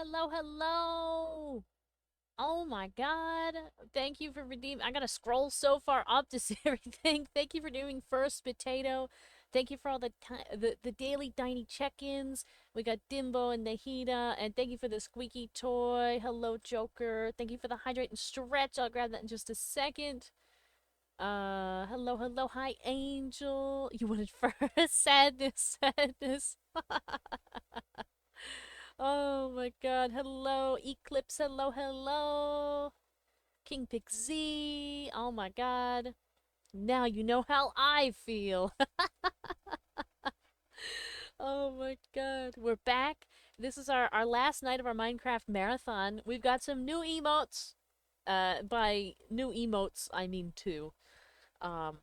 hello, hello. Oh my god. Thank you for redeeming. I gotta scroll so far up to see everything. Thank you for doing first potato. Thank you for all the daily tiny check-ins. We got Dimbo and Nahida, and thank you for the squeaky toy. Hello, Joker. Thank you for the hydrate and stretch. I'll grab that in just a second. Hello, hello, hi, Angel. You wanted first? Sadness, sadness. Oh my god, hello, Eclipse, hello, hello. King Pixie, oh my god. Now you know how I feel. Oh my god. We're back. This is our last night of our Minecraft marathon. We've got some new emotes. By new emotes, I mean two. Um,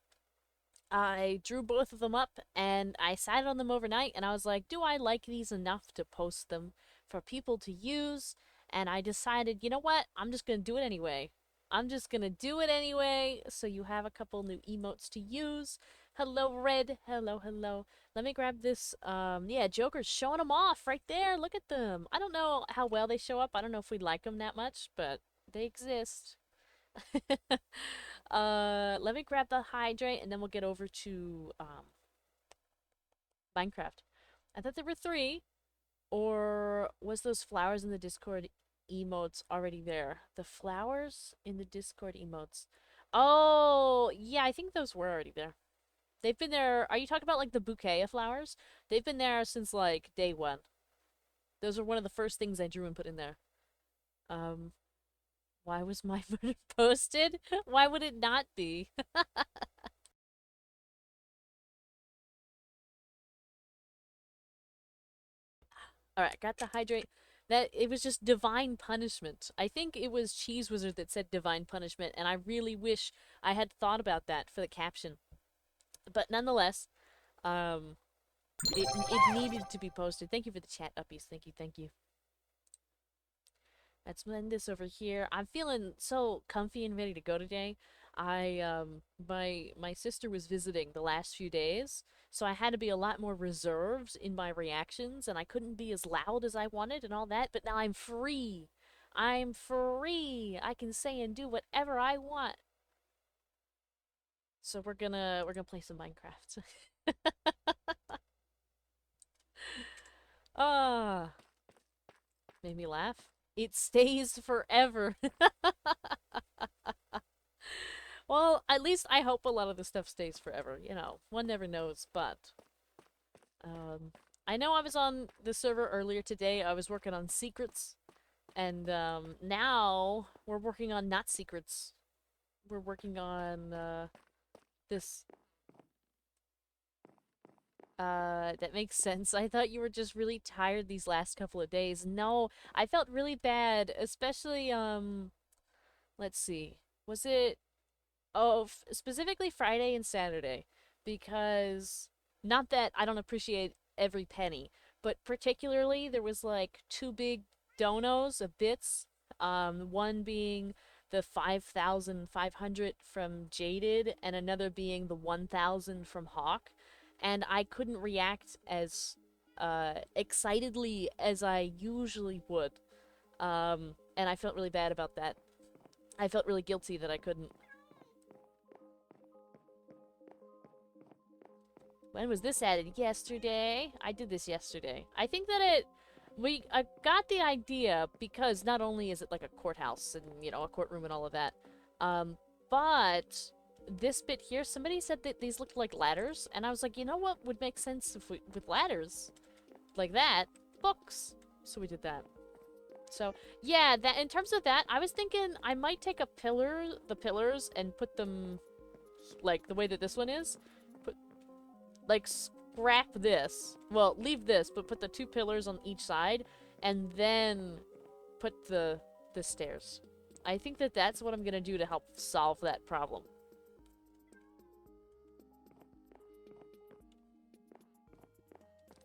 I drew both of them up and I sat on them overnight and I was like, do I like these enough to post them for people to use? And I decided, you know what? I'm just gonna do it anyway. I'm just gonna do it anyway. So you have a couple new emotes to use. Hello, Red. Hello, hello. Let me grab this. Yeah, Joker's showing them off right there. Look at them. I don't know how well they show up. I don't know if we like them that much, but they exist. Let me grab the hydrate and then we'll get over to Minecraft. I thought there were three, or was those flowers in the Discord emotes already there? The flowers in the Discord emotes. Oh, yeah, I think those were already there. They've been there. Are you talking about like the bouquet of flowers? They've been there since like day one. Those were one of the first things I drew and put in there. Um, why was my version posted? Why would it not be? All right, got the hydrate. That it was just divine punishment. I think it was Cheese Wizard that said divine punishment, and I really wish I had thought about that for the caption. But nonetheless, um, it needed to be posted. Thank you for the chat uppies. Thank you, thank you. Let's blend this over here. I'm feeling so comfy and ready to go today. My sister was visiting the last few days, so I had to be a lot more reserved in my reactions and I couldn't be as loud as I wanted and all that, but now I'm free. I'm free. I can say and do whatever I want. So we're gonna play some Minecraft. Ah, made me laugh. It stays forever. Well, at least I hope a lot of the stuff stays forever. You know, one never knows, but um, I know I was on the server earlier today. I was working on secrets, and now we're working on not secrets. We're working on this. That makes sense. I thought you were just really tired these last couple of days. No, I felt really bad, especially let's see. Was it specifically Friday and Saturday, because not that I don't appreciate every penny, but particularly there was like two big donos of bits. One being the 5,500 from Jaded, and another being the 1,000 from Hawk, and I couldn't react as excitedly as I usually would. And I felt really bad about that. I felt really guilty that I couldn't. When was this added? Yesterday? I did this yesterday. I think that I got the idea because not only is it like a courthouse and, you know, a courtroom and all of that, um, but this bit here, somebody said that these looked like ladders, and I was like, you know what would make sense if we, with ladders like that? Books. So we did that. So, yeah, that in terms of that, I was thinking I might take the pillars, and put them like the way that this one is. Put like scrap this. Well, leave this, but put the two pillars on each side, and then put the stairs. I think that that's what I'm gonna do to help solve that problem.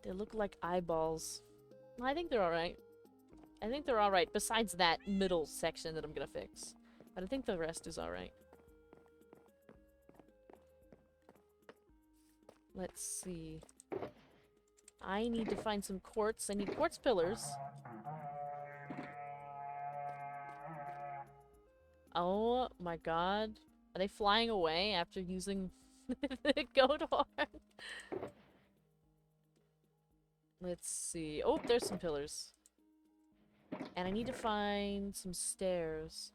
They look like eyeballs. I think they're alright. I think they're alright, besides that middle section that I'm gonna fix. But I think the rest is alright. Let's see. I need to find some quartz. I need quartz pillars. Oh my god. Are they flying away after using the goat horn? Let's see. Oh, there's some pillars. And I need to find some stairs.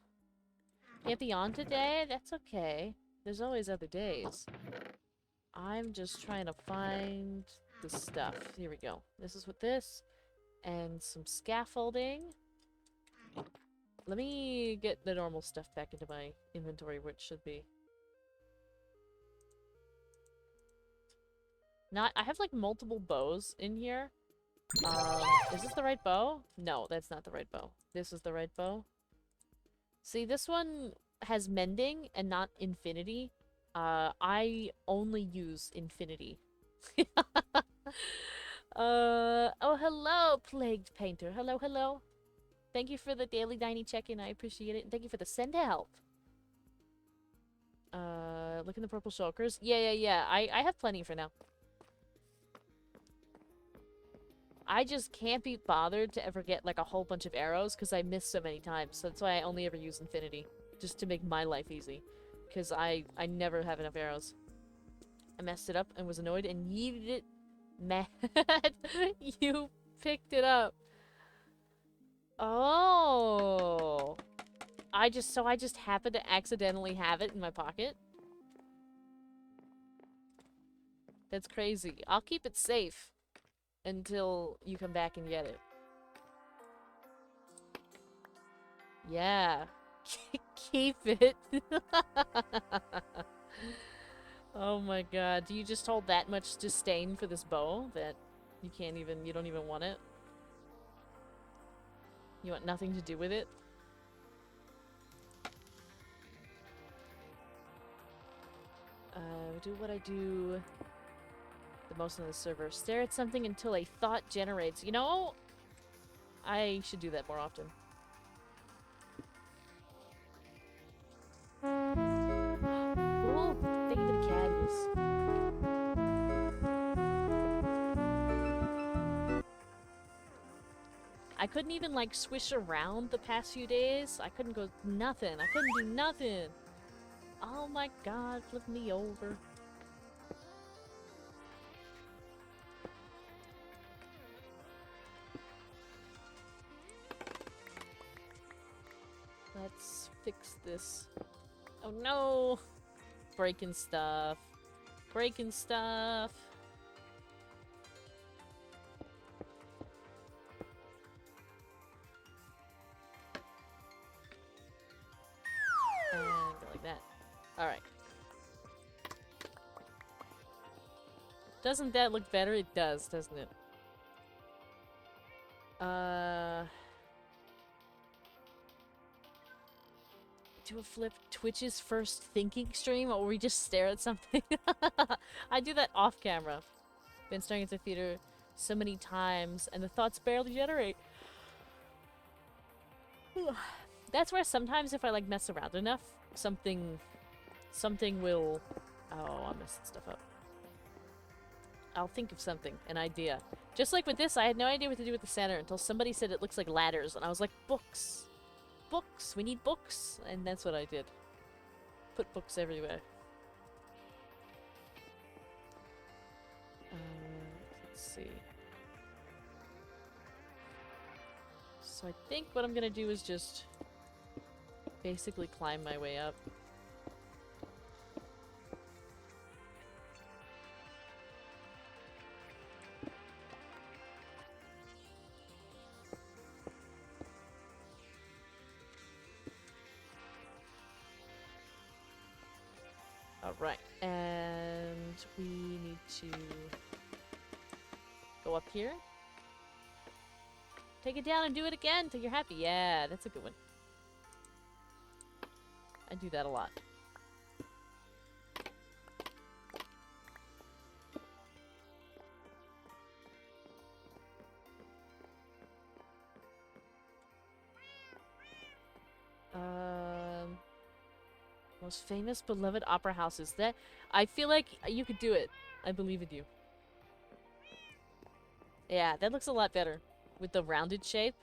Can't be on today? That's okay. There's always other days. I'm just trying to find the stuff. Here we go. This is with this. And some scaffolding. Let me get the normal stuff back into my inventory where it should be. I have like multiple bows in here. Is this the right bow? No, that's not the right bow. This is the right bow. See, this one has mending and not infinity. I only use infinity. Oh, hello, Plagued Painter. Hello, hello. Thank you for the daily Diny check-in. I appreciate it. And thank you for the send help. Look in the purple shulkers. Yeah. I have plenty for now. I just can't be bothered to ever get like a whole bunch of arrows because I miss so many times. So that's why I only ever use infinity. Just to make my life easy. Because I never have enough arrows. I messed it up and was annoyed and yeeted it. Mad. You picked it up. Oh. I just happened to accidentally have it in my pocket. That's crazy. I'll keep it safe until you come back and get it. Yeah. Keep it. Oh my god. Do you just hold that much disdain for this bow that you don't even want it? You want nothing to do with it? Do what I do the most on the server. Stare at something until a thought generates. You know, I should do that more often. Oh, thank you for the caddies. I couldn't even, like, swish around the past few days. I couldn't go nothing. I couldn't do nothing. Oh my god, flip me over. Let's fix this. Oh no! Breaking stuff. Breaking stuff. And go like that. Alright. Doesn't that look better? It does, doesn't it? Do a flip Twitch's first thinking stream or we just stare at something? I do that off camera. Been staring at the theater so many times and the thoughts barely generate. That's where sometimes if I like mess around enough, something will... Oh, I'm messing stuff up. I'll think of something, an idea. Just like with this, I had no idea what to do with the center until somebody said it looks like ladders, and I was like, books! Books! We need books! And that's what I did. Put books everywhere. Let's see. So I think what I'm gonna do is just basically climb my way up. Alright, and we need to go up here. Take it down and do it again till you're happy. Yeah, that's a good one. I do that a lot. Most famous, beloved opera houses. That I feel like you could do it. I believe in you. Yeah, that looks a lot better with the rounded shape.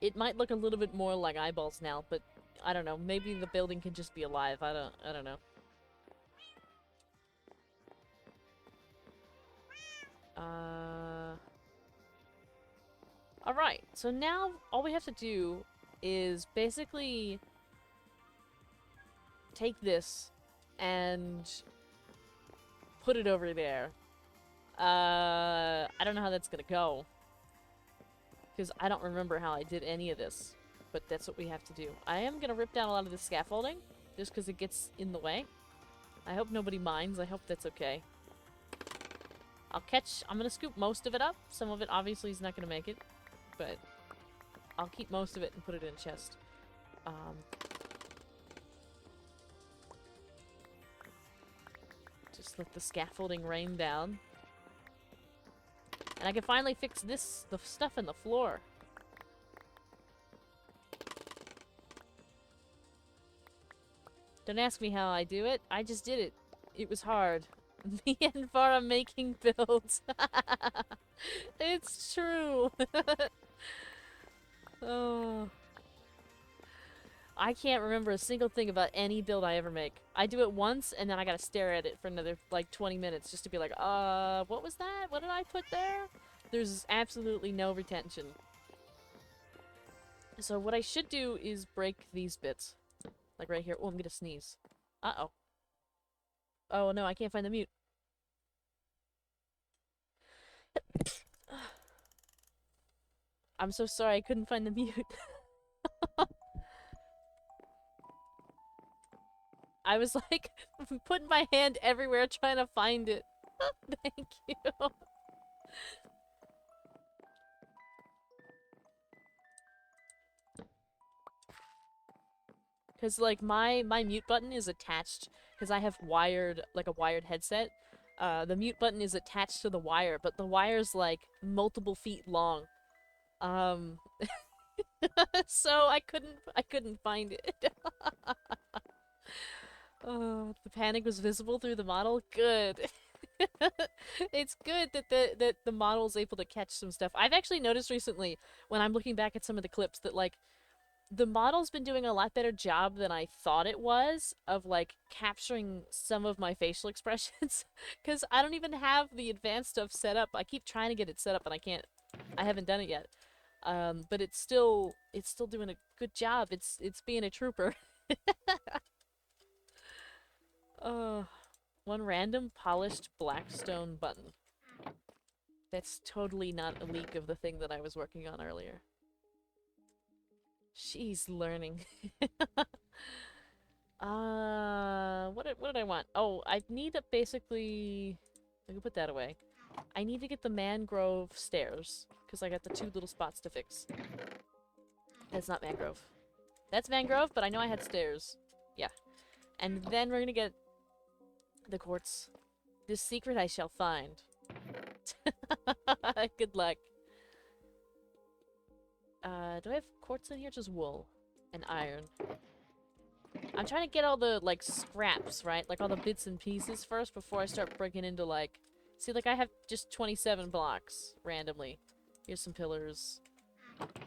It might look a little bit more like eyeballs now, but I don't know. Maybe the building can just be alive. I don't know. Alright, so now all we have to do is basically take this and put it over there. I don't know how that's gonna go, because I don't remember how I did any of this, but that's what we have to do. I am gonna rip down a lot of the scaffolding, just because it gets in the way. I hope nobody minds. I hope that's okay. I'm gonna scoop most of it up. Some of it obviously is not gonna make it, but I'll keep most of it and put it in a chest. Just let the scaffolding rain down. And I can finally fix the stuff in the floor. Don't ask me how I do it. I just did it. It was hard. Me and Vara making builds. It's true. Oh. I can't remember a single thing about any build I ever make. I do it once, and then I gotta stare at it for another, like, 20 minutes just to be like, what was that? What did I put there? There's absolutely no retention. So what I should do is break these bits. Like right here. Oh, I'm gonna sneeze. Uh-oh. Oh, no, I can't find the mute. I'm so sorry I couldn't find the mute. I was like putting my hand everywhere trying to find it. Thank you. Cause like my mute button is attached, cause I have like a wired headset. The mute button is attached to the wire, but the wire's like multiple feet long. So I couldn't find it. Oh, the panic was visible through the model? Good. It's good that the model's able to catch some stuff. I've actually noticed recently, when I'm looking back at some of the clips, that, like, the model's been doing a lot better job than I thought it was of, like, capturing some of my facial expressions. Because I don't even have the advanced stuff set up. I keep trying to get it set up and I haven't done it yet. But it's still doing a good job. It's being a trooper. One random polished blackstone button. That's totally not a leak of the thing that I was working on earlier. She's learning. What did I want? Oh, I need to basically... I can put that away. I need to get the mangrove stairs, because I got the 2 little spots to fix. That's not mangrove. That's mangrove, but I know I had stairs. Yeah. And then we're gonna get the quartz. This secret I shall find. Good luck. Do I have quartz in here? Just wool and iron. I'm trying to get all the, like, scraps, right? Like, all the bits and pieces first before I start breaking into, like... See, like, I have just 27 blocks, randomly. Here's some pillars.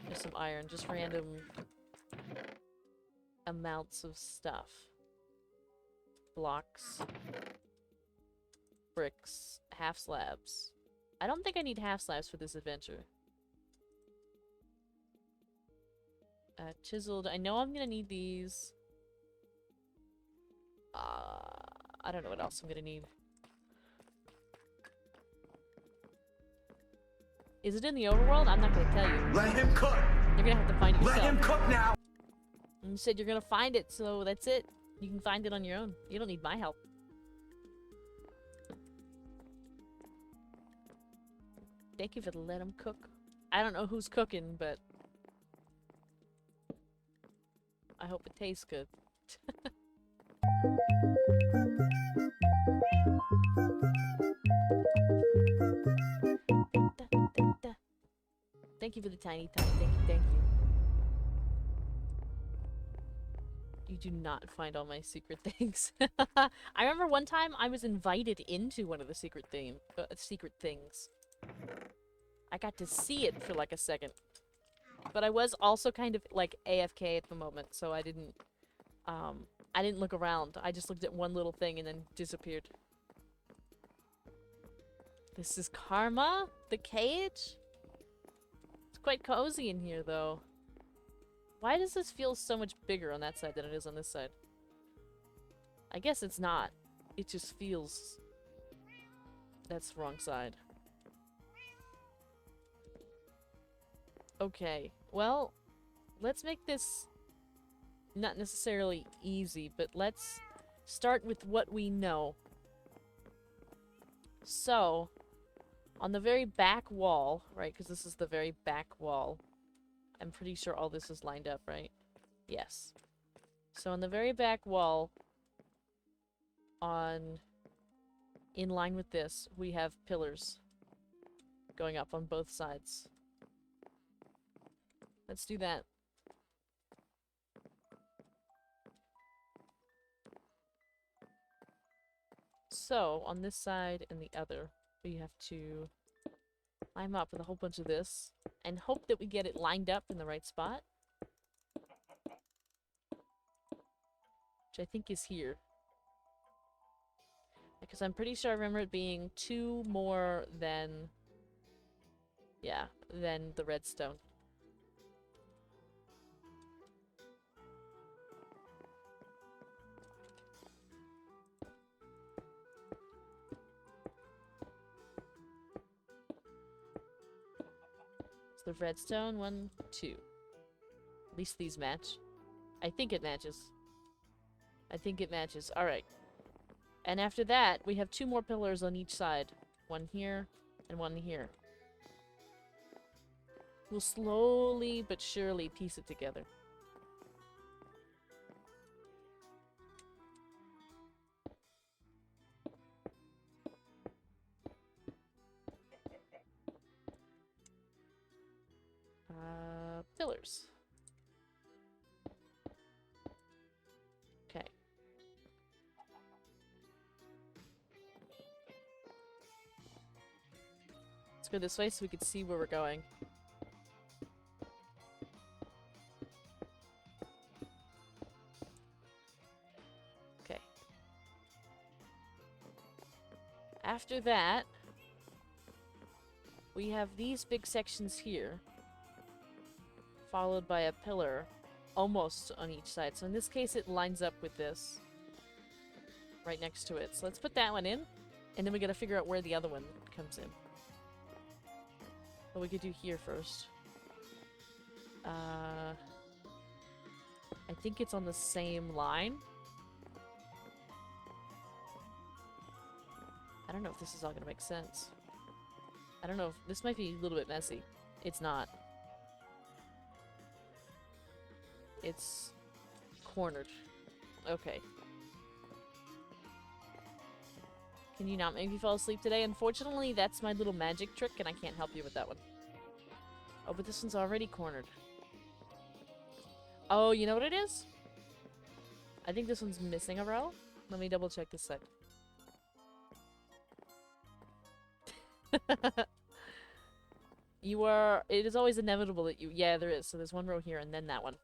Here's some iron. Just random amounts of stuff. Blocks. Bricks. Half slabs. I don't think I need half slabs for this adventure. Chiseled. I know I'm gonna need these. I don't know what else I'm gonna need. Is it in the overworld? I'm not gonna tell you. Let him cook! You're gonna have to find it yourself. Let him cook now! And you said you're gonna find it, so that's it. You can find it on your own. You don't need my help. Thank you for the let him cook. I don't know who's cooking, but... I hope it tastes good. Thank you for the tiny time. Thank you. You do not find all my secret things. I remember one time I was invited into one of the secret things. I got to see it for like a second. But I was also kind of like AFK at the moment, so I didn't look around. I just looked at one little thing and then disappeared. This is Karma? The cage? It's quite cozy in here, though. Why does this feel so much bigger on that side than it is on this side? I guess it's not. It just feels... That's the wrong side. Okay, well, let's make this not necessarily easy, but let's start with what we know. So, on the very back wall, right, because this is the very back wall, I'm pretty sure all this is lined up, right? Yes. So on the very back wall, in line with this, we have pillars going up on both sides. Let's do that. So, on this side and the other, we have to line up with a whole bunch of this and hope that we get it lined up in the right spot. Which I think is here. Because I'm pretty sure I remember it being 2 more than... Yeah, than the redstone. So the redstone, 1, 2. At least these match. I think it matches. I think it matches. Alright. And after that, we have 2 more pillars on each side. 1 here, and 1 here. We'll slowly but surely piece it together. Pillars. Okay. Let's go this way so we can see where we're going. Okay. After that, we have these big sections here, followed by a pillar almost on each side. So in this case, it lines up with this right next to it. So let's put that one in, and then we gotta figure out where the other one comes in. What we could do here first. I think it's on the same line. I don't know if this is all gonna make sense. I don't know if this might be a little bit messy. It's not. It's cornered. Okay. Can you not make me fall asleep today? Unfortunately, that's my little magic trick, and I can't help you with that one. Oh, but this one's already cornered. Oh, you know what it is? I think this one's missing a row. Let me double check this side. It is always inevitable that yeah, there is. So there's 1 row here and then that one.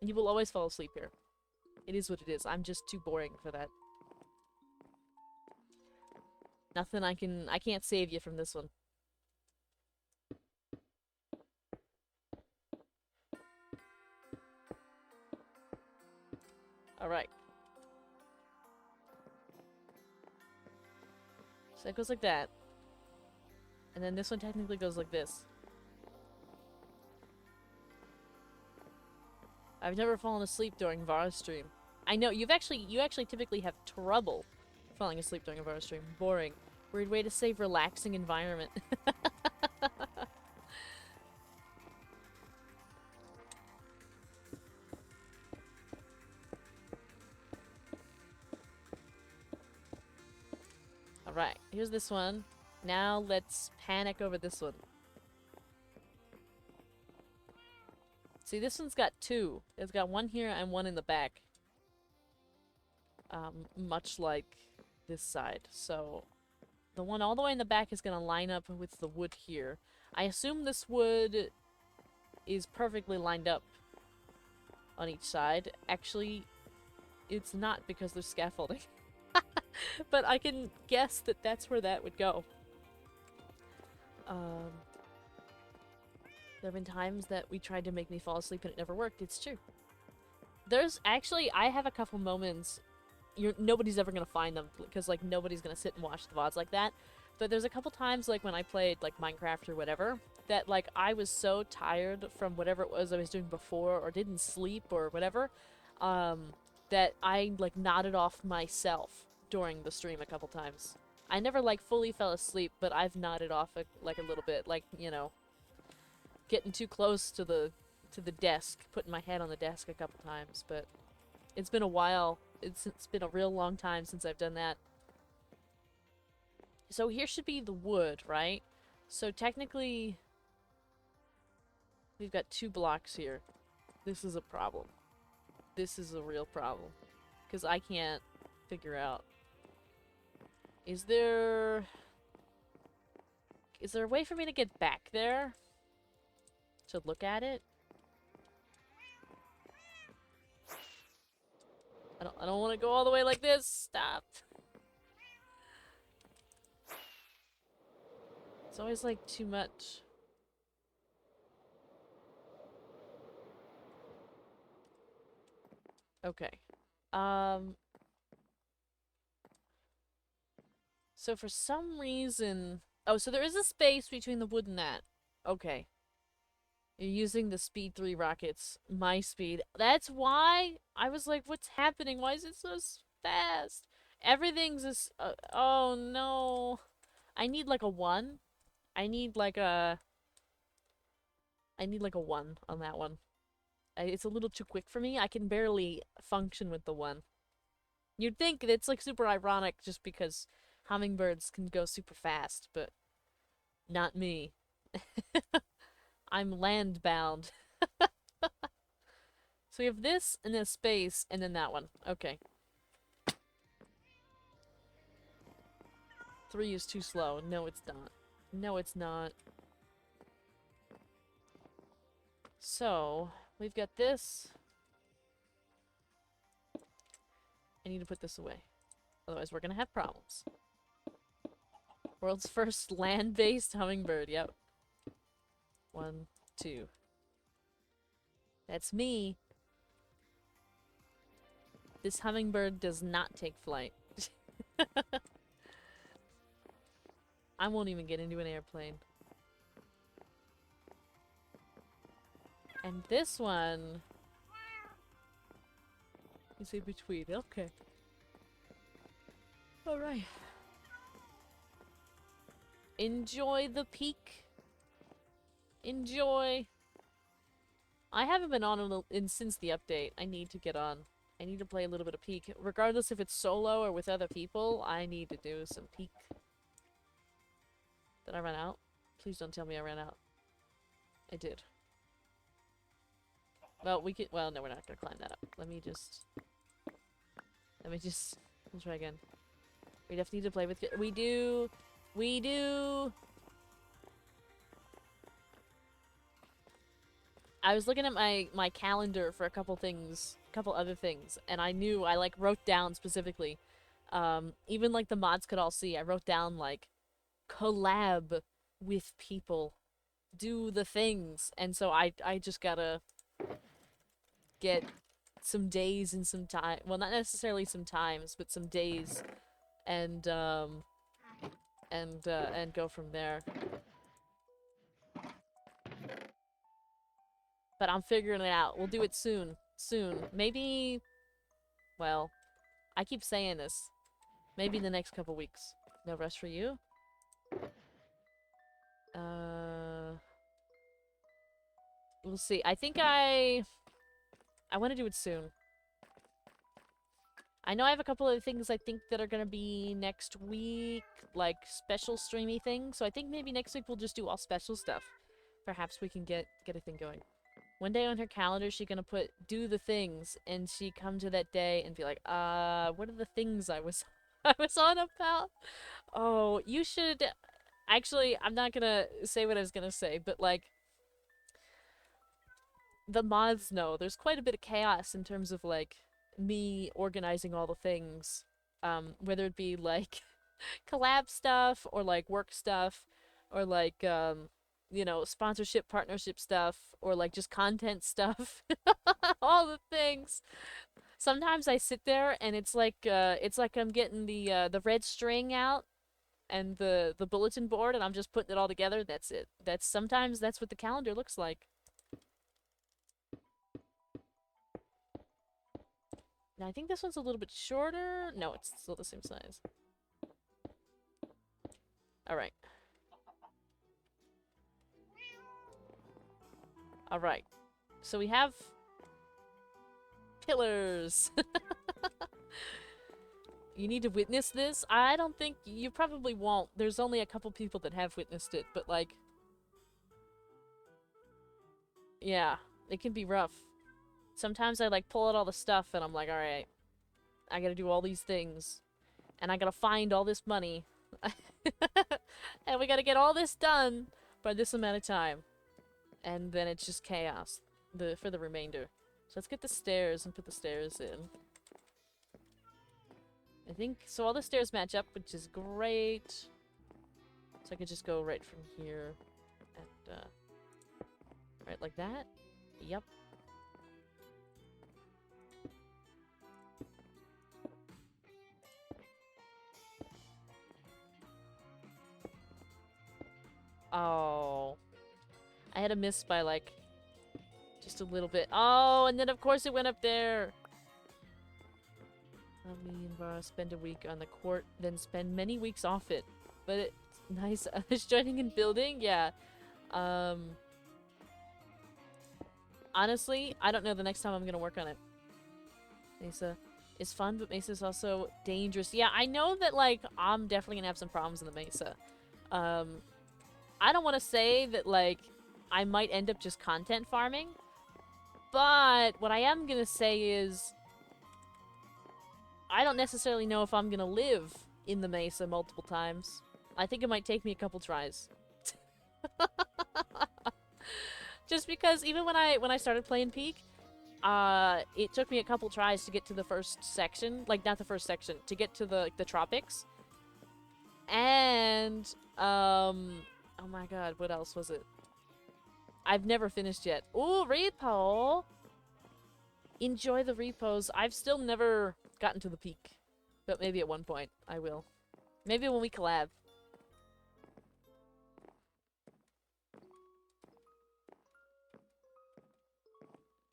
And you will always fall asleep here. It is what it is. I'm just too boring for that. Nothing I can't save you from this one. Alright. So it goes like that. And then this one technically goes like this. I've never fallen asleep during VAR stream. I know, you actually typically have trouble falling asleep during a VAR stream. Boring. Weird way to say relaxing environment. Alright, here's this one. Now let's panic over this one. See, this one's got 2. It's got 1 here and 1 in the back. Much like this side. So, the one all the way in the back is going to line up with the wood here. I assume this wood is perfectly lined up on each side. Actually, it's not because there's scaffolding. But I can guess that that's where that would go. There have been times that we tried to make me fall asleep and it never worked. It's true. There's actually, I have a couple moments, nobody's ever gonna find them, because, like, nobody's gonna sit and watch the VODs like that. But there's a couple times, like, when I played, like, Minecraft or whatever, that, like, I was so tired from whatever it was I was doing before, or didn't sleep, or whatever, that I, like, nodded off myself during the stream a couple times. I never, like, fully fell asleep, but I've nodded off, like, a little bit, like, you know, getting too close to the desk, putting my head on the desk a couple times, but it's been a while. It's been a real long time since I've done that. So here should be the wood, right? So technically, we've got 2 blocks here. This is a problem. This is a real problem. Because I can't figure out. Is there a way for me to get back there? To look at it? I don't want to go all the way like this. Stop. It's always like too much. Okay. So for some reason... Oh, so there is a space between the wood and that. Okay. You're using the speed 3 rockets. My speed. That's why I was like, what's happening? Why is it so fast? Everything's just... oh, no. I need like a 1. I need like a 1 on that one. It's a little too quick for me. I can barely function with the 1. You'd think that it's like super ironic just because hummingbirds can go super fast, but not me. I'm land bound. So we have this and then space and then that one. Okay. 3 is too slow. No, it's not. No, it's not. So, we've got this. I need to put this away. Otherwise, we're gonna have problems. World's first land-based hummingbird. Yep. 1, 2. That's me. This hummingbird does not take flight. I won't even get into an airplane. And this one is in between. Okay. Alright. Enjoy the peak. Enjoy. I haven't been on since the update. I need to get on. I need to play a little bit of Peak. Regardless if it's solo or with other people, I need to do some Peak. Did I run out? Please don't tell me I ran out. I did. Well, we could- well, no, we're not gonna climb that up. Let me just... We'll try again. We definitely need to play with... We do! We do! I was looking at my calendar for a couple other things, and I knew, I, like, wrote down specifically, even, like, the mods could all see, I wrote down, like, collab with people, do the things, and so I just gotta get some days and some time, well, not necessarily some times, but some days, and go from there. But I'm figuring it out. We'll do it soon. Soon. Maybe... Well, I keep saying this. Maybe in the next couple weeks. No rush for you? We'll see. I think I want to do it soon. I know I have a couple of things I think that are gonna be next week. Like, special streamy things. So I think maybe next week we'll just do all special stuff. Perhaps we can get a thing going. One day on her calendar, she's gonna put, do the things, and she come to that day and be like, what are the things I was on about? Oh, you should, actually, I'm not gonna say what I was gonna say, but, like, the mods know, there's quite a bit of chaos in terms of, like, me organizing all the things. Whether it be, like, collab stuff, or, like, work stuff, or, like, you know, sponsorship, partnership stuff, or, like, just content stuff. All the things. Sometimes I sit there and it's like I'm getting the red string out and the bulletin board and I'm just putting it all together. That's it. Sometimes that's what the calendar looks like. Now I think this one's a little bit shorter. No, it's still the same size. All right. All right. So we have pillars. You need to witness this? I don't think you probably won't. There's only a couple people that have witnessed it, but like, yeah, it can be rough. Sometimes I like pull out all the stuff and I'm like, all right, I gotta do all these things and I gotta find all this money and we gotta get all this done by this amount of time. And then it's just chaos for the remainder. So let's get the stairs and put the stairs in. I think, so all the stairs match up, which is great. So I could just go right from here and, right like that. Yep. Oh. I had a miss by, like, just a little bit. Oh, and then of course it went up there. Me and Vara spend a week on the court, then spend many weeks off it. But it's nice. Joining and building? Yeah. Honestly, I don't know the next time I'm gonna work on it. Mesa is fun, but Mesa is also dangerous. Yeah, I know that, like, I'm definitely gonna have some problems in the Mesa. I don't want to say that, like, I might end up just content farming. But what I am gonna say is I don't necessarily know if I'm gonna live in the Mesa multiple times. I think it might take me a couple tries. Just because even when I started playing Peak, it took me a couple tries to get to the first section. Like, not the first section, to get to the tropics. And, oh my god, what else was it? I've never finished yet. Ooh, repo! Enjoy the repos. I've still never gotten to the peak. But maybe at one point I will. Maybe when we collab.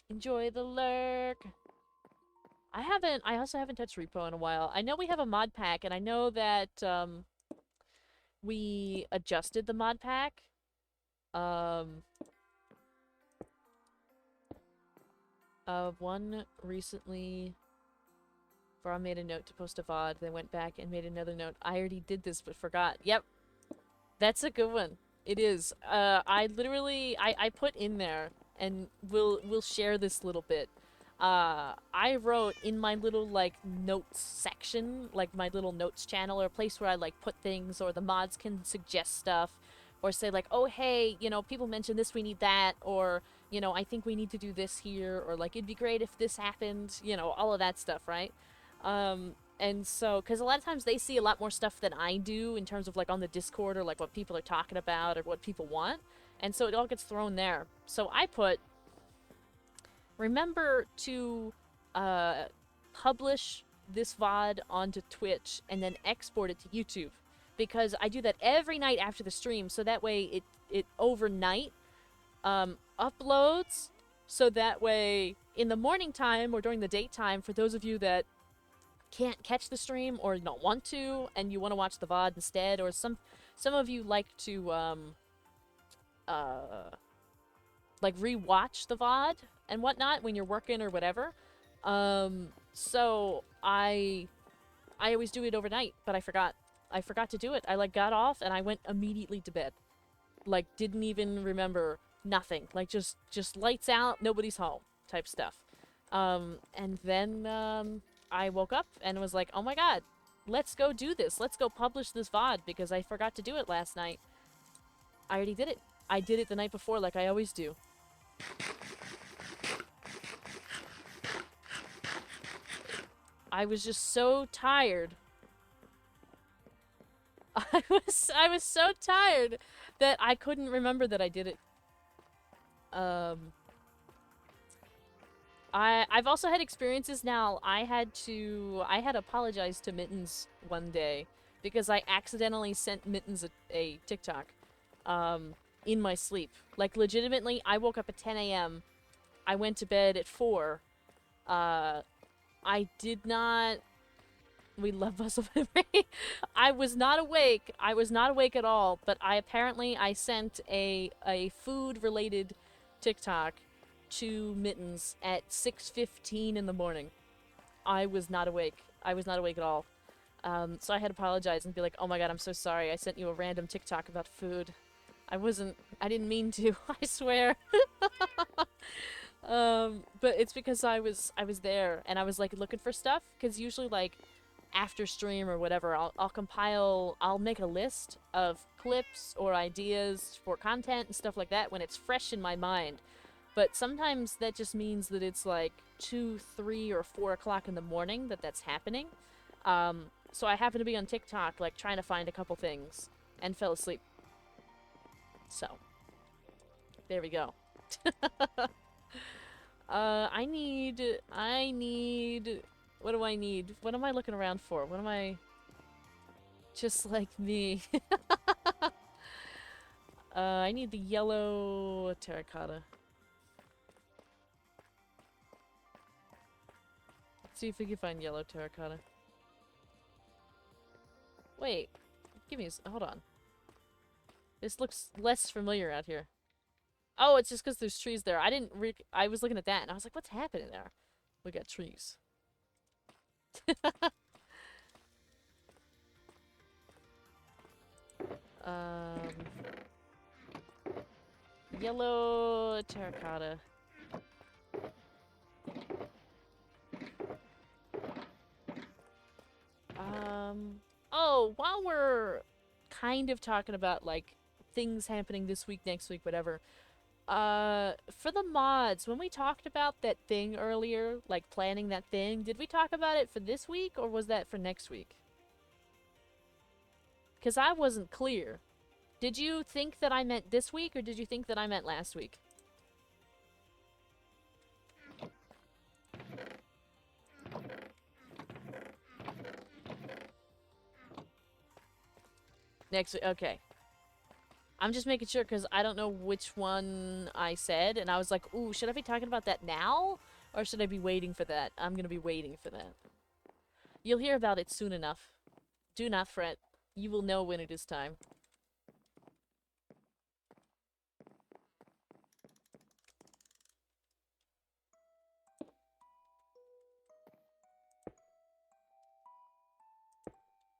Enjoy the lurk. I also haven't touched repo in a while. I know we have a mod pack, and I know that, we adjusted the mod pack. One recently, Vara made a note to post a VOD, then went back and made another note. I already did this, but forgot. Yep. That's a good one. It is. I literally, I put in there, and we'll share this little bit. I wrote in my little, like, notes section, like my little notes channel, or a place where I, like, put things, or the mods can suggest stuff, or say, like, oh, hey, you know, people mentioned this, we need that, or, you know, I think we need to do this here, or, like, it'd be great if this happened, you know, all of that stuff, right? And so, because a lot of times they see a lot more stuff than I do in terms of, like, on the Discord, or, like, what people are talking about, or what people want, and so it all gets thrown there. So I put, remember to publish this VOD onto Twitch and then export it to YouTube, because I do that every night after the stream, so that way it overnight uploads, so that way in the morning time or during the daytime, for those of you that can't catch the stream or don't want to and you want to watch the VOD instead, or some of you like to like rewatch the VOD and whatnot when you're working or whatever. So I always do it overnight, but I forgot to do it. I, like, got off and I went immediately to bed. Like, didn't even remember nothing. Like, just lights out, nobody's home type stuff. And then, I woke up and was like, oh my god, let's go do this. Let's go publish this VOD because I forgot to do it last night. I already did it. I did it the night before like I always do. I was just so tired. I was so tired that I couldn't remember that I did it. I've also had experiences now. I had apologized to Mittens one day because I accidentally sent Mittens a TikTok in my sleep. Like, legitimately, I woke up at 10 a.m. I went to bed at 4. I did not... We love muscle memory. I was not awake. I was not awake at all, but I sent a food-related TikTok to Mittens at 6:15 in the morning. I was not awake. I was not awake at all. So I had to apologize and be like, "Oh my god, I'm so sorry. I sent you a random TikTok about food. I didn't mean to. I swear." But it's because I was there and I was like looking for stuff, because usually like after stream or whatever, I'll make a list of clips or ideas for content and stuff like that when it's fresh in my mind. But sometimes that just means that it's like 2, 3, or 4 o'clock in the morning that's happening. So I happened to be on TikTok, like, trying to find a couple things, and fell asleep. So, there we go. I need... What do I need? What am I looking around for? What am I... Just like me. I need the yellow terracotta. Let's see if we can find yellow terracotta. Wait. Give me a... Hold on. This looks less familiar out here. Oh, it's just because there's trees there. I was looking at that and I was like, what's happening there? We got trees. Um, yellow terracotta. Oh, while we're kind of talking about, like, things happening this week, next week, whatever, for the mods, when we talked about that thing earlier, like planning that thing, did we talk about it for this week or was that for next week? Because I wasn't clear. Did you think that I meant this week or did you think that I meant last week? Next week, okay. I'm just making sure because I don't know which one I said, and I was like, ooh, should I be talking about that now? Or should I be waiting for that? I'm gonna be waiting for that. You'll hear about it soon enough. Do not fret. You will know when it is time.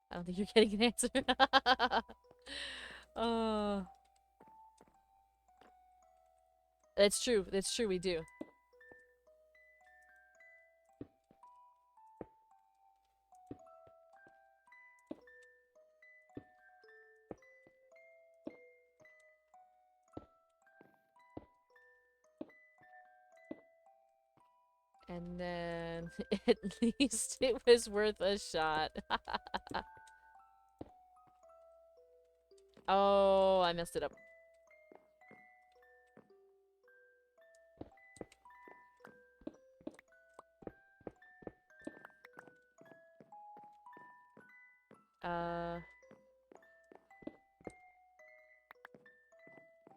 I don't think you're getting an answer. uh, that's true. That's true, we do. And then, at least it was worth a shot. Oh, I messed it up.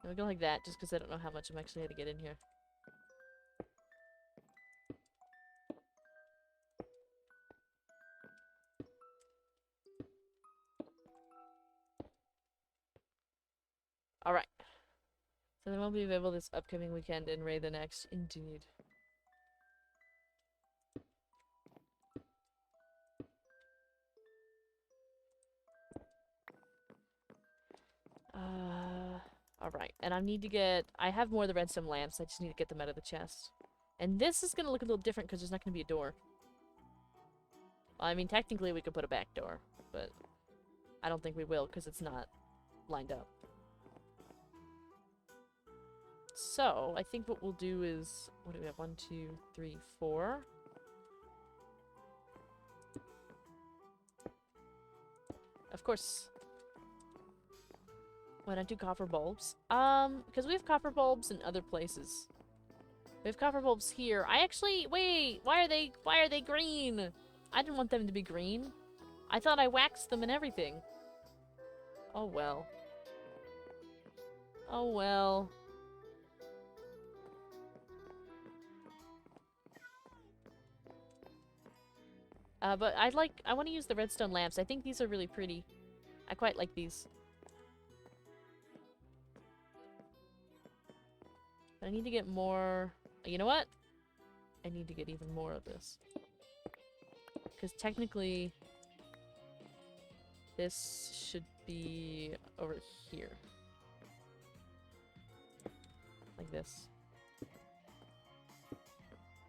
We'll go like that, just because I don't know how much I'm actually going to get in here. Alright. So then we'll be available this upcoming weekend and Ray the next. Indeed. Alright. And I need to get... I have more of the redstone lamps. I just need to get them out of the chest. And this is going to look a little different because there's not going to be a door. Well, I mean, technically we could put a back door, but I don't think we will because it's not lined up. So, I think what we'll do is... What do we have? 1, 2, 3, 4. Of course. Why not do copper bulbs? Because we have copper bulbs in other places. We have copper bulbs here. I actually... Wait! Why are they green? I didn't want them to be green. I thought I waxed them and everything. Oh well. Oh well. But I want to use the redstone lamps. I think these are really pretty. I quite like these. But I need to get more... You know what? I need to get even more of this. Because technically... this should be over here. Like this.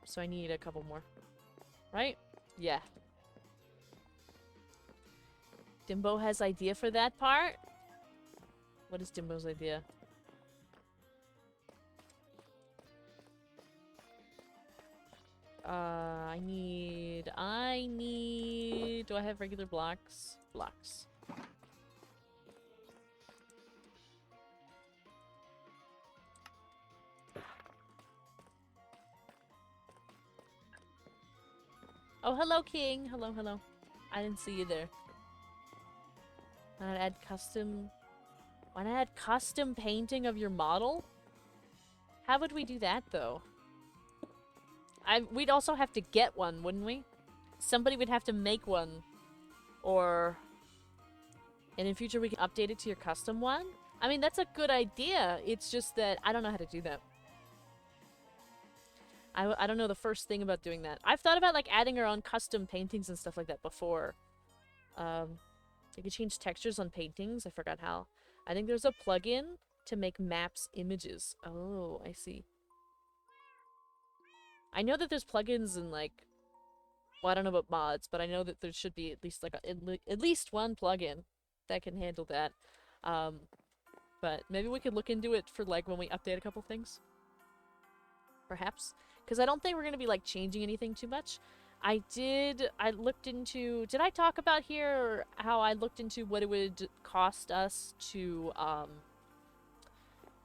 So I need a couple more. Right? Yeah. Dimbo has idea for that part? What is Dimbo's idea? I need... Do I have regular blocks? Blocks. Oh, hello, King. Hello, hello. I didn't see you there. Why not add custom... Why not add custom painting of your model? How would we do that, though? We'd also have to get one, wouldn't we? Somebody would have to make one. Or... And in future we can update it to your custom one? I mean, that's a good idea. It's just that I don't know how to do that. I don't know the first thing about doing that. I've thought about, like, adding our own custom paintings and stuff like that before. You can change textures on paintings. I forgot how. I think there's a plugin to make maps images. Oh, I see. I know that there's plugins and, like... Well, I don't know about mods, but I know that there should be at least, like, at least one plugin that can handle that. But maybe we could look into it for, like, when we update a couple things. Perhaps. Because I don't think we're going to be, like, changing anything too much. I looked into... Did I talk about here how I looked into what it would cost us to,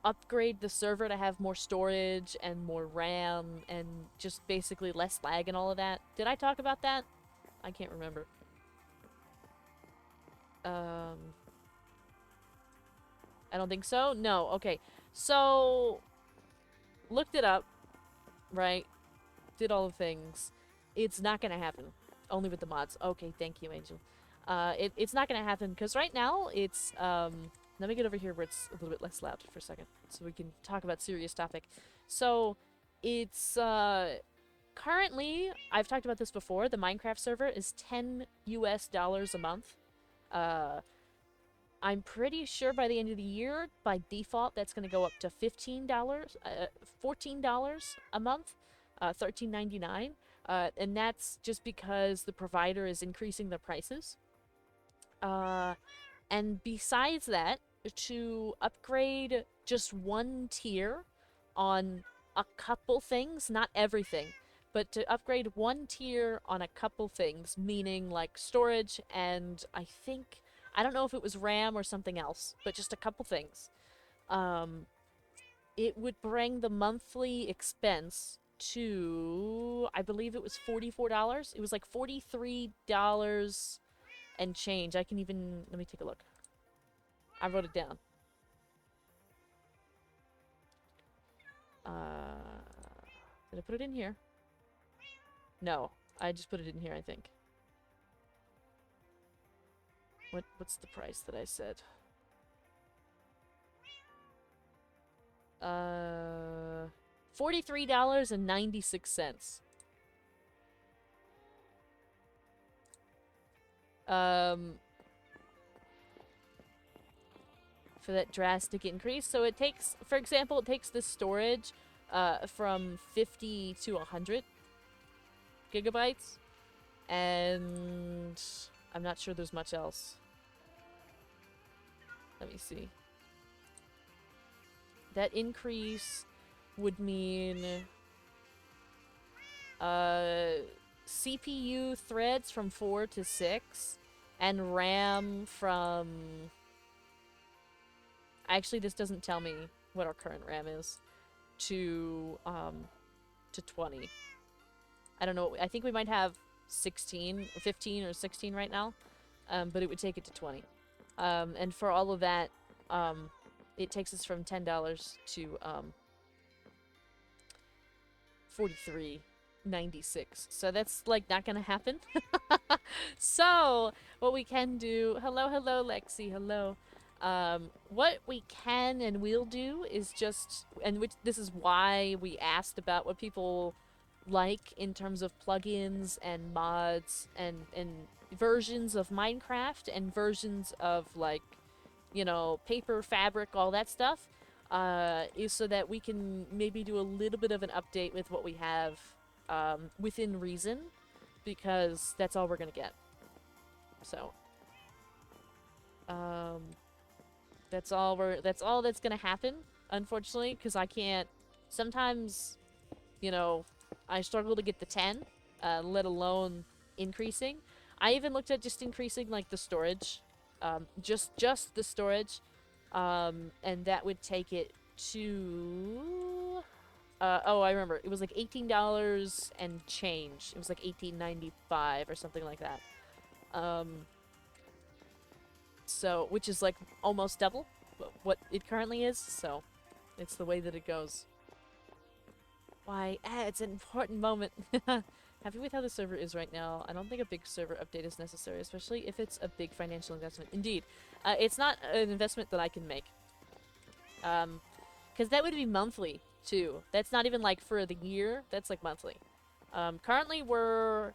upgrade the server to have more storage and more RAM and just basically less lag and all of that? Did I talk about that? I can't remember. I don't think so? No, okay. So, looked it up, right? Did all the things. It's not gonna happen. Only with the mods. Okay, thank you, Angel. It's not gonna happen, because right now, it's, let me get over here where it's a little bit less loud for a second, so we can talk about serious topic. So, it's, currently, I've talked about this before, the Minecraft server is $10 US a month. I'm pretty sure by the end of the year, by default, that's gonna go up to $15, $14 a month, $13.99. And that's just because the provider is increasing the prices. And besides that, to upgrade just one tier on a couple things, not everything, but to upgrade one tier on a couple things, meaning like storage and I don't know if it was RAM or something else, but just a couple things. It would bring the monthly expense to, I believe it was $44. It was like $43 and change. I can even, let me take a look. I wrote it down. Did I put it in here? No, I just put it in here, I think. What's the price that I said? $43.96. For that drastic increase. So it takes, for example, it takes the storage from 50 to 100 gigabytes. And I'm not sure there's much else. Let me see. That increase would mean CPU threads from 4 to 6 and RAM from... Actually, this doesn't tell me what our current RAM is. To 20. I don't know. I think we might have 16, 15 or 16 right now. But it would take it to 20. And for all of that, it takes us from $10 to 43.96. So that's like not gonna happen. So what we can do, hello Lexi, hello. What we can and will do is just, and which this is why we asked about what people like in terms of plugins and mods and versions of Minecraft and versions of, like, you know, paper, fabric, all that stuff, is so that we can maybe do a little bit of an update with what we have within reason, because that's all we're gonna get. So that's all that's gonna happen, unfortunately, because I can't. Sometimes, you know, I struggle to get the 10, let alone increasing. I even looked at just increasing, like, the storage. Just the storage. And that would take it to... oh, I remember. It was like $18 and change. It was like $18.95 or something like that. So, which is like almost double what it currently is, so it's the way that it goes. Why? It's an important moment. Happy with how the server is right now. I don't think a big server update is necessary, especially if it's a big financial investment. Indeed. It's not an investment that I can make. Because that would be monthly, too. That's not even, like, for the year. That's, like, monthly. Currently, we're...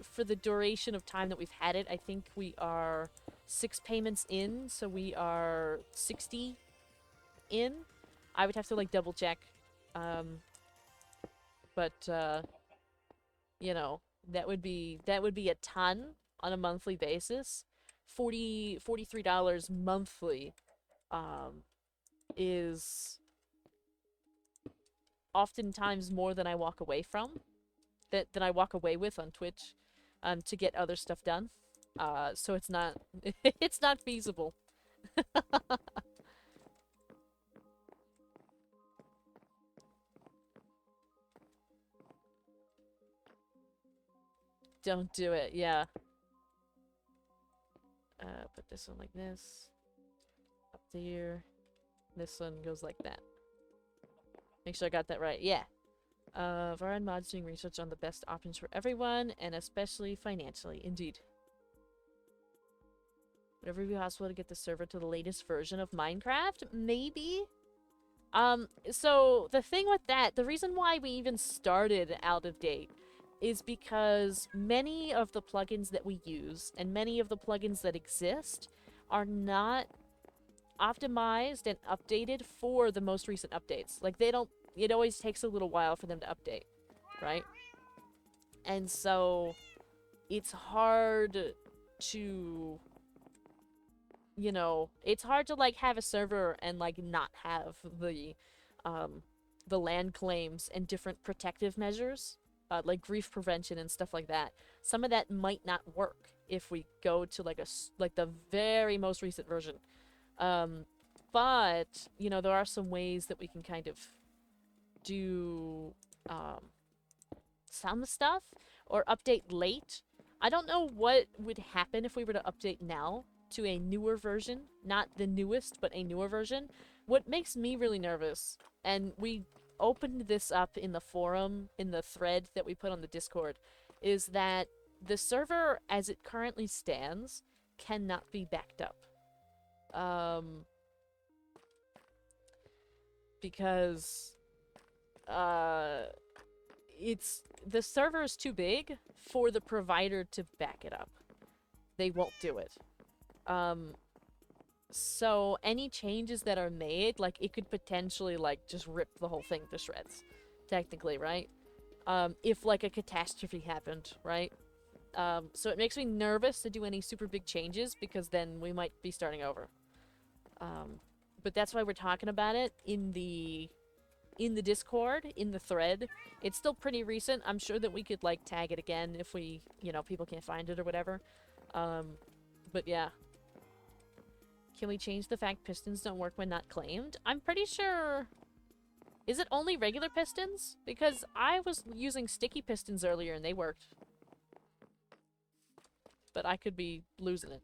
For the duration of time that we've had it, I think we are 6 payments in, so we are 60 in. I would have to, like, double-check. But, you know, that would be a ton on a monthly basis. $43 monthly is oftentimes more than I walk away from, than I walk away with on Twitch, to get other stuff done. So it's not it's not feasible. Don't do it, yeah. Put this one like this. Up there. This one goes like that. Make sure I got that right. Yeah. Varan Mods doing research on the best options for everyone, and especially financially. Indeed. Would it ever be possible to get the server to the latest version of Minecraft? Maybe. So the thing with that, the reason why we even started out of date is because many of the plugins that we use and many of the plugins that exist are not optimized and updated for the most recent updates. Like, they don't... It always takes a little while for them to update, right? And so it's hard to... You know, it's hard to, like, have a server and, like, not have the land claims and different protective measures. Like grief prevention and stuff like that. Some of that might not work if we go to like the very most recent version. But you know, there are some ways that we can kind of do some stuff or update late. I don't know what would happen if we were to update now to a newer version, not the newest, but a newer version. What makes me really nervous, and we opened this up in the forum, in the thread that we put on the Discord, is that the server as it currently stands cannot be backed up. Because the server is too big for the provider to back it up. They won't do it. So any changes that are made, like, it could potentially, like, just rip the whole thing to shreds. Technically, right? If, like, a catastrophe happened, right? So it makes me nervous to do any super big changes, because then we might be starting over. But that's why we're talking about it in the Discord, in the thread. It's still pretty recent. I'm sure that we could, like, tag it again if we, you know, people can't find it or whatever. But yeah. Can we change the fact pistons don't work when not claimed? I'm pretty sure... Is it only regular pistons? Because I was using sticky pistons earlier and they worked. But I could be losing it.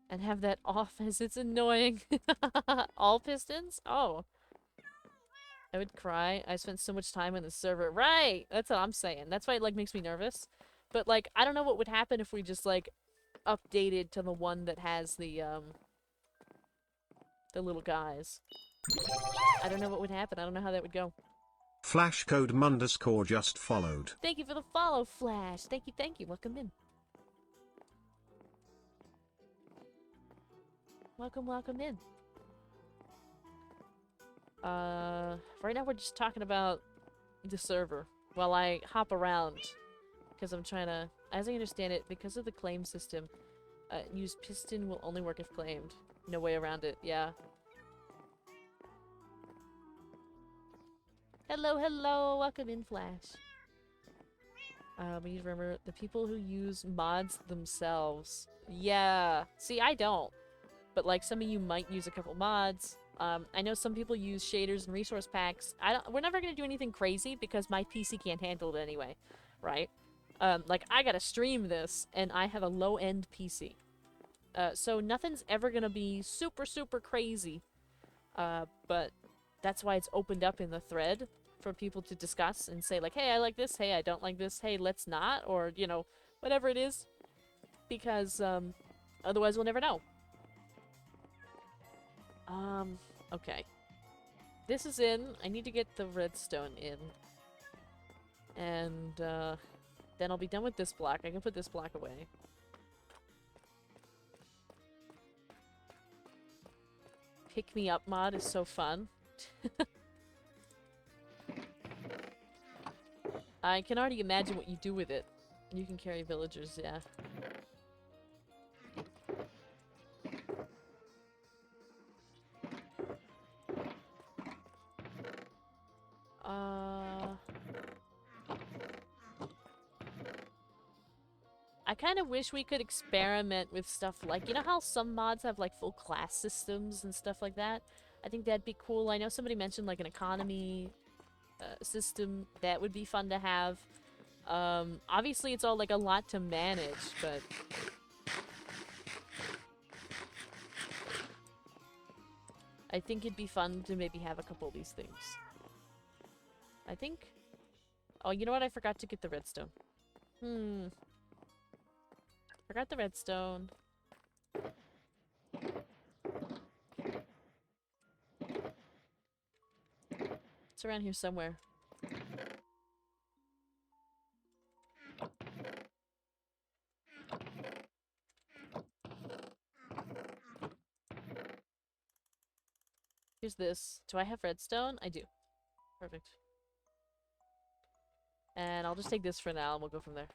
And have that off as it's annoying. All pistons? Oh. I would cry. I spent so much time on the server. Right! That's what I'm saying. That's why it, like, makes me nervous. But, like, I don't know what would happen if we just, like, updated to the one that has the little guys. I don't know what would happen. I don't know how that would go. Flashcode _ just followed. Thank you for the follow, Flash. Thank you, thank you. Welcome in. Welcome, welcome in. Right now we're just talking about the server while I hop around. Because I'm trying to, as I understand it, because of the claim system, use piston will only work if claimed. No way around it, yeah. Hello, hello, welcome in, Flash. We need to remember the people who use mods themselves. Yeah, see, I don't. But like, some of you might use a couple mods. I know some people use shaders and resource packs. We're never gonna do anything crazy because my PC can't handle it anyway, right? Like, I gotta stream this, and I have a low-end PC. So nothing's ever gonna be super, super crazy. But that's why it's opened up in the thread for people to discuss and say, like, hey, I like this, hey, I don't like this, hey, let's not, or, you know, whatever it is. Because, otherwise we'll never know. Okay. This is in. I need to get the redstone in. And, then I'll be done with this block. I can put this block away. Pick me up mod is so fun. I can already imagine what you do with it. You can carry villagers, yeah. I kind of wish we could experiment with stuff like, you know how some mods have like full class systems and stuff like that? I think that'd be cool. I know somebody mentioned like an economy system. That would be fun to have. Obviously it's all like a lot to manage, but... I think it'd be fun to maybe have a couple of these things. I think... Oh, you know what? I forgot to get the redstone. Forgot the redstone. It's around here somewhere. Here's this. Do I have redstone? I do. Perfect. And I'll just take this for now and we'll go from there.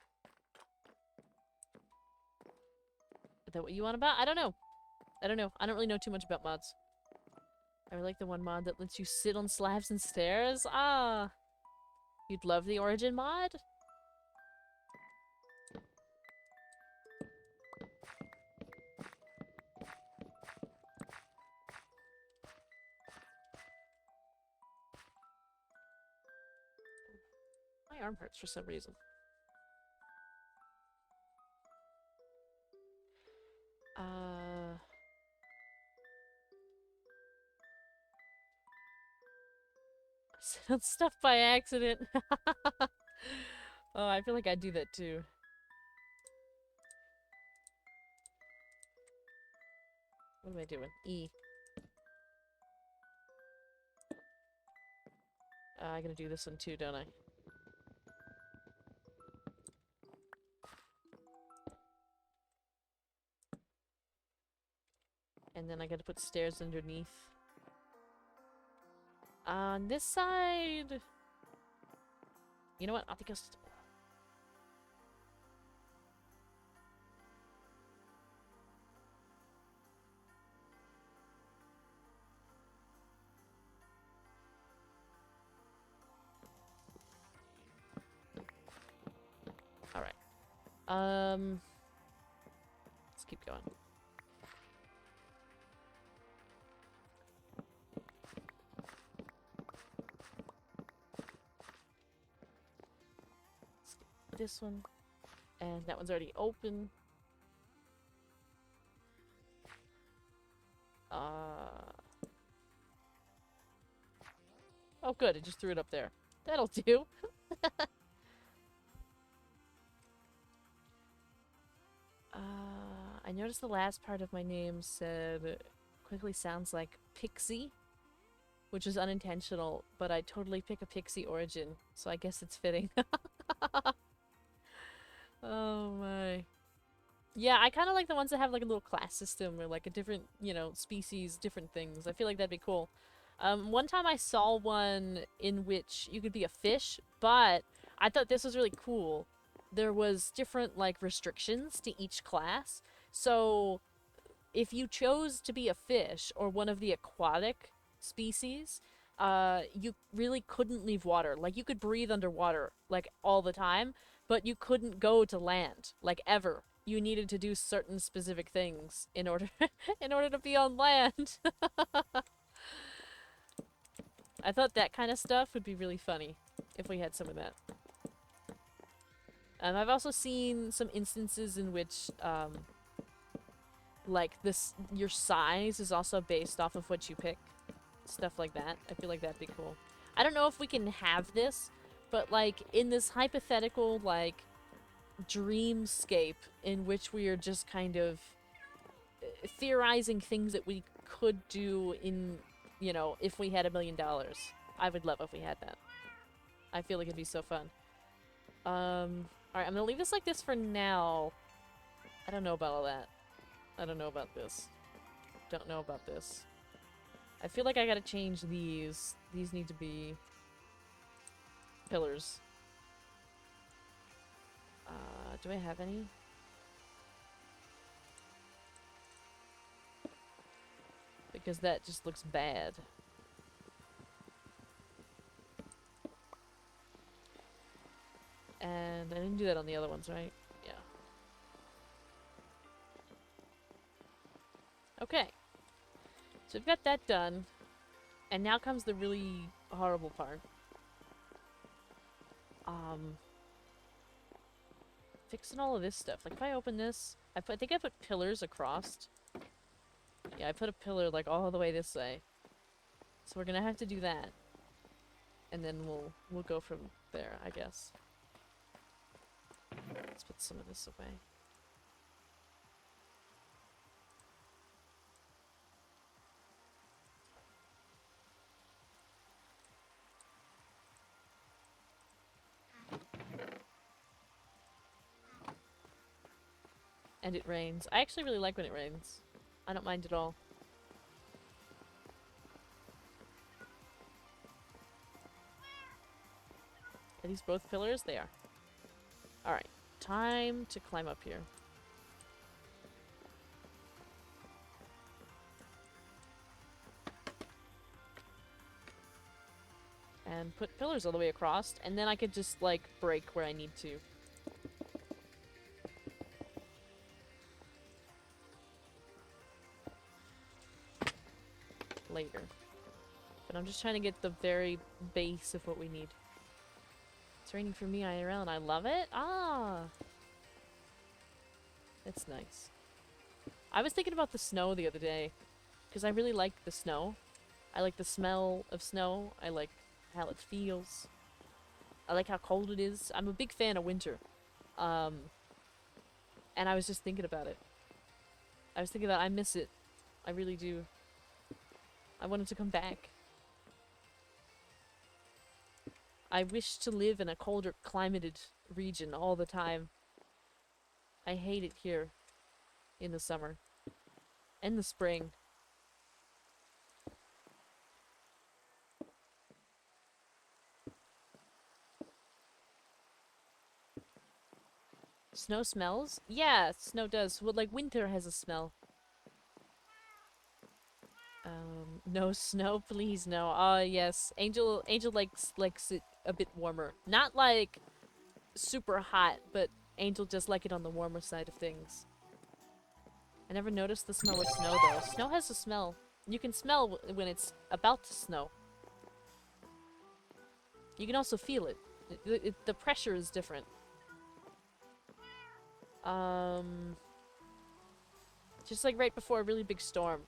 Is that what you want about? I don't know. I don't know. I don't really know too much about mods. I really like the one mod that lets you sit on slabs and stairs. Ah! You'd love the Origin mod? My arm hurts for some reason. Said stuff by accident. Oh, I feel like I'd do that too. What am I doing? E. I gotta do this one too, don't I? And then I gotta put stairs underneath. On this side... You know what? I think I'll... Let's keep going. Skip this one. And that one's already open. Oh good, it just threw it up there. That'll do. I noticed the last part of my name said quickly sounds like Pixie, which is unintentional, but I totally pick a Pixie origin, so I guess it's fitting. Oh my. Yeah, I kind of like the ones that have like a little class system or like a different, you know, species, different things. I feel like that'd be cool. One time I saw one in which you could be a fish, but I thought this was really cool. There was different like restrictions to each class. So if you chose to be a fish or one of the aquatic species, you really couldn't leave water. Like you could breathe underwater like all the time, but you couldn't go to land like ever. You needed to do certain specific things in order in order to be on land. I thought that kind of stuff would be really funny if we had some of that. I've also seen some instances in which like this your size is also based off of what you pick. Stuff like that. I feel like that'd be cool. I don't know if we can have this, but like in this hypothetical like dreamscape in which we are just kind of theorizing things that we could do in, you know, if we had $1 million. I would love if we had that. I feel like it'd be so fun. Alright, I'm gonna leave this like this for now. I don't know about all that. I don't know about this. Don't know about this. I feel like I gotta change these. These need to be pillars. Do I have any? Because that just looks bad. And I didn't do that on the other ones, right? Yeah. Okay. So we've got that done. And now comes the really horrible part. Fixing all of this stuff. Like if I open this, I think I put pillars across. Yeah, I put a pillar like all the way this way. So we're gonna have to do that. And then we'll go from there, I guess. Let's put some of this away. And it rains. I actually really like when it rains. I don't mind at all. Are these both pillars? They are. Alright. Time to climb up here. And put pillars all the way across, and then I could just, like, break where I need to. Later. But I'm just trying to get the very base of what we need. It's raining for me IRL and I love it? Ah! That's nice. I was thinking about the snow the other day, because I really like the snow. I like the smell of snow. I like how it feels. I like how cold it is. I'm a big fan of winter. And I was just thinking about it. I was thinking that I miss it. I really do. I want it to come back. I wish to live in a colder climated region all the time. I hate it here in the summer and the spring. Snow smells? Yeah, snow does. Well, like winter has a smell. No snow, please no. Yes. Angel likes it a bit warmer. Not like super hot, but Angel just like it on the warmer side of things. I never noticed the smell of snow, though. Snow has a smell. You can smell when it's about to snow. You can also feel it. The pressure is different. Just like right before a really big storm.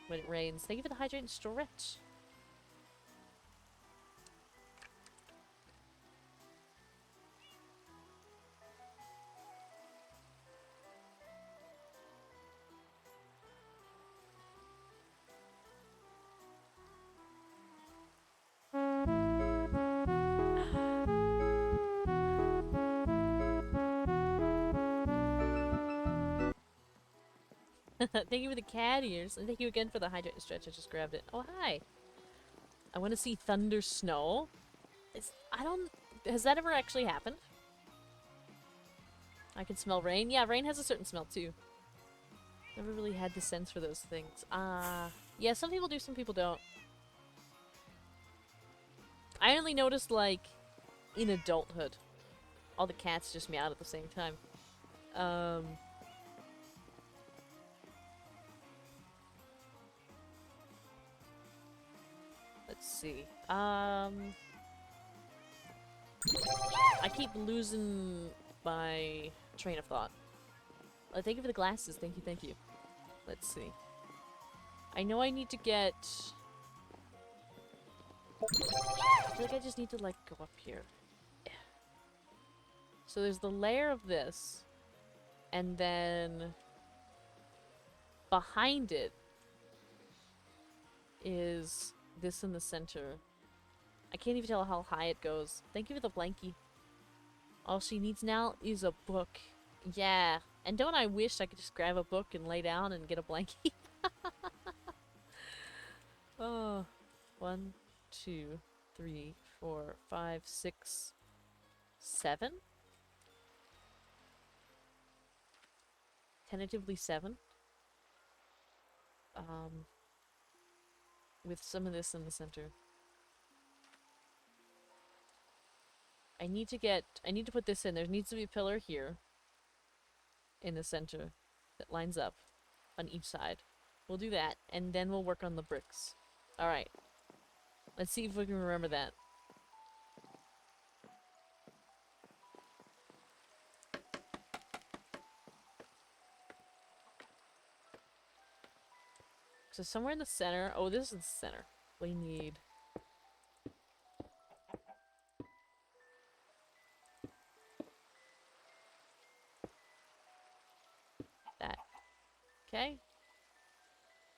When it rains. Thank you for the hydrating stretch. Thank you for the cat ears. And thank you again for the hydrating stretch. I just grabbed it. Oh, hi. I want to see thunder snow. I don't... Has that ever actually happened? I can smell rain. Yeah, rain has a certain smell too. Never really had the sense for those things. Yeah, some people do, some people don't. I only noticed, like, in adulthood. All the cats just meowed at the same time. Let's see. I keep losing my train of thought. Thank you for the glasses. Thank you, thank you. Let's see. I know I need to get... I feel like I just need to, like, go up here. So there's the layer of this. And then... behind it is this in the center. I can't even tell how high it goes. Thank you for the blankie. All she needs now is a book. Yeah. And don't I wish I could just grab a book and lay down and get a blankie? Oh. 1, 2, 3, 4, 5, 6, 7? Tentatively 7. With some of this in the center. I need to put this in. There needs to be a pillar here. In the center. That lines up. On each side. We'll do that. And then we'll work on the bricks. Alright. Let's see if we can remember that. So somewhere in the center. Oh, this is the center. We need... that. Okay.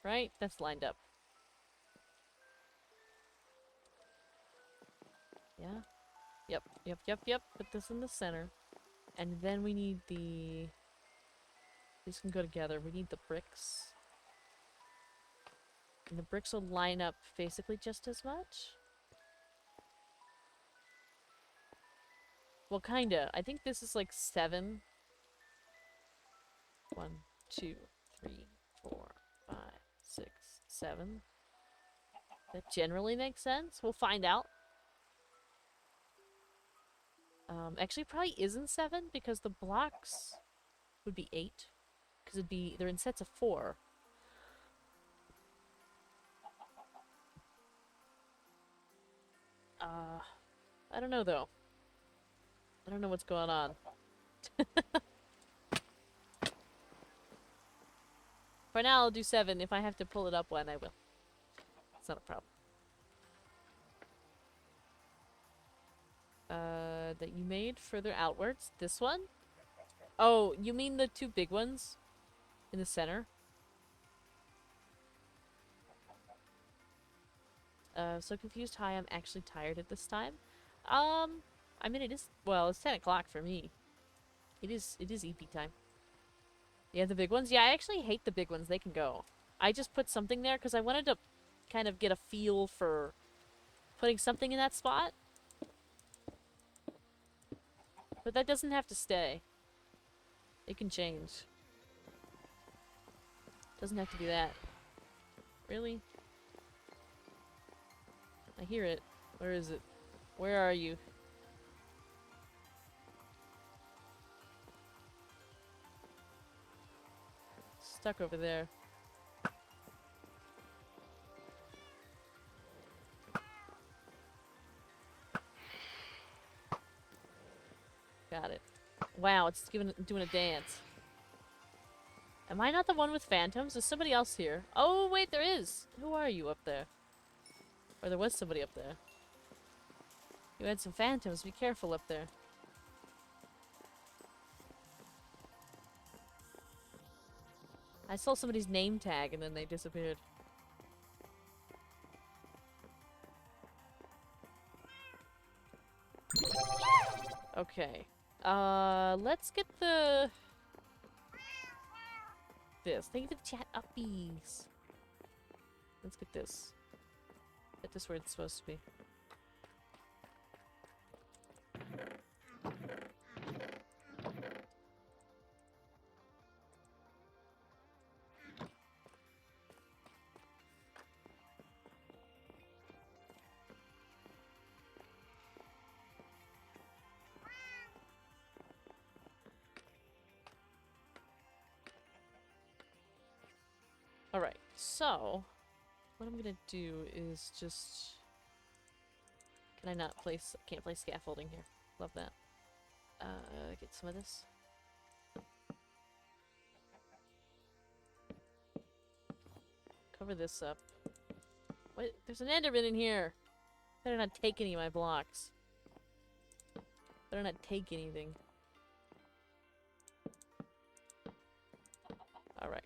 Right? That's lined up. Yeah? Yep. Put this in the center. And then we need the... These can go together. We need the bricks. And the bricks will line up basically just as much. Well, kinda. I think this is like 7. 1, 2, 3, 4, 5, 6, 7. That generally makes sense. We'll find out. Actually, probably isn't 7 because the blocks would be 8. Because they're in sets of 4. I don't know though. I don't know what's going on. For now, I'll do 7. If I have to pull it up one, I will. It's not a problem. That you made further outwards. This one? Oh, you mean the 2 big ones? In the center? So confused. Hi, I'm actually tired at this time. I mean it is, well, it's 10 o'clock for me. It is EP time. Yeah, the big ones? Yeah, I actually hate the big ones. They can go. I just put something there because I wanted to kind of get a feel for putting something in that spot. But that doesn't have to stay. It can change. Doesn't have to be that. Really? I hear it. Where is it? Where are you? stuck over there. Got it. Wow, it's doing a dance. Am I not the one with phantoms? Is somebody else here? Oh, wait, there is! Who are you up there? Or there was somebody up there. You had some phantoms. Be careful up there. I saw somebody's name tag and then they disappeared. Okay. Let's get this. Thank you for the chat uppies. Let's get this. Get this where it's supposed to be. Alright, so what I'm gonna do is just... Can I not place... Can't place scaffolding here. Love that. Get some of this. Cover this up. What? There's an Enderman in here! Better not take any of my blocks. Better not take anything. Alright.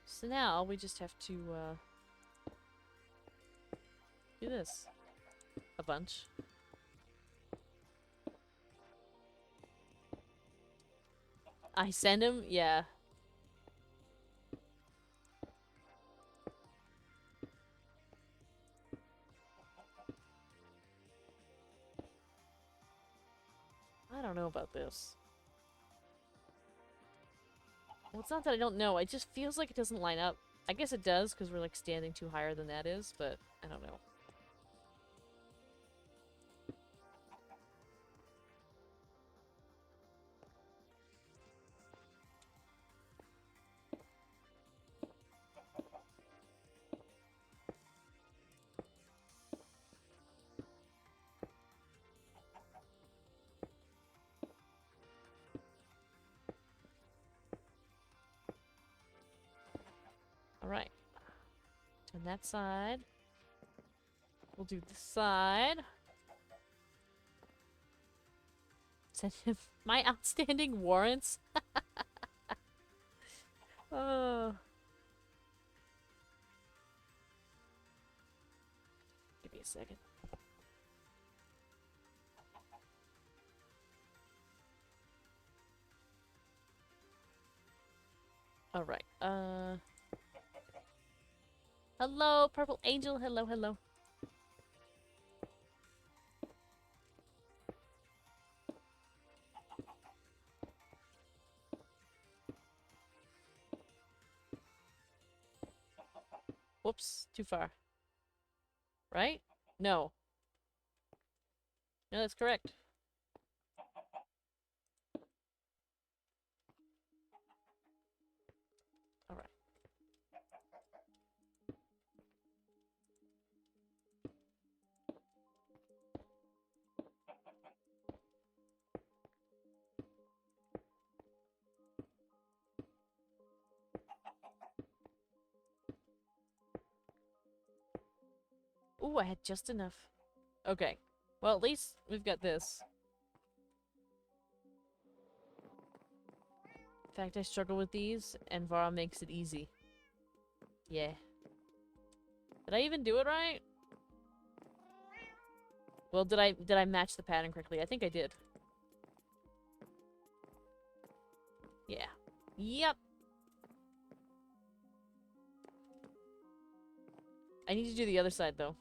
So now we just have to do this a bunch. I send him? Yeah. I don't know about this. Well, it's not that I don't know. It just feels like it doesn't line up. I guess it does, because we're, like, standing too higher than that is, but I don't know. Alright. Turn that side. We'll do this side. Send him my outstanding warrants. Oh. Give me a second. Alright, hello, Purple Angel. Hello, hello. Whoops, too far. Right? No. No, that's correct. Alright. Ooh, I had just enough. Okay. Well, at least we've got this. In fact, I struggle with these, and Vara makes it easy. Yeah. Did I even do it right? Well, did I match the pattern correctly? I think I did. Yeah. Yep. I need to do the other side, though.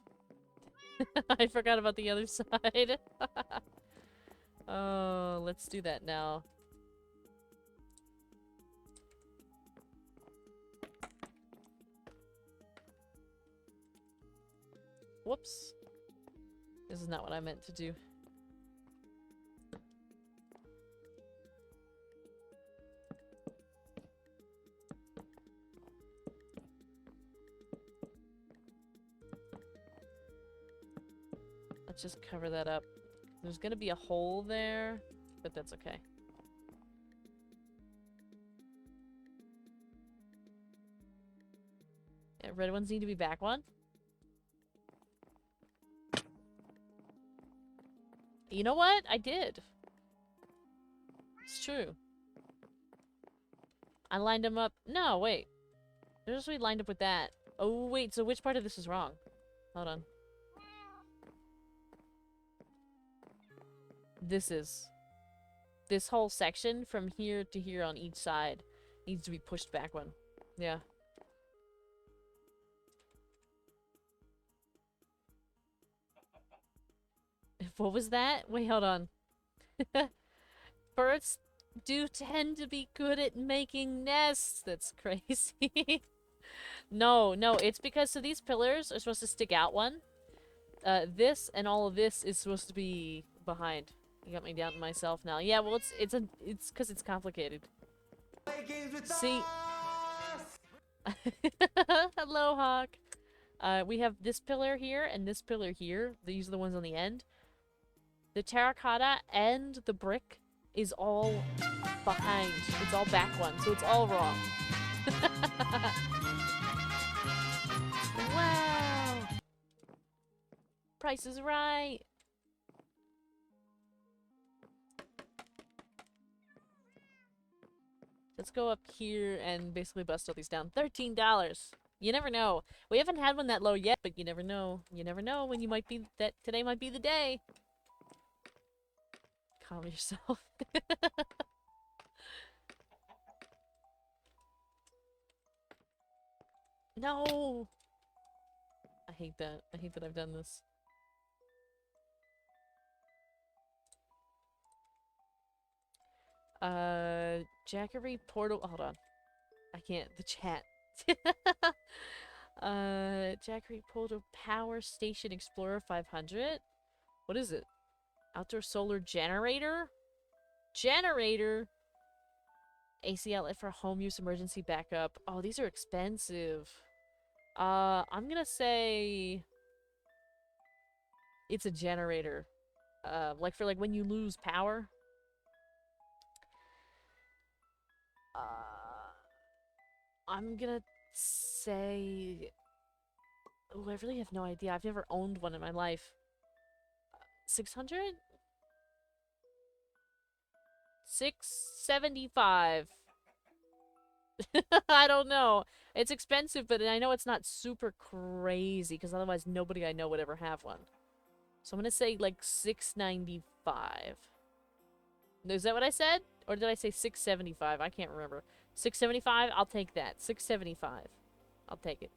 I forgot about the other side. Oh, let's do that now. Whoops. This is not what I meant to do. Let's just cover that up. There's gonna be a hole there, but that's okay. Yeah, red ones need to be back one. You know what? I did. It's true. I lined them up. No, wait. They're just really lined up with that. Oh, wait. So which part of this is wrong? Hold on. This whole section from here to here on each side needs to be pushed back one. Yeah. What was that? Wait, hold on. Birds do tend to be good at making nests. That's crazy. No, it's because so these pillars are supposed to stick out one. This and all of this is supposed to be behind. You got me down to myself now. Yeah, well, it's because it's complicated. See. Hello, Hawk. We have this pillar here and this pillar here. These are the ones on the end. The terracotta and the brick is all behind. It's all back one, so it's all wrong. Wow! Price is right. Let's go up here and basically bust all these down. $13. You never know. We haven't had one that low yet, but you never know. You never know when you might be that today might be the day. Calm yourself. No! I hate that. I hate that I've done this. Jackery portal. Hold on. I can't. The chat. Jackery portal power station explorer 500. What is it? Outdoor solar generator? Generator? AC outlet for home use emergency backup. Oh, these are expensive. I'm gonna say it's a generator. Like for like when you lose power. I'm gonna say... Oh, I really have no idea. I've never owned one in my life. 600? 675. I don't know. It's expensive, but I know it's not super crazy, because otherwise nobody I know would ever have one. So I'm gonna say, like, 695. Is that what I said? Or did I say 675? I can't remember. 675? I'll take that. 675. I'll take it.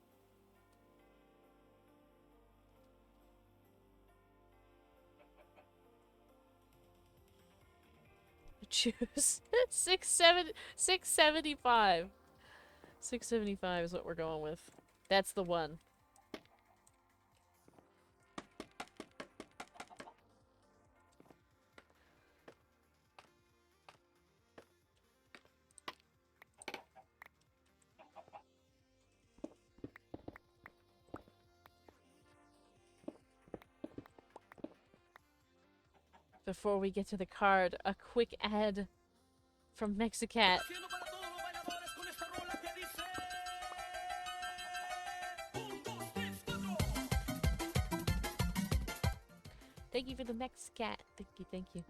Choose 675. 675 is what we're going with. That's the one. Before we get to the card, a quick ad from Mexicat. Thank you for the Mexicat. Thank you, thank you.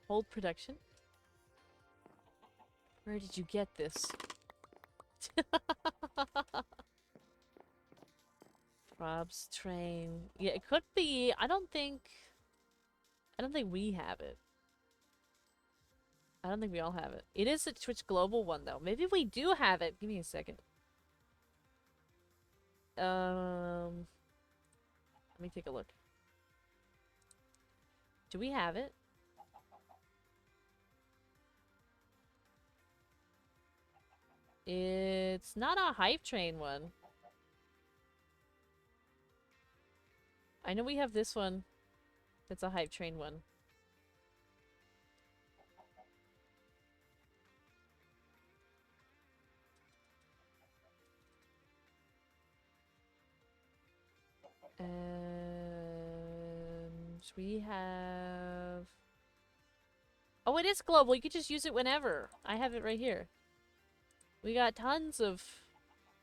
Hold production. Where did you get this? Rob's train. Yeah, it could be. I don't think we have it. I don't think we all have it. It is a Twitch Global one though. Maybe we do have it. Give me a second. Let me take a look. Do we have it? It's not a hype train one. I know we have this one. That's a hype train one. We have... Oh, it is global. You could just use it whenever. I have it right here. We got tons of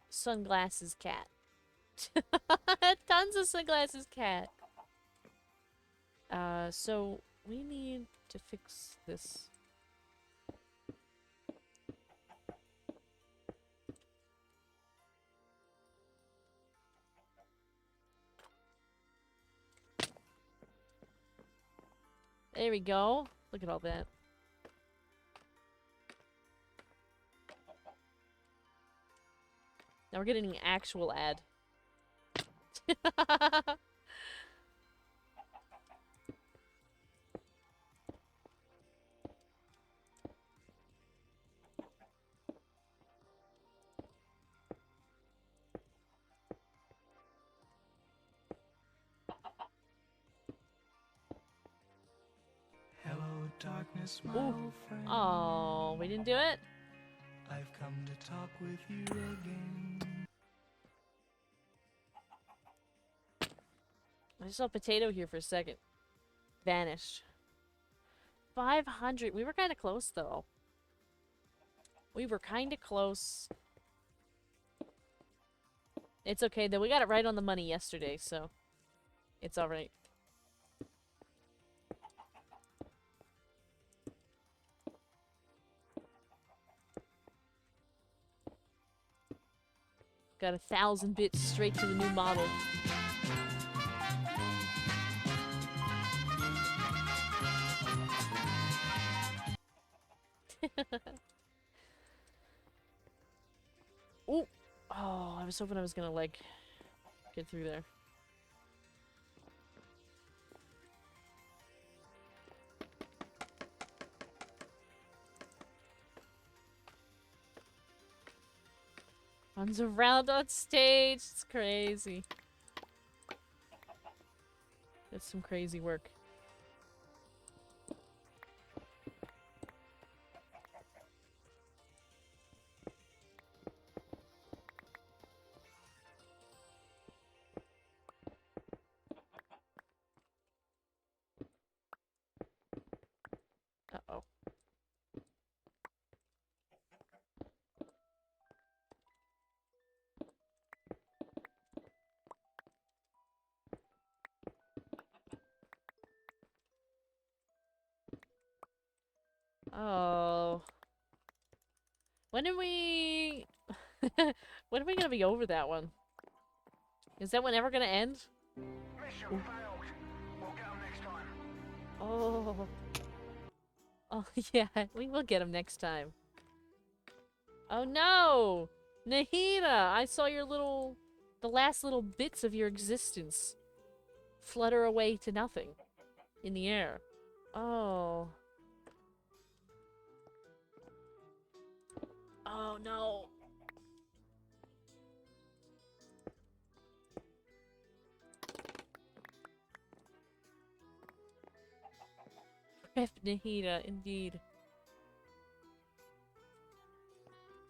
sunglasses cat. Tons of sunglasses cat. So we need to fix this. There we go. Look at all that. Now we're getting an actual ad. Hello, darkness, my Ooh. old friend. Oh, we didn't do it? I've come to talk with you again. I saw Potato here for a second. Vanished. 500. We were kind of close, though. We were kind of close. It's okay, though. We got it right on the money yesterday, so it's alright. Got 1,000 bits straight to the new model. Ooh. Oh, I was hoping I was gonna, like, get through there. Runs around on stage. It's crazy. That's some crazy work. Uh-oh. Oh. When are we... when are we gonna be over that one? Is that one ever gonna end? Mission failed. We'll get 'em next time. Oh. Oh, yeah. We will get him next time. Oh, no! Nahida! I saw your little... the last little bits of your existence flutter away to nothing in the air. Oh. Oh, no. Rip Nahida, indeed.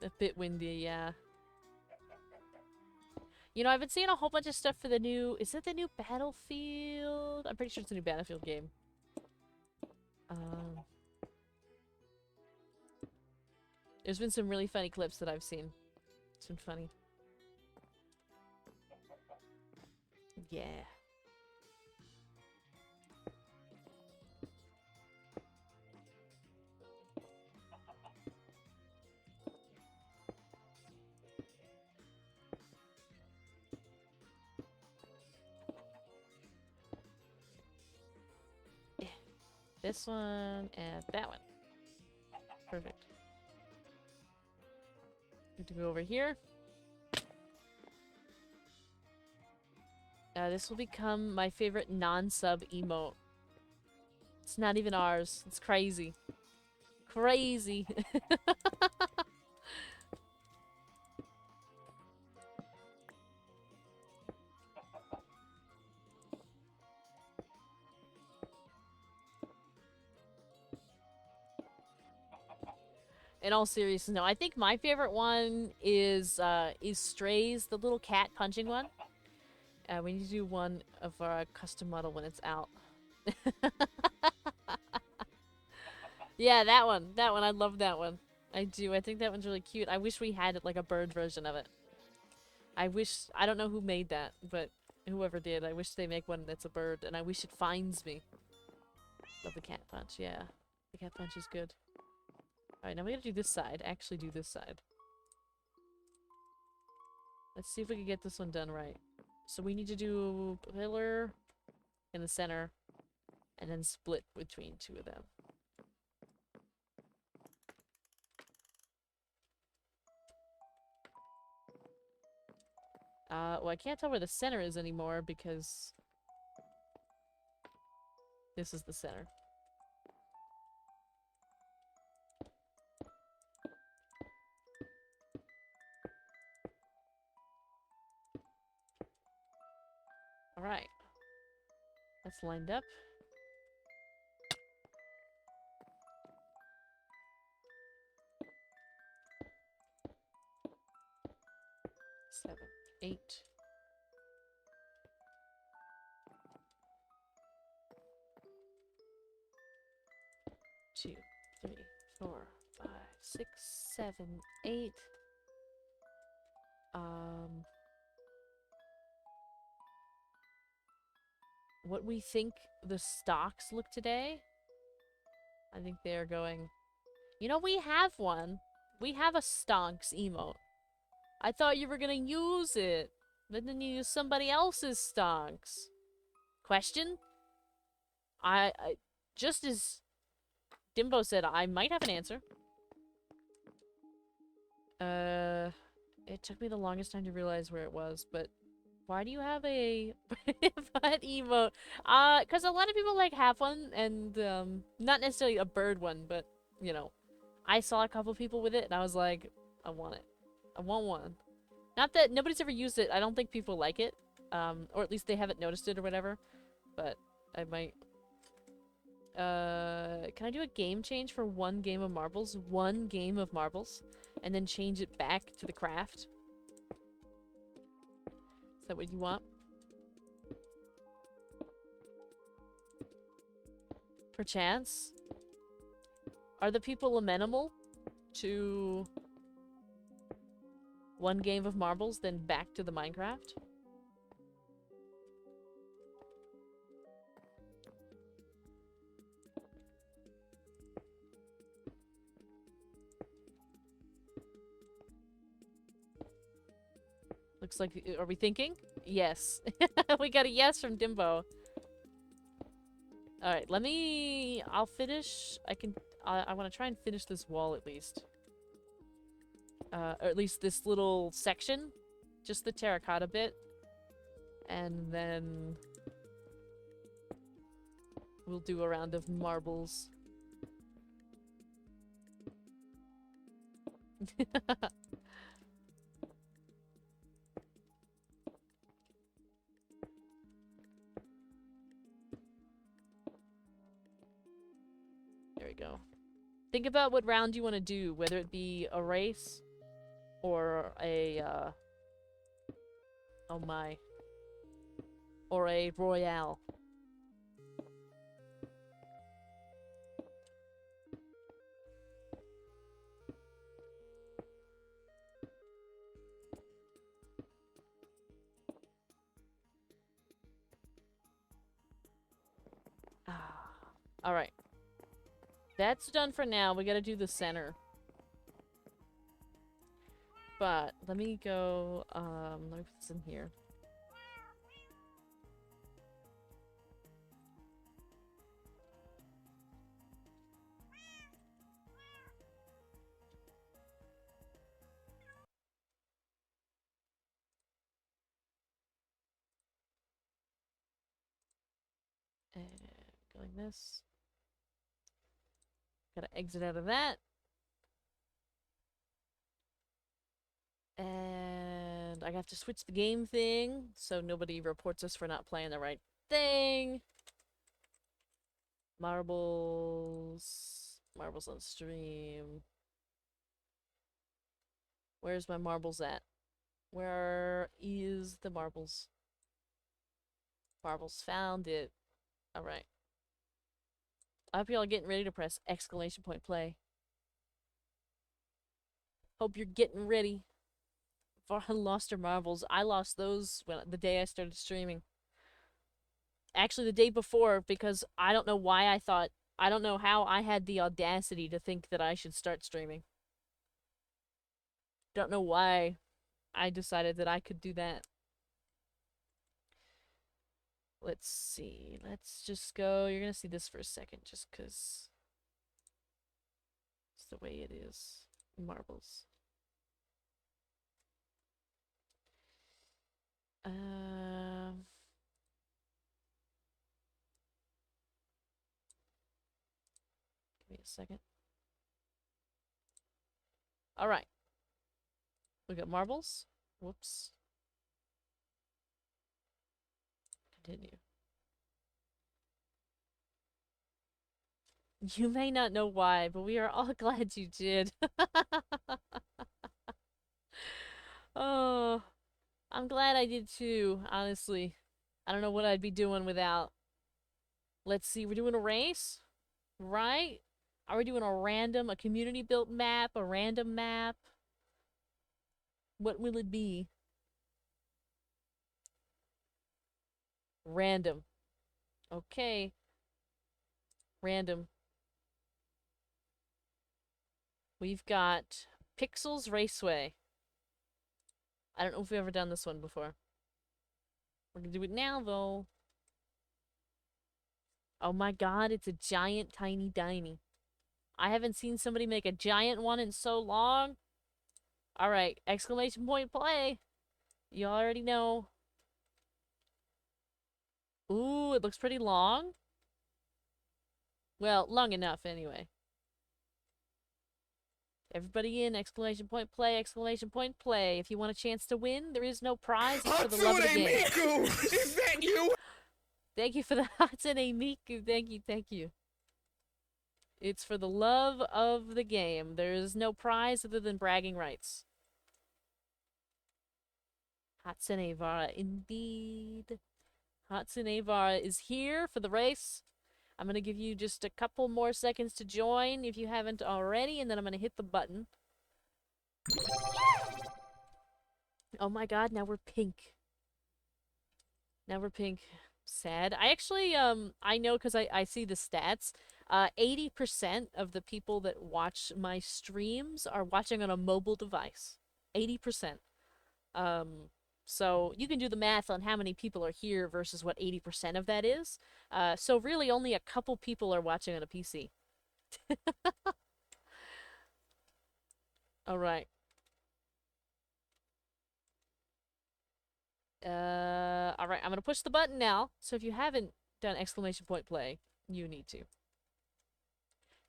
A bit windy, yeah. You know, I've been seeing a whole bunch of stuff for the new... Is it the new Battlefield? I'm pretty sure it's a new Battlefield game. There's been some really funny clips that I've seen. It's been funny. Yeah. This one and that one. Perfect. Good to go over here. This will become my favorite non-sub emote. It's not even ours. It's crazy. Crazy. in all seriousness, no. I think my favorite one is Strays, the little cat punching one. We need to do one of our custom model when it's out. Yeah, that one. That one. I love that one. I do. I think that one's really cute. I wish we had like a bird version of it. I wish. I don't know who made that, but whoever did, I wish they make one that's a bird, and I wish it finds me. Love the cat punch. Yeah, the cat punch is good. All right, now we gotta do this side. Actually, do this side. Let's see if we can get this one done right. So we need to do pillar in the center, and then split between two of them. Well, I can't tell where the center is anymore because this is the center. Alright. That's lined up. Seven, 8. Two, 3, 4, 5, 6, 7, 8. What we think the stocks look today? I think they're going... You know, we have one. We have a stonks emote. I thought you were gonna use it. But then you use somebody else's stonks. Question? I just as Dimbo said, I might have an answer. It took me the longest time to realize where it was, but why do you have a butt emote? Cause a lot of people like have one, and not necessarily a bird one, but you know, I saw a couple people with it, and I was like, I want it. I want one. Not that nobody's ever used it. I don't think people like it, or at least they haven't noticed it or whatever. But I might. Can I do a game change for one game of marbles? One game of marbles, and then change it back to the craft. Is that what you want? Perchance? Are the people amenable to one game of marbles, then back to the Minecraft? Looks like, are we thinking? Yes. We got a yes from Dimbo. Alright, I'll finish, I want to try and finish this wall at least. Or at least this little section. Just the terracotta bit. And then we'll do a round of marbles. There we go. Think about what round you want to do, whether it be a race or a, oh my. Or a royale. Alright. That's done for now. We gotta do the center. But, let me go, let me put this in here. And going this. Gotta exit out of that. And I have to switch the game thing so nobody reports us for not playing the right thing. Marbles. Marbles on stream. Where's my marbles at? Where is the marbles? Marbles found it. Alright. I hope y'all are getting ready to press exclamation point play. Hope you're getting ready. Vara lost her marbles. I lost those the day I started streaming. Actually, the day before, because I don't know why I don't know how I had the audacity to think that I should start streaming. Don't know why I decided that I could do that. Let's see. Let's just go. You're gonna see this for a second, just because it's the way it is. Marbles. Give me a second. Alright. We got marbles. Whoops. Continue. You may not know why, but we are all glad you did. Oh, I'm glad I did too, honestly. I don't know what I'd be doing without. Let's see, we're doing a race? Right? Are we doing a community built map, a random map? What will it be? Random. Okay. Random. We've got Pixels Raceway. I don't know if we've ever done this one before. We're gonna do it now, though. Oh my god, it's a giant tiny diny. I haven't seen somebody make a giant one in so long. Alright, exclamation point play. You already know. Ooh, it looks pretty long. Well, long enough anyway. Everybody in, exclamation point play, exclamation point play. If you want a chance to win, there is no prize. It's for the love of the game. Miku! Is that you? Thank you for the Hatsune Miku. Thank you, thank you. It's for the love of the game. There is no prize other than bragging rights. Hatsune Vara, indeed. Hatsune Vara is here for the race. I'm going to give you just a couple more seconds to join if you haven't already, and then I'm going to hit the button. Oh my god, now we're pink. Now we're pink. Sad. I actually, I know because I see the stats. 80% of the people that watch my streams are watching on a mobile device. 80%. So you can do the math on how many people are here versus what 80% of that is. So really only a couple people are watching on a PC. Alright. Alright, I'm gonna push the button now. So if you haven't done exclamation point play, you need to.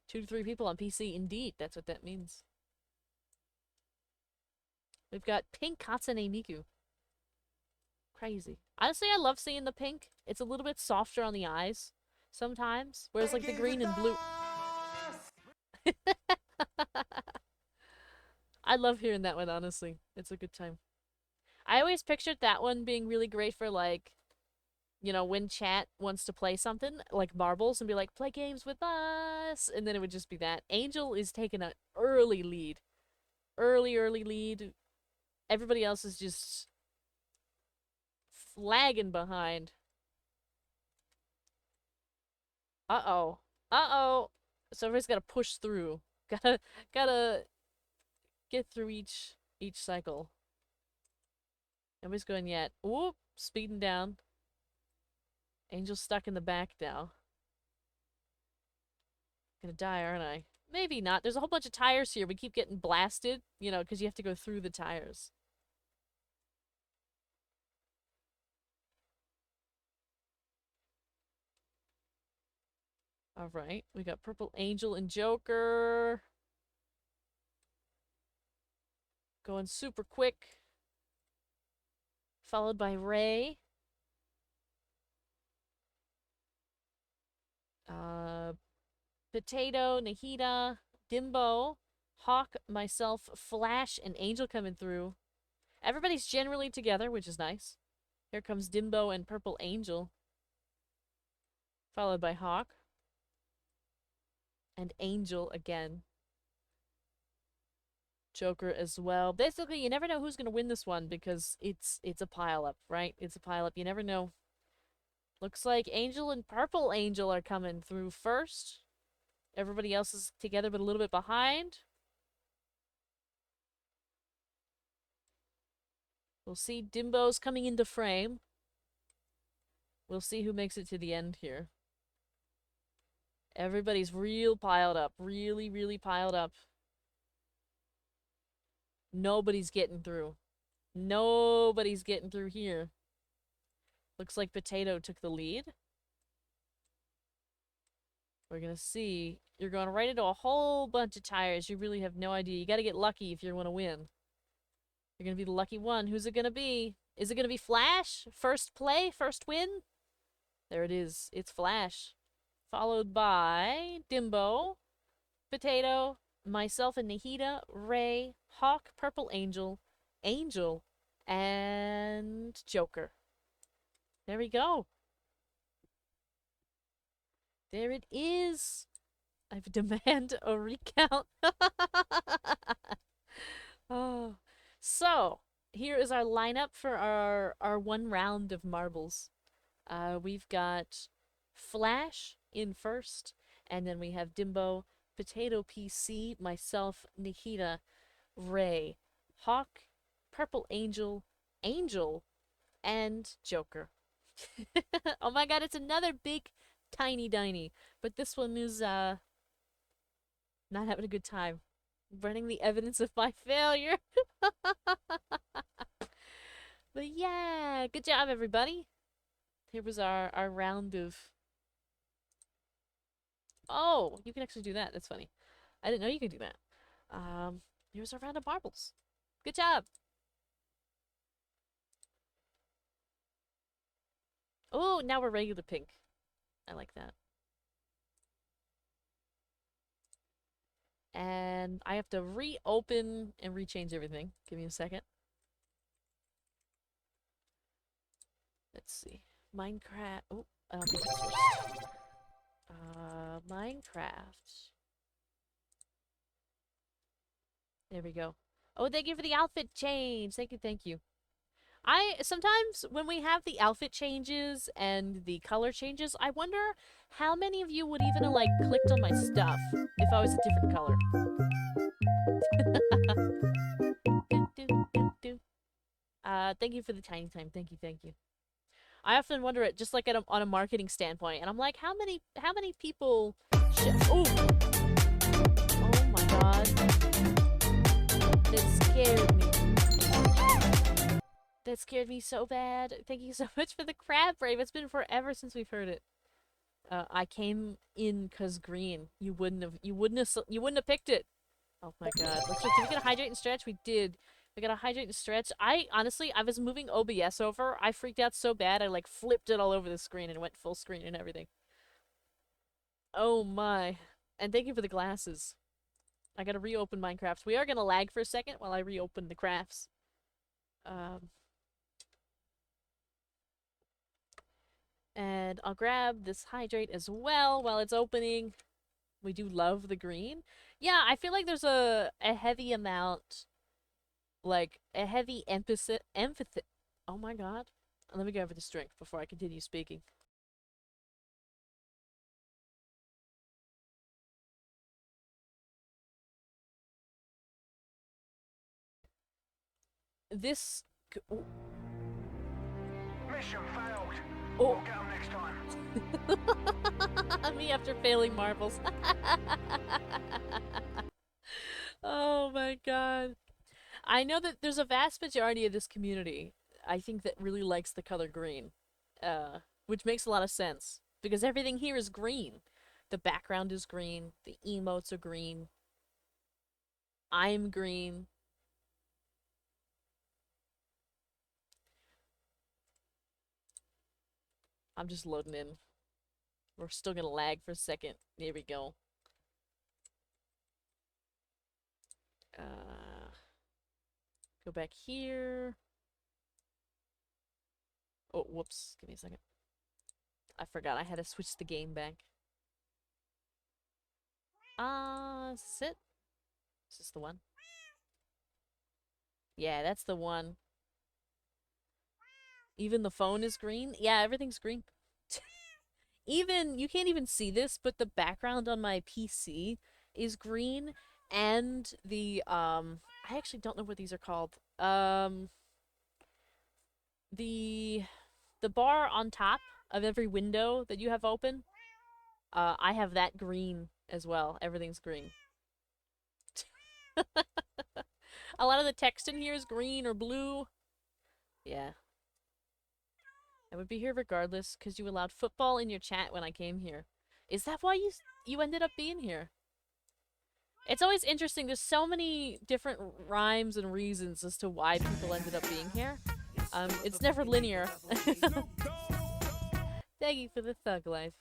2 to 3 people on PC, indeed. That's what that means. We've got pink Hatsune Miku. Crazy. Honestly, I love seeing the pink. It's a little bit softer on the eyes sometimes, whereas like the green and blue. I love hearing that one, honestly. It's a good time. I always pictured that one being really great for like, you know, when chat wants to play something, like marbles, and be like, play games with us, and then it would just be that. Angel is taking an early lead. Early lead. Everybody else is just lagging behind. Uh-oh. Uh-oh. So everybody's gotta push through. Gotta get through each cycle. Nobody's going yet. Whoop! Speeding down. Angel's stuck in the back now. Gonna die, aren't I? Maybe not. There's a whole bunch of tires here. We keep getting blasted, you know, because you have to go through the tires. Alright, we got Purple Angel and Joker. Going super quick. Followed by Ray. Potato, Nahida, Dimbo, Hawk, myself, Flash, and Angel coming through. Everybody's generally together, which is nice. Here comes Dimbo and Purple Angel. Followed by Hawk. And Angel again. Joker as well. Basically, you never know who's going to win this one because it's a pile-up, right? It's a pile-up. You never know. Looks like Angel and Purple Angel are coming through first. Everybody else is together but a little bit behind. We'll see Dimbo's coming into frame. We'll see who makes it to the end here. Everybody's real piled up. Really, really piled up. Nobody's getting through. Nobody's getting through here. Looks like Potato took the lead. We're gonna see. You're going right into a whole bunch of tires. You really have no idea. You gotta get lucky if you want to win. You're gonna be the lucky one. Who's it gonna be? Is it gonna be Flash? First play? First win? There it is. It's Flash. Followed by Dimbo, Potato, myself and Nahida, Ray, Hawk, Purple Angel, Angel, and Joker. There we go. There it is. I demand a recount. Oh. So, here is our lineup for our one round of marbles. We've got Flash in first, and then we have Dimbo, Potato PC, myself, Nahida, Ray, Hawk, Purple Angel, Angel, and Joker. Oh my god, it's another big, tiny diny. But this one is, not having a good time. Running the evidence of my failure. But yeah, good job, everybody. Here was our round of... Oh, you can actually do that. That's funny. I didn't know you could do that. Here's our round of marbles. Good job. Oh, now we're regular pink. I like that. And I have to reopen and rechange everything. Give me a second. Let's see. Minecraft. Oh, I'll be first. Minecraft. There we go. Oh, thank you for the outfit change. Thank you, thank you. Sometimes when we have the outfit changes and the color changes, I wonder how many of you would even have, like, clicked on my stuff if I was a different color. Thank you for the tiny time. Thank you, thank you. I often wonder it, just like on a marketing standpoint, and I'm like, how many people? Oh my god, that scared me. That scared me so bad. Thank you so much for the crab brave. It's been forever since we've heard it. I came in 'cause green. You wouldn't have picked it. Oh my god. Let's look. Did we get a hydrate and stretch? We did. We got a hydrate and stretch. Honestly, I was moving OBS over. I freaked out so bad I like flipped it all over the screen and went full screen and everything. Oh my. And thank you for the glasses. I gotta reopen Minecraft. We are gonna lag for a second while I reopen the crafts. And I'll grab this hydrate as well while it's opening. We do love the green. Yeah, I feel like there's a heavy amount, like, a heavy emphasis. Oh my god. Let me go over this drink before I continue speaking. This... Oh. Mission failed. Oh. We'll get 'em next time. Me after failing marbles. Oh my god. I know that there's a vast majority of this community, I think, that really likes the color green. Which makes a lot of sense. Because everything here is green. The background is green. The emotes are green. I'm green. I'm just loading in. We're still gonna lag for a second. There we go. go back here. Oh, whoops. Give me a second. I forgot I had to switch the game back. Is this it? Is this the one? Yeah, that's the one. Even the phone is green? Yeah, everything's green. Even, you can't even see this, but the background on my PC is green, and the, I actually don't know what these are called. The bar on top of every window that you have open, I have that green as well. Everything's green. A lot of the text in here is green or blue. Yeah. I would be here regardless because you allowed football in your chat when I came here. Is that why you ended up being here? It's always interesting. There's so many different rhymes and reasons as to why people ended up being here. It's never linear. Thank you for the thug life.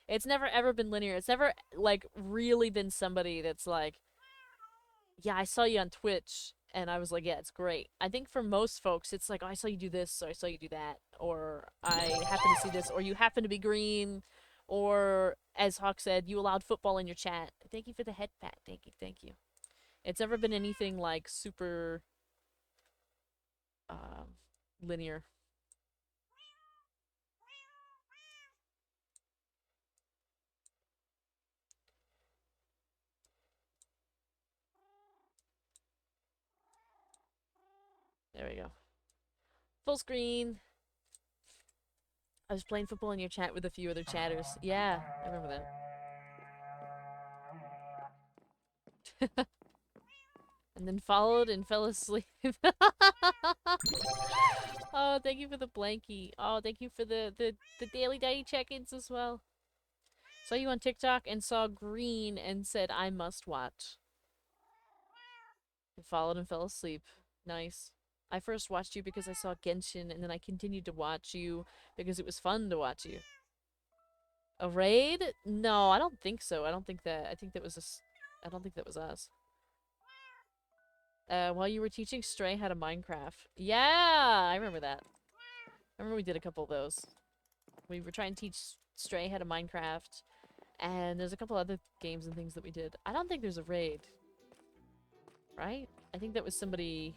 It's never ever been linear. It's never, like, really been somebody that's like, yeah, I saw you on Twitch, and I was like, yeah, it's great. I think for most folks, it's like, oh, I saw you do this, or I saw you do that, or I happen to see this, or you happen to be green, or, as Hawk said, you allowed football in your chat. Thank you for the head pat. Thank you, thank you. It's never been anything, like, super, linear. There we go. Full screen. I was playing football in your chat with a few other chatters. Yeah, I remember that. And then followed and fell asleep. Oh, thank you for the blankie. Oh, thank you for the daily day check-ins as well. Saw you on TikTok and saw green and said, I must watch. And followed and fell asleep. Nice. I first watched you because I saw Genshin, and then I continued to watch you because it was fun to watch you. A raid? No, I don't think so. I don't think that. I think that was I don't think that was us. While you were teaching Stray how to Minecraft. Yeah, I remember that. I remember we did a couple of those. We were trying to teach Stray how to Minecraft, and there's a couple other games and things that we did. I don't think there's a raid. Right? I think that was somebody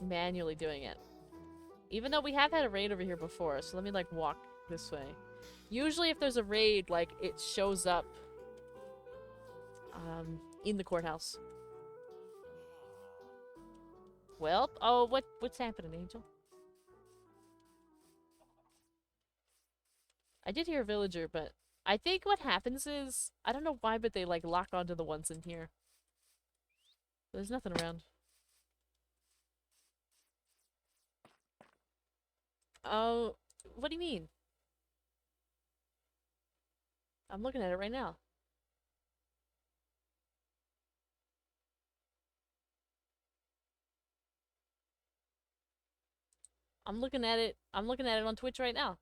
manually doing it. Even though we have had a raid over here before, so let me, like, walk this way. Usually if there's a raid, like, it shows up in the courthouse. Well, oh, what's happening, Angel? I did hear a villager, but I think what happens is, I don't know why, but they, like, lock onto the ones in here. There's nothing around. Oh, what do you mean? I'm looking at it right now. I'm looking at it on Twitch right now.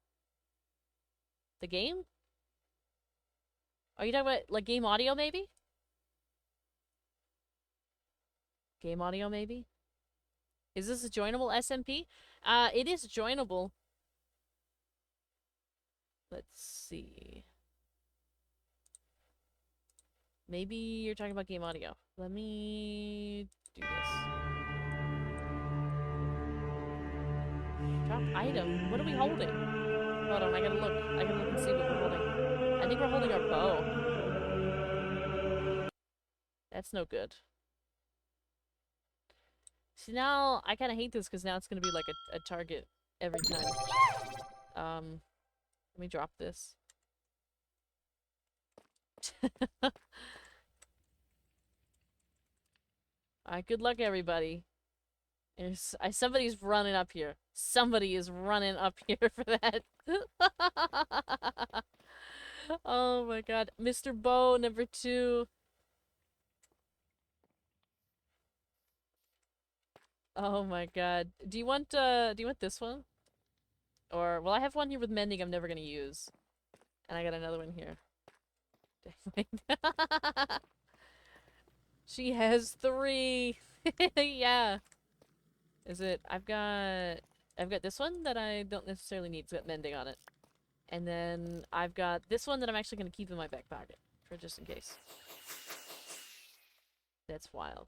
The game? Are you talking about, like, game audio, maybe? Game audio, maybe? Is this a joinable SMP? It is joinable. Let's see. Maybe you're talking about game audio. Let me do this. Drop item. What are we holding? Hold on, I gotta look. I gotta look and see what we're holding. I think we're holding our bow. That's no good. See, now I kind of hate this because now it's gonna be like a target every time. Let me drop this. Alright, good luck, everybody. Somebody's running up here. Somebody is running up here for that. Oh my god. Mr. Bow, number 2. Oh my god. Do you want this one? Or, well, I have one here with mending I'm never gonna use. And I got another one here. She has 3. Yeah. Is it? I've got this one that I don't necessarily need. It's got mending on it. And then I've got this one that I'm actually going to keep in my back pocket for just in case. That's wild.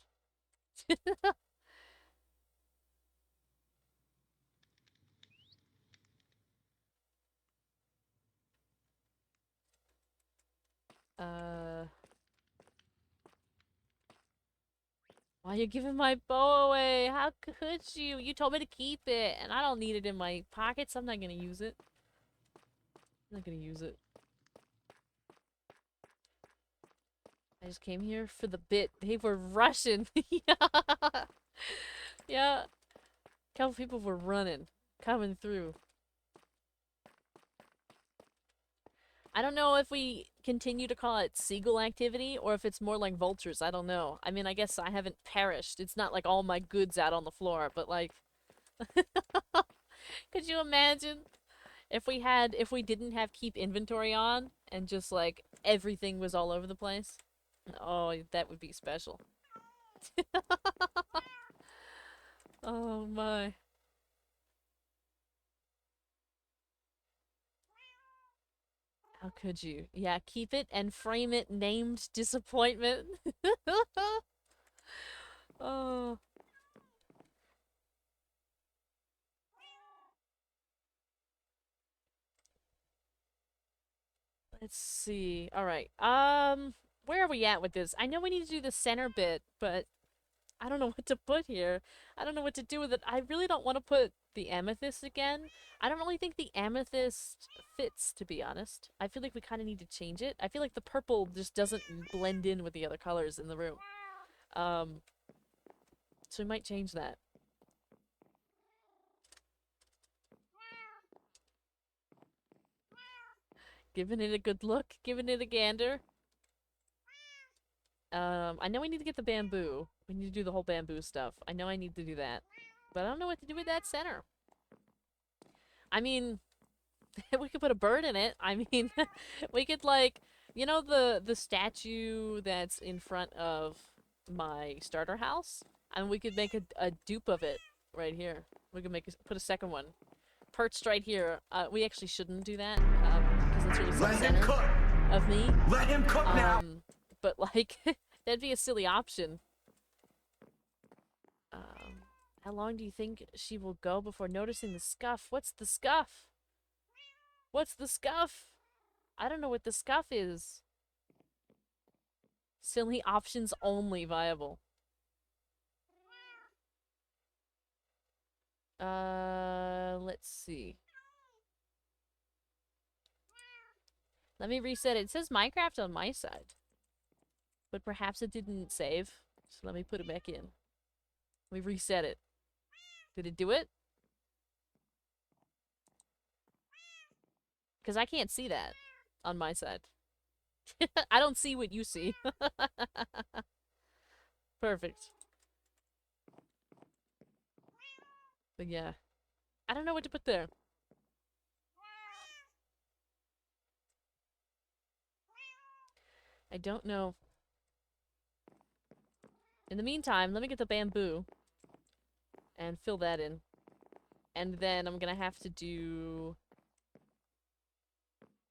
Why are you giving my bow away? How could you? You told me to keep it, and I don't need it in my pockets. I'm not gonna use it. I'm not gonna use it. I just came here for the bit. They were rushing. Yeah. Yeah. A couple people were running. Coming through. I don't know if we continue to call it seagull activity or if it's more like vultures. I don't know. I mean, I guess I haven't perished. It's not like all my goods out on the floor, but like... Could you imagine if we didn't have keep inventory on and just like everything was all over the place? Oh, that would be special. Oh my. How could you? Yeah, keep it and frame it named disappointment. Oh. Let's see. All right. Where are we at with this? I know we need to do the center bit, but I don't know what to put here. I don't know what to do with it. I really don't want to put the amethyst again. I don't really think the amethyst fits, to be honest. I feel like we kind of need to change it. I feel like the purple just doesn't blend in with the other colors in the room. So we might change that. Giving it a good look, giving it a gander. I know we need to get the bamboo. We need to do the whole bamboo stuff. I know I need to do that. But I don't know what to do with that center. I mean, we could put a bird in it. I mean, we could like, you know the statue that's in front of my starter house? And we could make a dupe of it right here. We could put a second one. Perched right here. We actually shouldn't do that, because it's really self-centered of me. Let him cook now. But like, that'd be a silly option. How long do you think she will go before noticing the scuff? What's the scuff? What's the scuff? I don't know what the scuff is. Silly options only viable. Let's see. Let me reset it. It says Minecraft on my side. But perhaps it didn't save. So let me put it back in. We reset it. Did it do it? Because I can't see that on my side. I don't see what you see. Perfect. But yeah. I don't know what to put there. I don't know. In the meantime, let me get the bamboo and fill that in. And then I'm gonna have to do...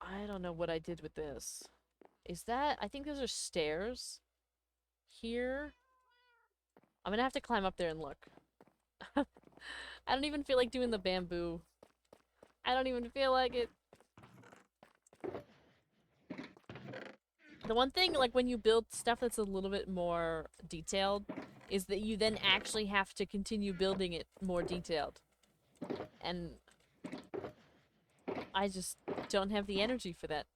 I don't know what I did with this. Is that... I think those are stairs. Here. I'm gonna have to climb up there and look. I don't even feel like doing the bamboo. I don't even feel like it. The one thing, like, when you build stuff that's a little bit more detailed, is that you then actually have to continue building it more detailed. And I just don't have the energy for that.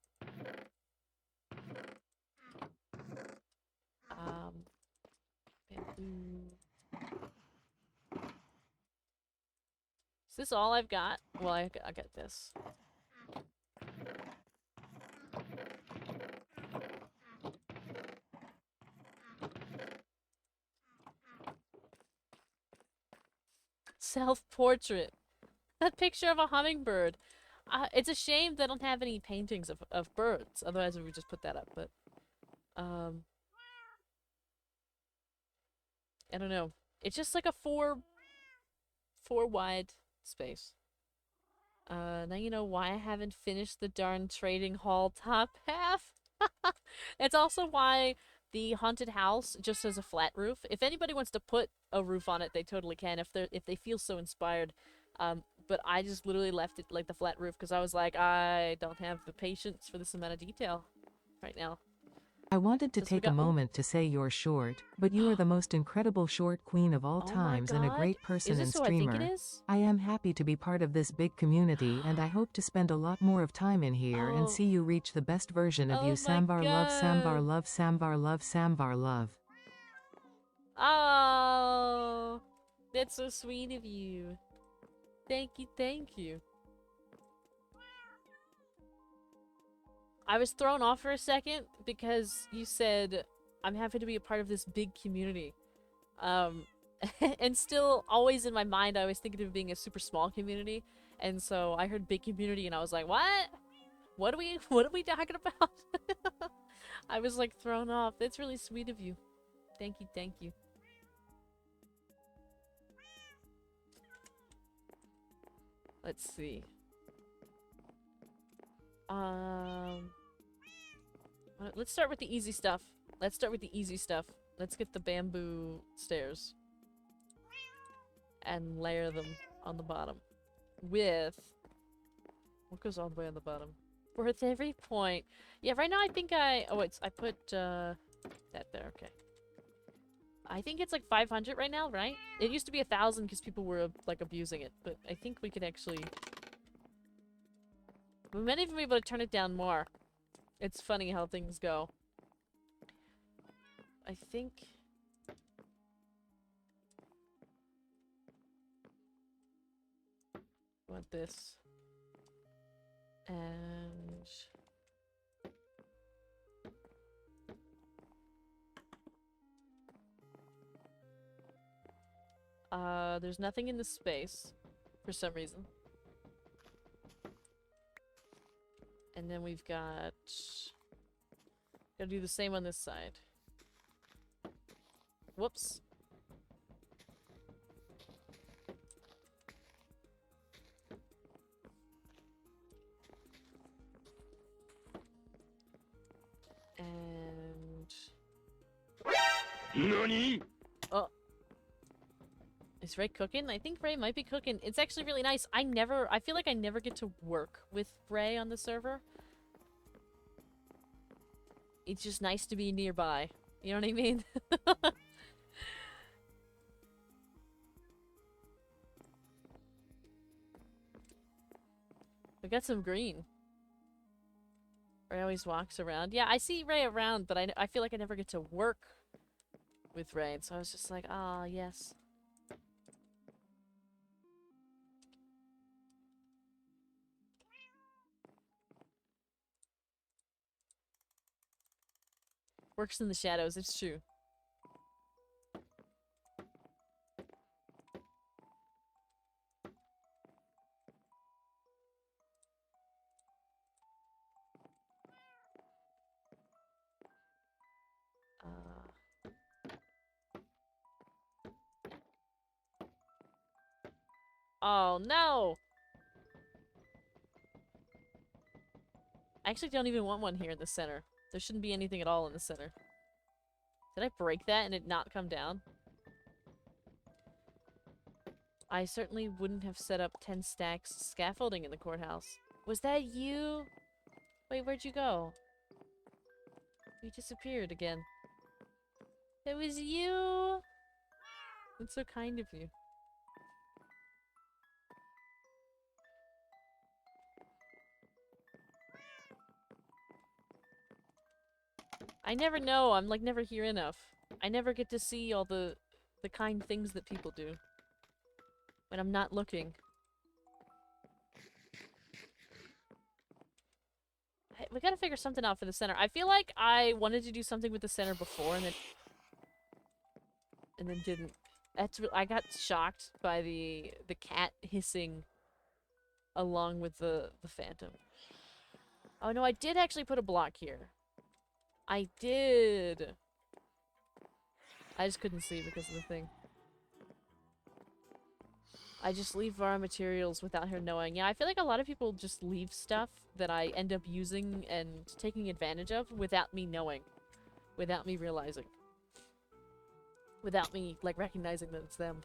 Bamboo. Is this all I've got? Well, I got this. Self-portrait. That picture of a hummingbird. It's a shame they don't have any paintings of birds. Otherwise, we would just put that up. But, I don't know. It's just like a four wide space. Now you know why I haven't finished the darn trading hall top half. It's also why the haunted house just has a flat roof. If anybody wants to put a roof on it, they totally can if they feel so inspired. But I just literally left it like the flat roof because I was like, I don't have the patience for this amount of detail right now. I wanted to Since we take a got- moment to say you're short, but you are the most incredible short queen of all Oh my times and a God. great person Is and this who I think streamer. it is? I am happy to be part of this big community and I hope to spend a lot more of time in here Oh. and see you reach the best version of Oh you. my Sambar love, Sambar God. love, Sambar love, Sambar love. Oh, that's so sweet of you. Thank you, thank you. I was thrown off for a second because you said, I'm happy to be a part of this big community. And still, always in my mind, I was thinking of being a super small community. And so I heard big community and I was like, what? What are we talking about? I was like thrown off. That's really sweet of you. Thank you, thank you. Let's see. Let's start with the easy stuff. Let's get the bamboo stairs. And layer them on the bottom. With... What goes all the way on the bottom? Worth every point. Yeah, right now I think oh, I put, that there, okay. I think it's like 500 right now, right? It used to be 1,000 because people were, like, abusing it. But I think we could actually... We might even be able to turn it down more. It's funny how things go. I think... I want this. And... there's nothing in this space. For some reason. And then we've got... Gotta do the same on this side. Whoops. And... NANI?! Oh. Is Ray cooking? I think Ray might be cooking. It's actually really nice. I feel like I never get to work with Ray on the server. It's just nice to be nearby. You know what I mean? We got some green. Ray always walks around. Yeah, I see Ray around, but I feel like I never get to work with Ray. And so I was just like, ah, yes. Works in the shadows, it's true. Oh, no! I actually don't even want one here in the center. There shouldn't be anything at all in the center. Did I break that and it not come down? I certainly wouldn't have set up 10 stacks scaffolding in the courthouse. Was that you? Wait, where'd you go? You disappeared again. It was you! That's so kind of you. I never know. I'm like never here enough. I never get to see all the kind things that people do when I'm not looking. We gotta figure something out for the center. I feel like I wanted to do something with the center before and then didn't. I got shocked by the cat hissing along with the phantom. Oh no, I did actually put a block here. I did. I just couldn't see because of the thing. I just leave Vara materials without her knowing. Yeah, I feel like a lot of people just leave stuff that I end up using and taking advantage of without me knowing. Without me realizing. Without me, like, recognizing that it's them.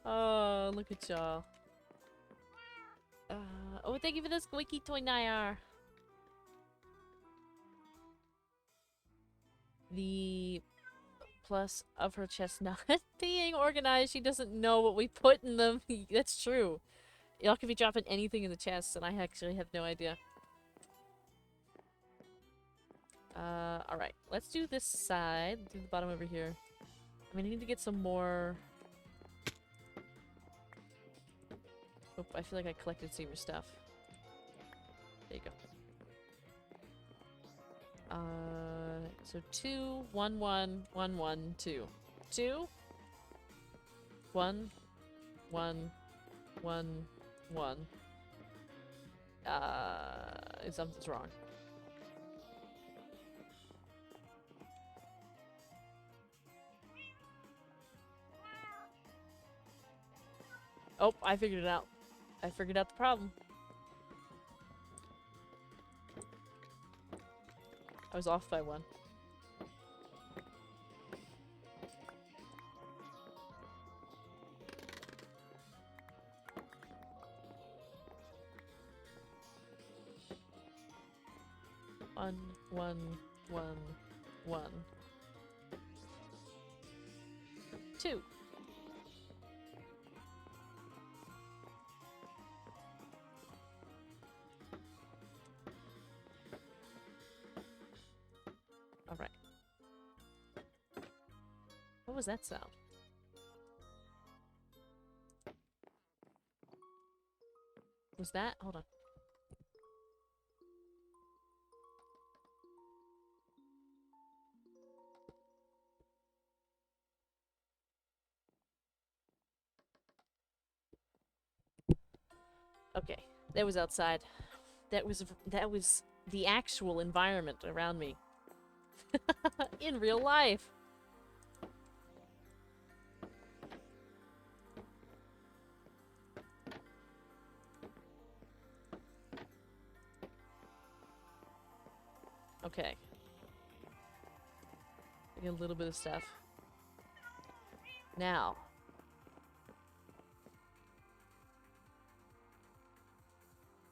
Oh, look at y'all. Oh, thank you for the squeaky toy Nair. The plus of her chest not being organized, she doesn't know what we put in them. That's true. Y'all could be dropping anything in the chest, and I actually have no idea. Alright. Let's do this side. Do the bottom over here. I mean, I need to get some more... Oh, I feel like I collected some of your stuff. There you go. So 2, 1, 1, 1, 1, 2. 2, 1, 1, 1, 1. Something's wrong. Oh, I figured it out. I figured out the problem. I was off by 1. One, one, one, one. 2. Alright. What was that sound? Was that? Hold on. Okay, that was outside. That was the actual environment around me. In real life. Okay. I get a little bit of stuff. Now.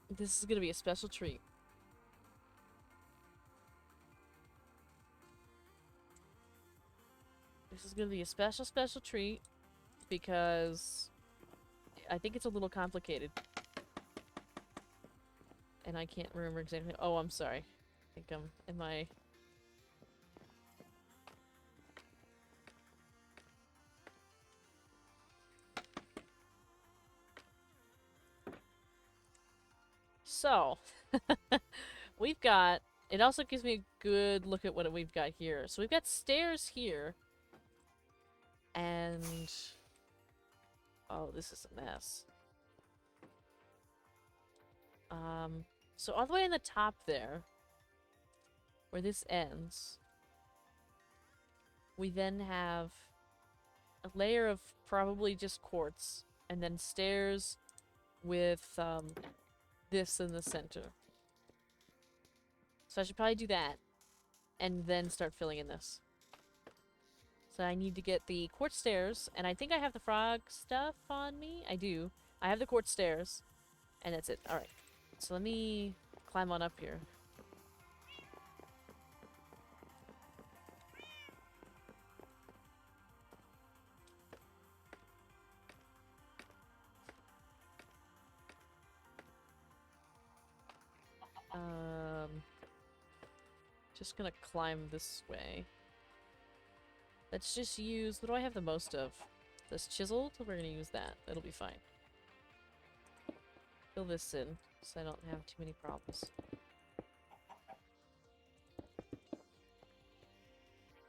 This is gonna be a special treat. This is gonna be a special treat because I think it's a little complicated. And I can't remember exactly. Oh, I'm sorry. I think am I... So, we've got... It also gives me a good look at what we've got here. So we've got stairs here. And... Oh, this is a mess. So all the way in the top there, where this ends, we then have a layer of probably just quartz, and then stairs with, this in the center. So I should probably do that, and then start filling in this. So I need to get the quartz stairs, and I think I have the frog stuff on me. I do. I have the quartz stairs, and that's it. Alright. So let me climb on up here. Just gonna climb this way. Let's just use... What do I have the most of? This chiseled? We're gonna use that. That'll be fine. Fill this in, so I don't have too many problems.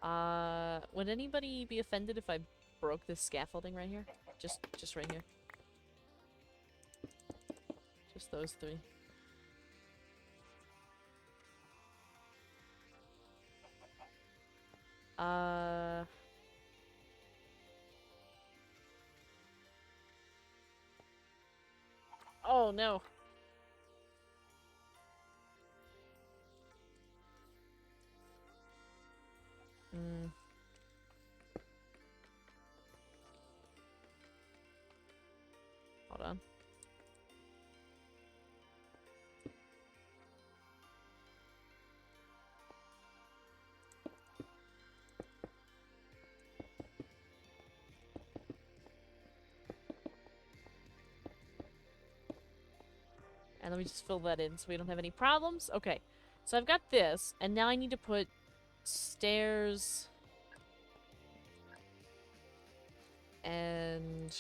Would anybody be offended if I broke this scaffolding right here? Just right here. Just those three. Oh no. Hmm. Hold on. And let me just fill that in so we don't have any problems. Okay. So I've got this, and now I need to put stairs and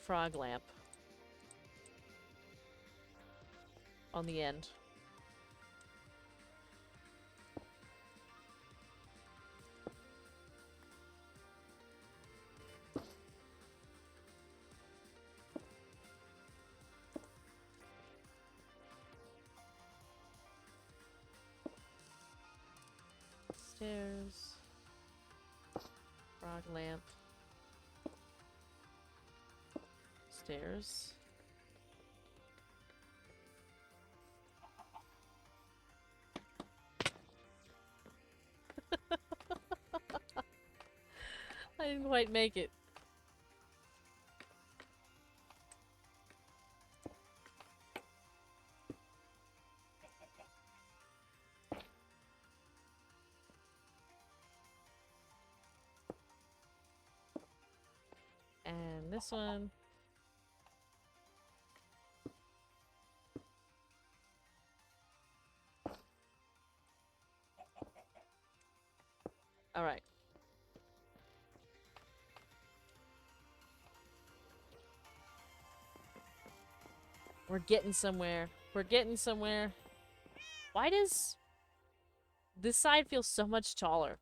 frog lamp on the end. Stairs, frog lamp, stairs. I didn't quite make it. And this one. All right. We're getting somewhere. We're getting somewhere. Why does this side feel so much taller?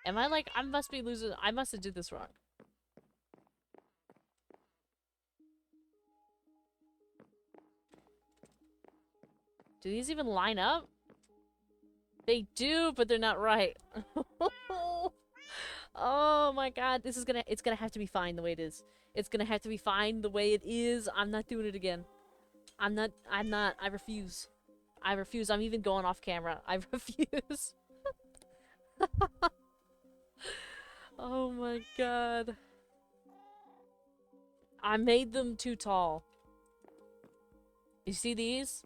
Am I like, I must be losing, I must have did this wrong. Do these even line up? They do, but they're not right. Oh my god, it's gonna have to be fine the way it is. It's gonna have to be fine the way it is. I'm not doing it again. I refuse. I refuse. I'm even going off camera. I refuse. Oh my god. I made them too tall. You see these?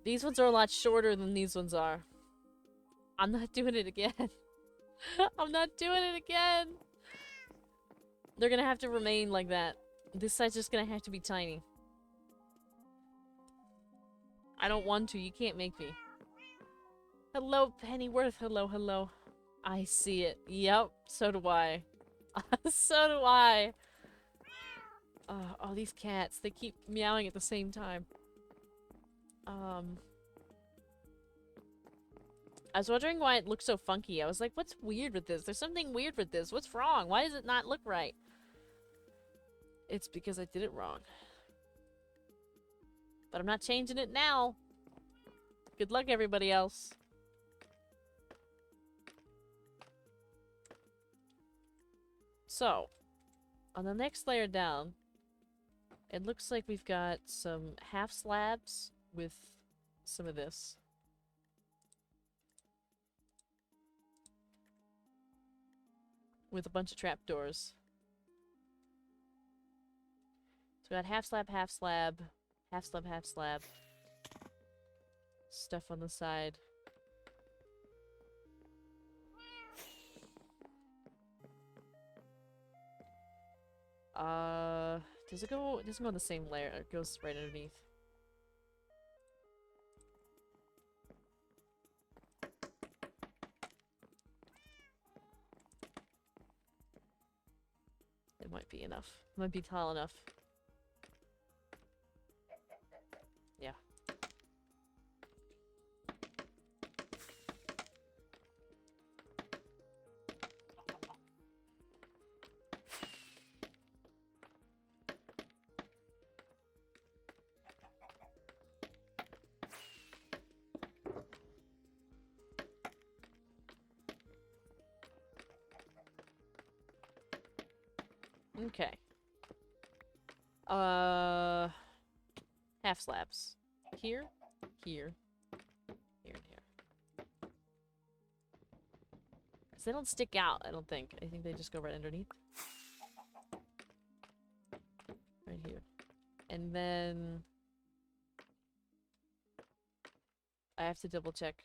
These ones are a lot shorter than these ones are. I'm not doing it again. I'm not doing it again. They're gonna have to remain like that. This side's just gonna have to be tiny. I don't want to. You can't make me. Hello, Pennyworth. Hello, hello. I see it. Yep. So do I. So do I. Oh, these cats. They keep meowing at the same time. I was wondering why it looked so funky. I was like, what's weird with this? There's something weird with this. What's wrong? Why does it not look right? It's because I did it wrong. But I'm not changing it now. Good luck, everybody else. So, on the next layer down, it looks like we've got some half slabs with some of this. With a bunch of trapdoors. So we got half slab, half slab, half slab, half slab. Stuff on the side. Does it go? It doesn't go on the same layer. It goes right underneath. It might be enough. It might be tall enough. Yeah. Okay. Half slabs. Here, here, here, and here. 'Cause they don't stick out, I don't think. I think they just go right underneath. Right here. And then... I have to double check.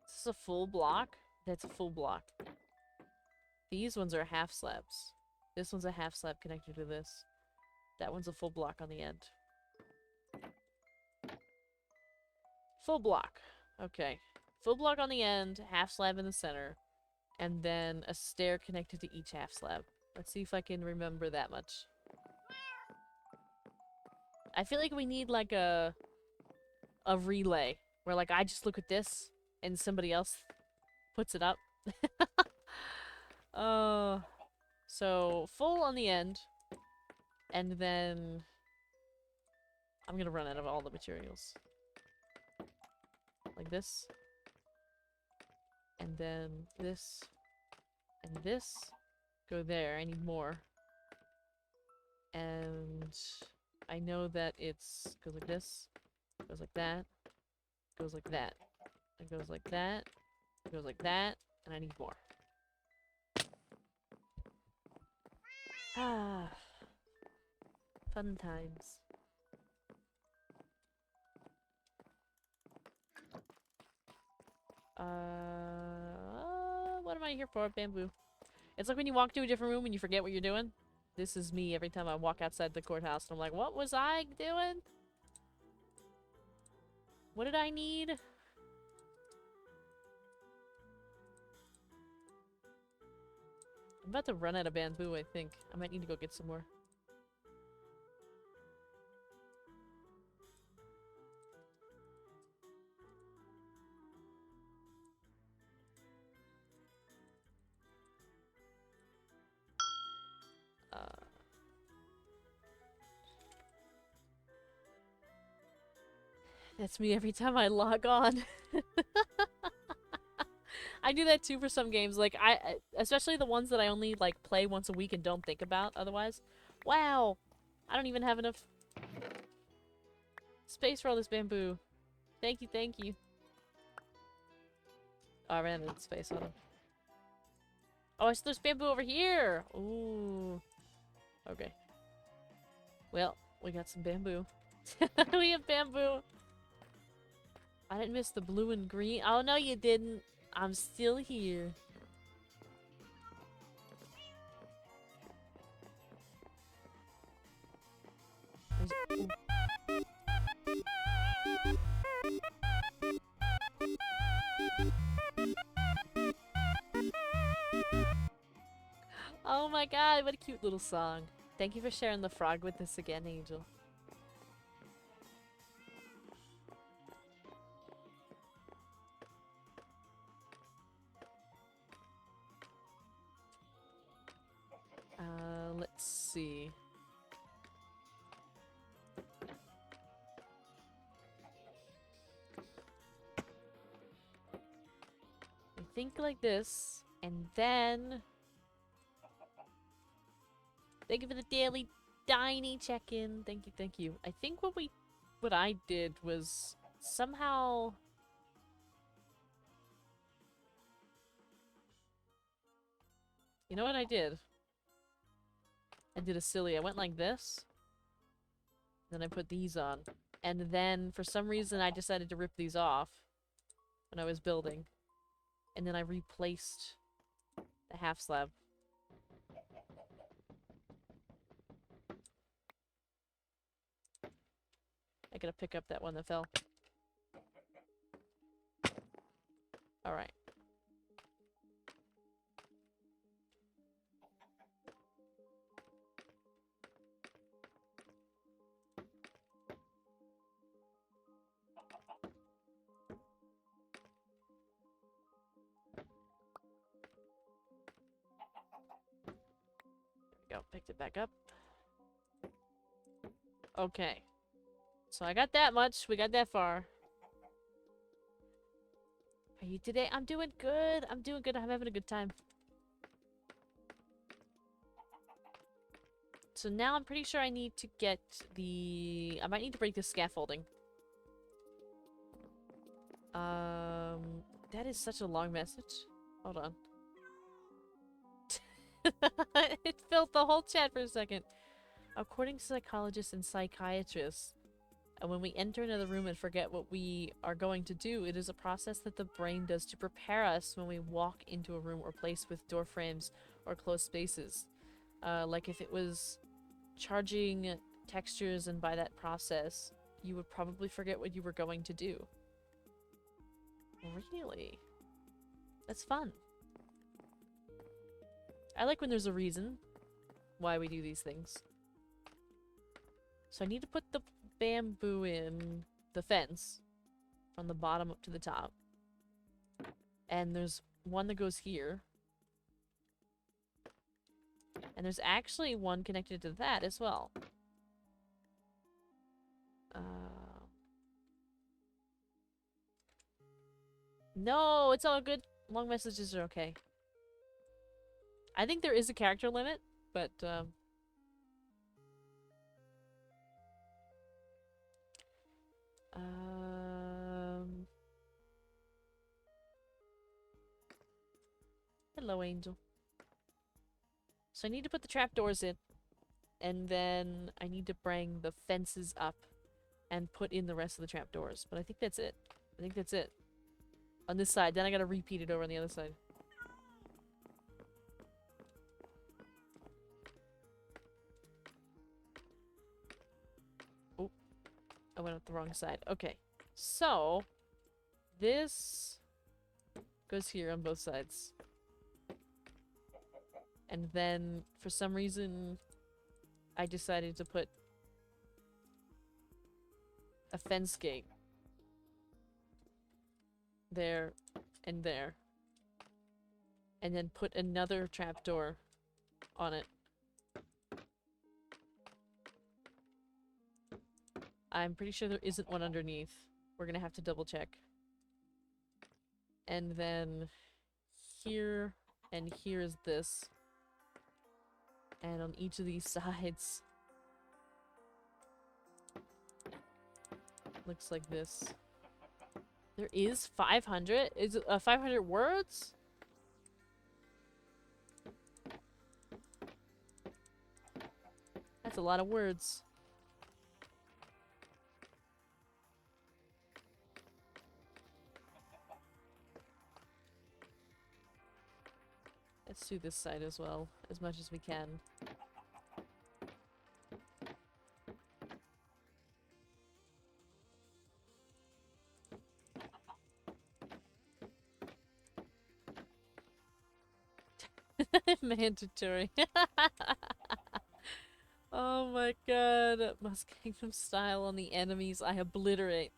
This is a full block? That's a full block. These ones are half slabs. This one's a half slab connected to this. That one's a full block on the end. Full block. Okay. Full block on the end, half slab in the center, and then a stair connected to each half slab. Let's see if I can remember that much. I feel like we need like a relay where like I just look at this and somebody else puts it up. So full on the end, and then I'm gonna run out of all the materials. Like this. And then this. And this. Go there. I need more. And I know that it's goes like this. Goes like that. Goes like that. It goes like that. It goes like that. And I need more. Ah. Fun times. What am I here for? Bamboo. It's like when you walk to a different room and you forget what you're doing. This is me every time I walk outside the courthouse and I'm like, what was I doing? What did I need? I'm about to run out of bamboo, I think. I might need to go get some more. That's me every time I log on. I do that too for some games. Like, especially the ones that I only, like, play once a week and don't think about otherwise. Wow! I don't even have enough space for all this bamboo. Thank you, thank you. Oh, I ran out of space on him. Oh, there's bamboo over here! Ooh. Okay. Well, we got some bamboo. We have bamboo. I didn't miss the blue and green. Oh, no, you didn't. I'm still here. Ooh. Oh my god, what a cute little song. Thank you for sharing the frog with us again, Angel. Let's see. I think like this, and then... Thank you for the daily tiny check-in. Thank you, thank you. I think what I did was somehow... You know what I did? I did a silly. I went like this. Then I put these on. And then, for some reason, I decided to rip these off when I was building. And then I replaced the half slab. I gotta pick up that one that fell. Alright. go. Picked it back up. Okay. So I got that much. We got that far. Are you today? I'm doing good. I'm doing good. I'm having a good time. So now I'm pretty sure I need to get the... I might need to break the scaffolding. That is such a long message. Hold on. It filled the whole chat for a second. According to psychologists and psychiatrists, and when we enter another room and forget what we are going to do, it is a process that the brain does to prepare us when we walk into a room or place with door frames or closed spaces. Like if it was charging textures, and by that process, you would probably forget what you were going to do. Really? That's fun. I like when there's a reason why we do these things. So I need to put the bamboo in the fence from the bottom up to the top. And there's one that goes here. And there's actually one connected to that as well. No, it's all good. Long messages are okay. I think there is a character limit, but hello, Angel. So I need to put the trapdoors in, and then I need to bring the fences up and put in the rest of the trapdoors. But I think that's it. I think that's it. On this side, then I gotta repeat it over on the other side. Oh, I went up the wrong side. Okay, so this goes here on both sides. And then, for some reason, I decided to put a fence gate there and there. And then put another trapdoor on it. I'm pretty sure there isn't one underneath. We're gonna have to double check. And then here and here is this. And on each of these sides looks like this. There is 500? Is it 500 words? That's a lot of words. Let's do this side as well, as much as we can. Mandatory. Oh my god. Musk Kingdom style on the enemies I obliterate.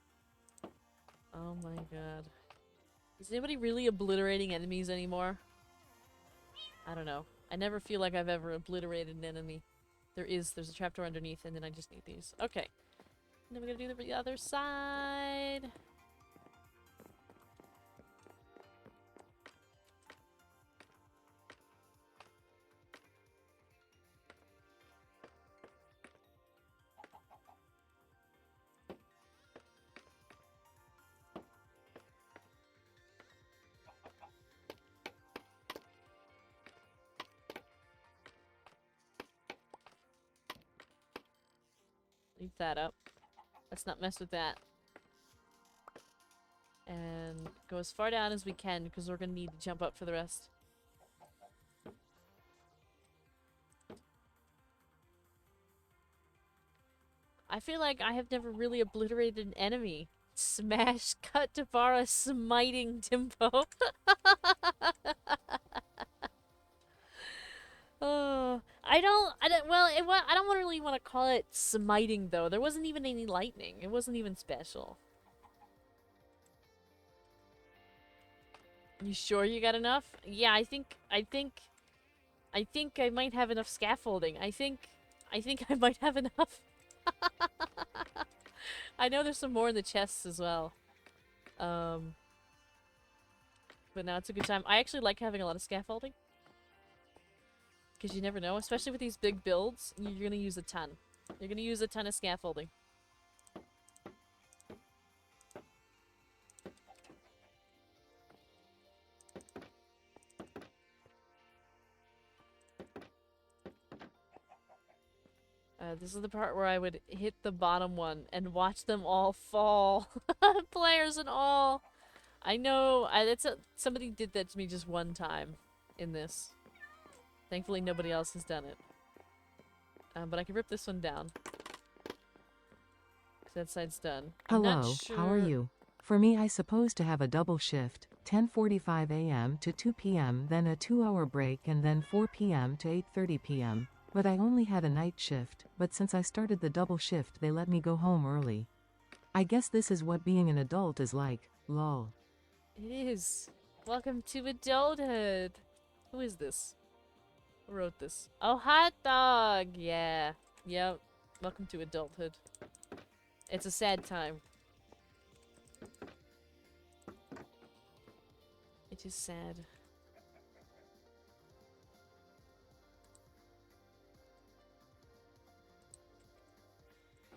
Oh my god. Is anybody really obliterating enemies anymore? I don't know. I never feel like I've ever obliterated an enemy. There's a trapdoor underneath, and then I just need these. Okay. And then we're gonna do the other side. Leave that up. Let's not mess with that. And go as far down as we can, because we're gonna need to jump up for the rest. I feel like I have never really obliterated an enemy. Smash, cut Devara, smiting Timbo. Oh, I don't really want to call it smiting though. There wasn't even any lightning. It wasn't even special. You sure you got enough? Yeah, I think I think I might have enough scaffolding. I think I might have enough. I know there's some more in the chests as well. But now it's a good time. I actually like having a lot of scaffolding. Because you never know, especially with these big builds, you're gonna use a ton. You're gonna use a ton of scaffolding. This is the part where I would hit the bottom one and watch them all fall. Players and all. I know, somebody did that to me just one time in this. Thankfully nobody else has done it. But I can rip this one down. 'Cause that side's done. I'm not Hello, sure... how are you? For me, I suppose to have a double shift, 10:45 a.m. to 2 p.m., then a 2-hour break, and then 4 p.m. to 8:30 p.m. But I only had a night shift, but since I started the double shift, they let me go home early. I guess this is what being an adult is like, lol. It is. Welcome to adulthood. Who is this? Who wrote this? Oh, Hot Dog! Yeah. Yep. Welcome to adulthood. It's a sad time. It is sad.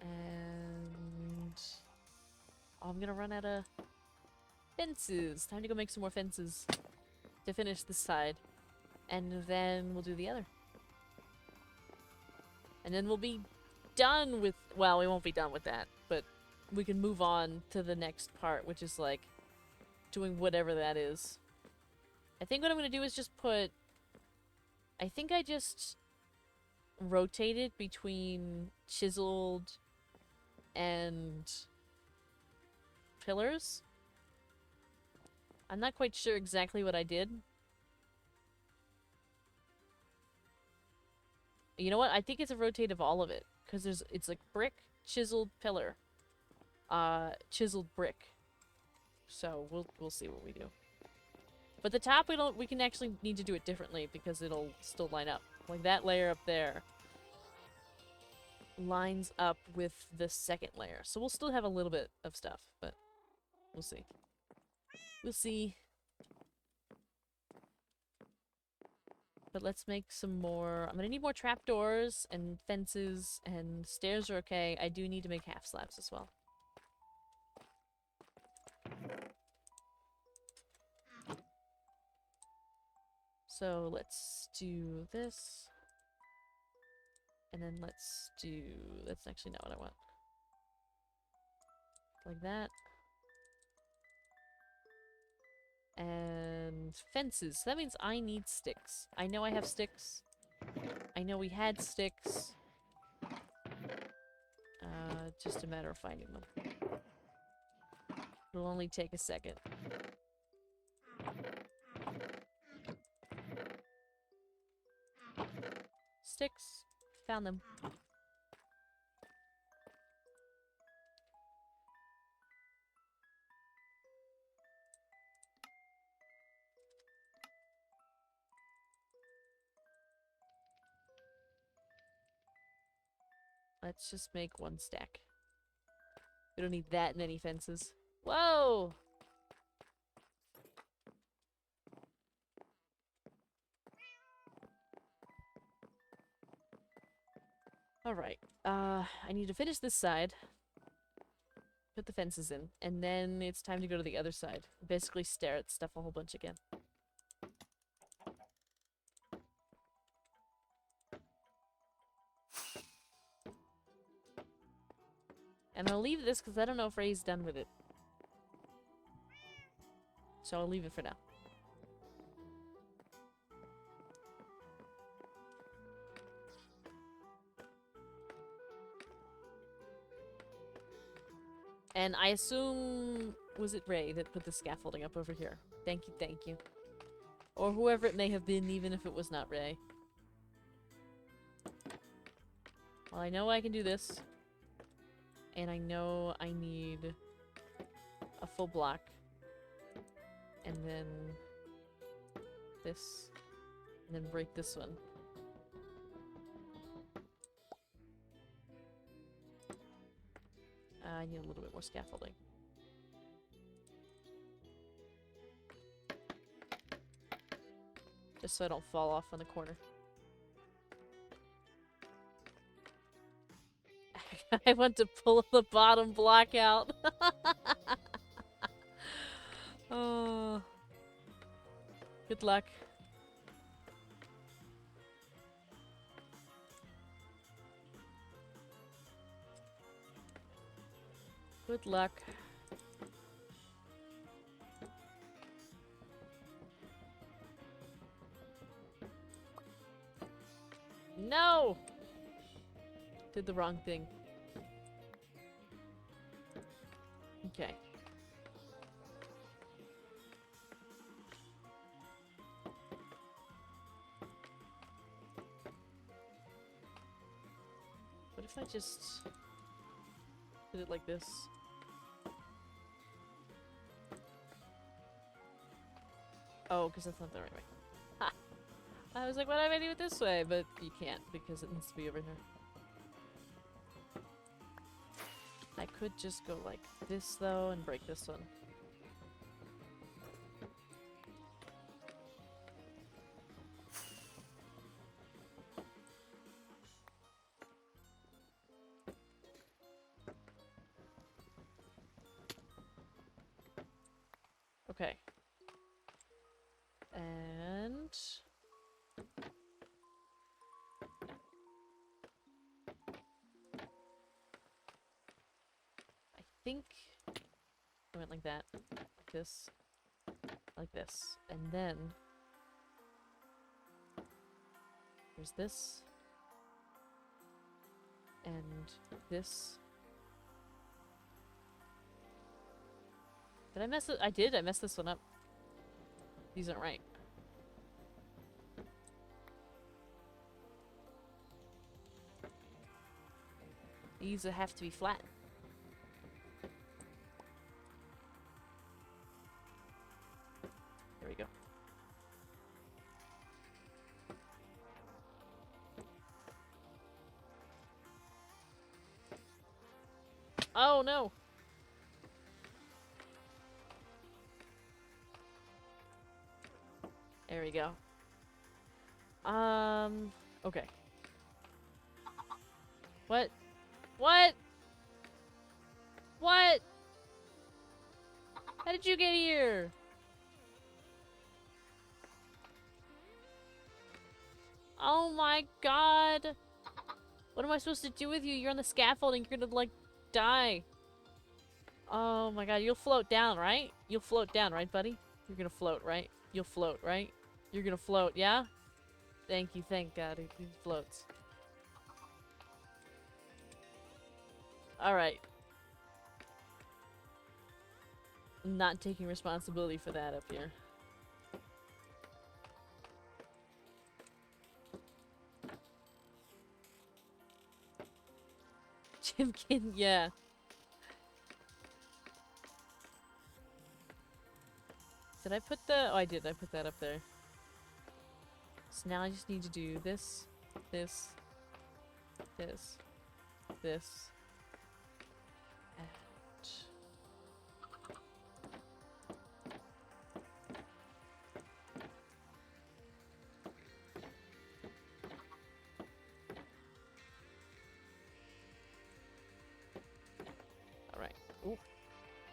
And... oh, I'm gonna run out of fences. Time to go make some more fences to finish this side. And then we'll do the other. And then we'll be done with... well, we won't be done with that, but we can move on to the next part, which is like doing whatever that is. I think what I'm going to do is just put... I think I just rotated between chiseled and pillars. I'm not quite sure exactly what I did. You know what? I think it's a rotate of all of it. Because it's like brick, chiseled, pillar. Chiseled brick. So we'll see what we do. But the top we can actually need to do it differently because it'll still line up. Like that layer up there lines up with the second layer. So we'll still have a little bit of stuff, but we'll see. We'll see. But let's make some more... I'm gonna need more trapdoors and fences, and stairs are okay. I do need to make half slabs as well. So let's do this. And then let's do... that's actually not what I want. Like that. And fences. So that means I need sticks. I know I have sticks. I know we had sticks. Just a matter of finding them. It'll only take a second. Sticks. Found them. Let's just make one stack. We don't need that many fences. Whoa! Alright. I need to finish this side. Put the fences in. And then it's time to go to the other side. Basically stare at stuff a whole bunch again. And I'll leave this because I don't know if Ray's done with it. So I'll leave it for now. And I assume... was it Ray that put the scaffolding up over here? Thank you, thank you. Or whoever it may have been, even if it was not Ray. Well, I know I can do this. And I know I need a full block. And then this. And then break this one. I need a little bit more scaffolding. Just so I don't fall off on the corner. I want to pull the bottom block out. Oh. Good luck. Good luck. No! Did the wrong thing. Okay. What if I just did it like this? Oh, because that's not the right way. Ha! I was like, why do I do it this way? But you can't because it needs to be over here. I could just go like this though and break this one. Okay. And I think I went like that, like this, and then there's this, and this. Did I mess it? I did. I messed this one up. These aren't right. These have to be flat. There we go. Oh no! There we go. Okay. What? What? What? How did you get here? Oh my god. What am I supposed to do with you? You're on the scaffolding. You're gonna, like, die. Oh my god. You'll float down, right? You'll float down, right, buddy? You're gonna float, right? You'll float, right? You're gonna float, yeah? Thank you, thank God. He floats. Alright. I'm not taking responsibility for that up here. Chimkin, yeah. Did I put the... Oh, I did. I put that up there. So now I just need to do this, this, this, this, and... Alright. Oop.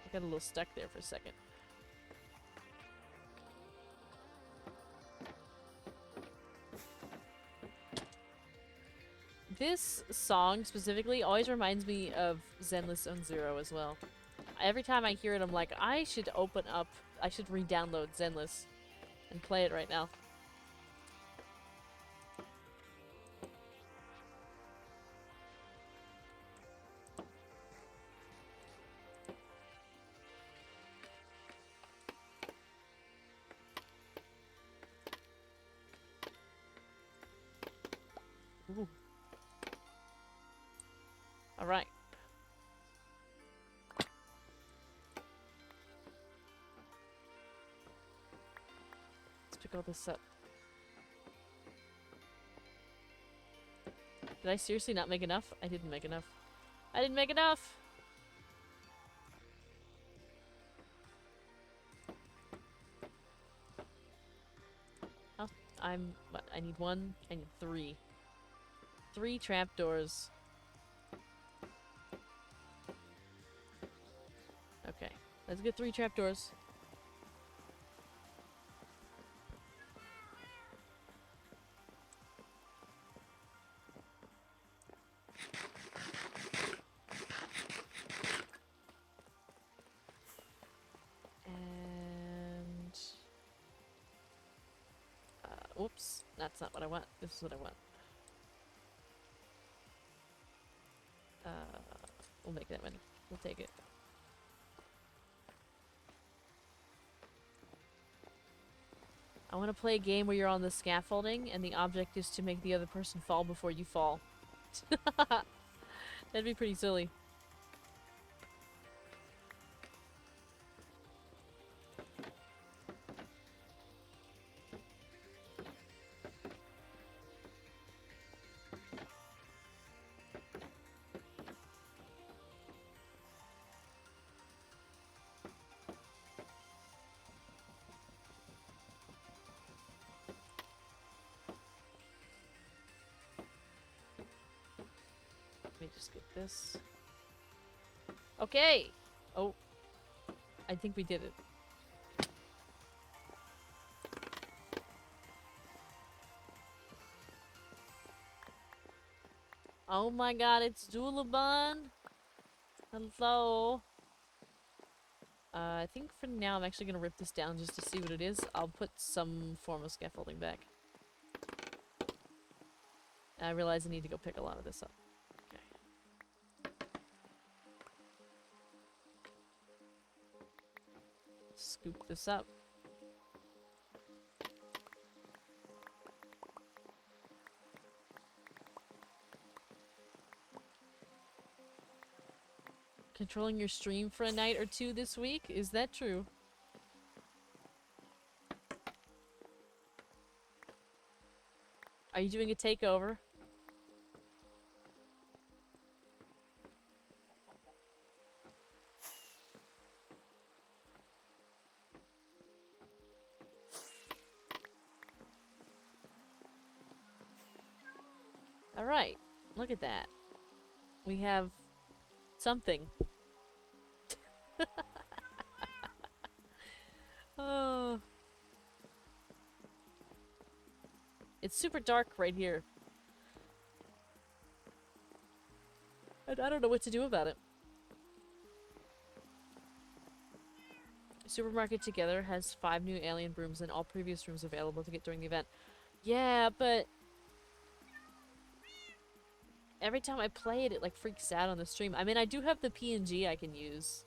I got a little stuck there for a second. This song specifically always reminds me of Zenless Zone Zero as well. Every time I hear it, I'm like, I should re-download Zenless and play it right now. Ooh. All right. Let's pick all this up. Did I seriously not make enough? I didn't make enough. I didn't make enough! what, I need one, I need three. 3 trapdoors. Okay, let's get 3 trapdoors. And whoops, that's not what I want. This is what I want. We'll make that many. We'll take it. I want to play a game where you're on the scaffolding and the object is to make the other person fall before you fall. That'd be pretty silly. Let me just get this. Okay! Oh. I think we did it. Oh my god, it's Dulabun! Hello! I think for now I'm actually gonna rip this down just to see what it is. I'll put some form of scaffolding back. I realize I need to go pick a lot of this up. Scoop this up. Controlling your stream for a night or 2 this week? Is that true? Are you doing a takeover? Alright, look at that. We have something. Oh. It's super dark right here. And I don't know what to do about it. Supermarket Together has 5 new alien brooms and all previous rooms available to get during the event. Yeah, but every time I play it, it like freaks out on the stream. I mean, I do have the PNG I can use.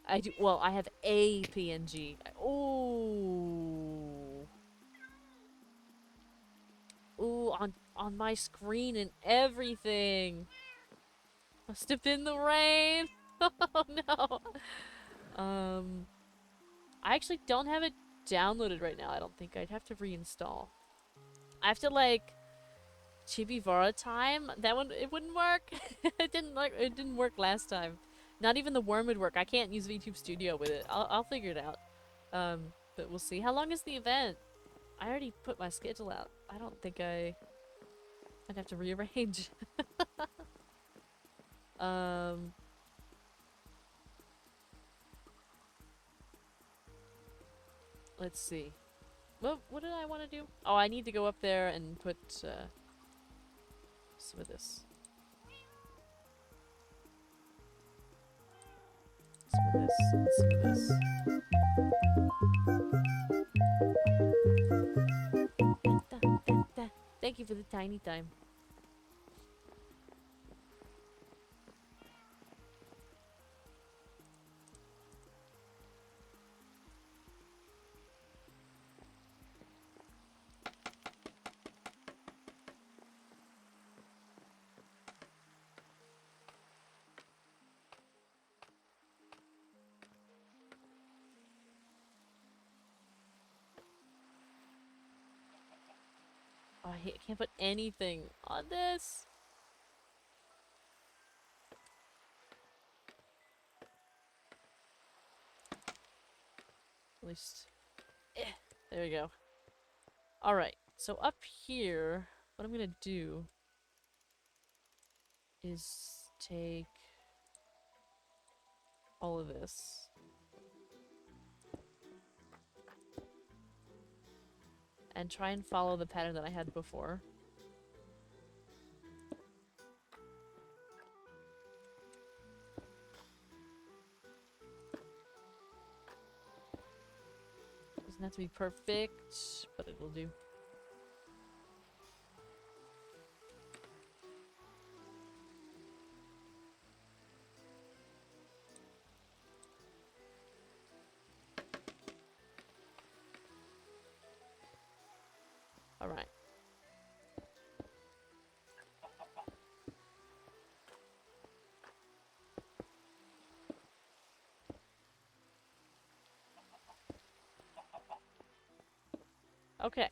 I do. Well, I have a PNG. Oh. Ooh, on my screen and everything. Must have been the rain. Oh no. I actually don't have it downloaded right now. I don't think. I'd have to reinstall. I have to like Chibivara time. That one, it wouldn't work. It didn't work last time. Not even the worm would work. I can't use VTube Studio with it. I'll figure it out. But we'll see. How long is the event? I already put my schedule out. I don't think I'd have to rearrange. Let's see. What did I want to do? Oh, I need to go up there and put some of this. Some of this. Some of this. Da, da, da. Thank you for the tiny time. Oh, I can't put anything on this. At least, there we go. Alright, so up here, what I'm gonna do is take all of this. And try and follow the pattern that I had before. Doesn't have to be perfect, but it will do. All right. Okay.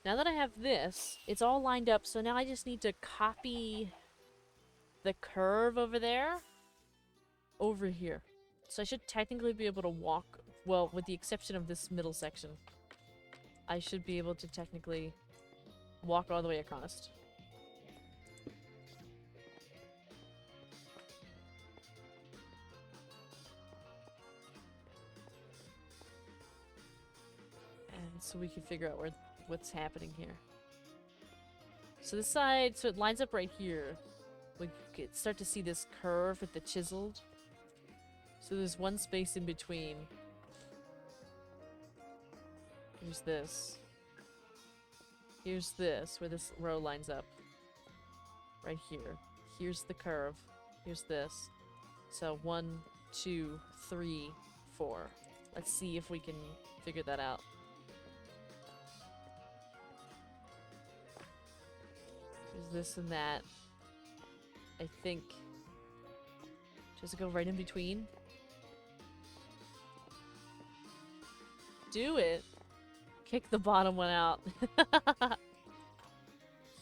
Now that I have this, it's all lined up, so now I just need to copy the curve over there over here. So I should technically be able to walk, well, with the exception of this middle section. I should be able to technically walk all the way across. And so we can figure out what's happening here. So this side, so it lines up right here. We start to see this curve with the chiseled. So there's one space in between. Here's this. Here's this, where this row lines up. Right here. Here's the curve. Here's this. So 1, 2, 3, 4. Let's see if we can figure that out. There's this and that. I think. Does it go right in between? Do it! Kick the bottom one out.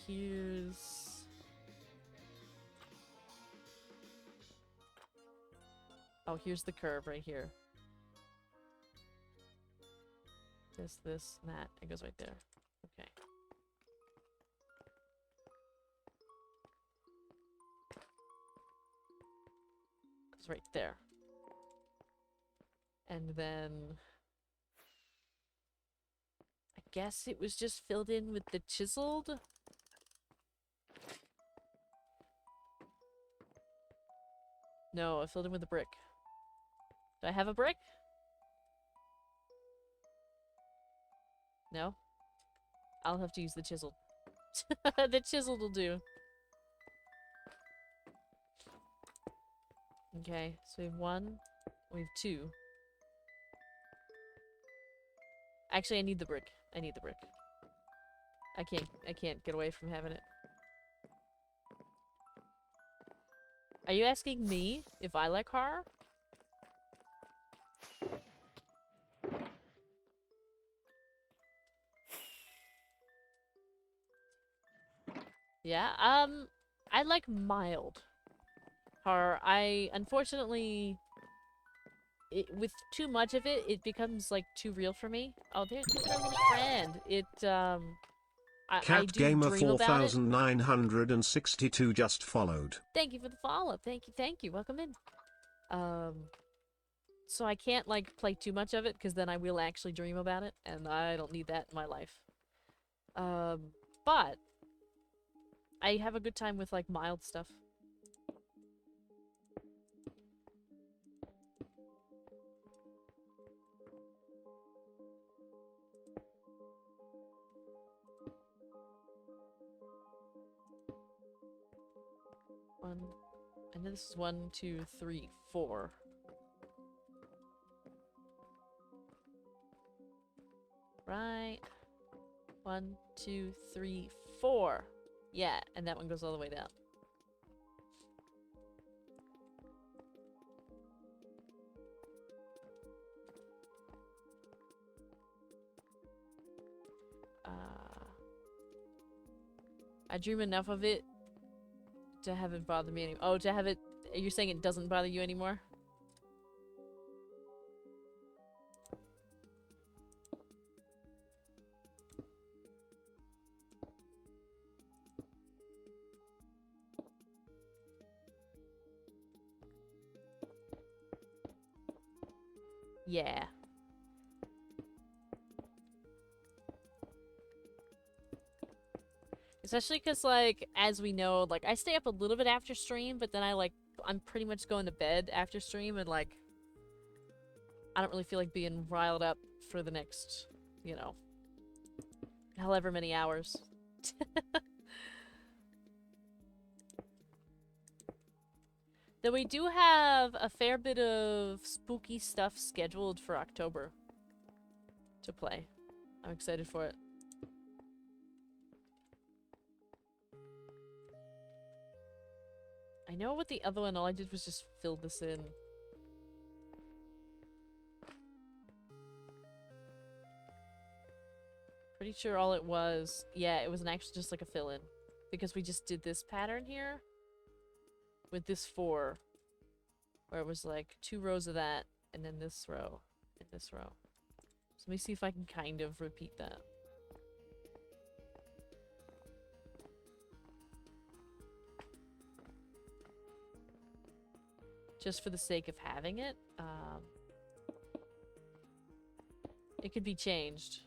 Here's... Oh, here's the curve right here. This, and that. It goes right there. Okay. Goes right there. And then... I guess it was just filled in with the chiseled? No, I filled in with the brick. Do I have a brick? No? I'll have to use the chiseled. The chiseled will do. Okay, so we have 1. We have 2. Actually, I need the brick. I need the brick. I can't get away from having it. Are you asking me if I like horror? Yeah, I like mild horror. Unfortunately, with too much of it, it becomes, like, too real for me. Oh, there's my little friend. I Cat do Gamer dream about it. 4962 just followed. Thank you for the follow. Thank you. Welcome in. So I can't, like, play too much of it, because then I will actually dream about it, and I don't need that in my life. But I have a good time with, like, mild stuff. I know this is 1, 2, 3, 4. Right. 1, 2, 3, 4. Yeah, and that one goes all the way down. I dream enough of it to have it bother me anymore. Oh, to have it... You're saying it doesn't bother you anymore? Yeah. Especially because, like, as we know, like, I stay up a little bit after stream, but then I'm pretty much going to bed after stream, and, like, I don't really feel like being riled up for the next, you know, however many hours. Though we do have a fair bit of spooky stuff scheduled for October to play. I'm excited for it. I know with the other one, all I did was just fill this in. Pretty sure all it was, yeah, it was actually just like a fill-in. Because we just did this pattern here with this 4. Where it was like 2 rows of that, and then this row, and this row. So let me see if I can kind of repeat that. Just for the sake of having it. It could be changed.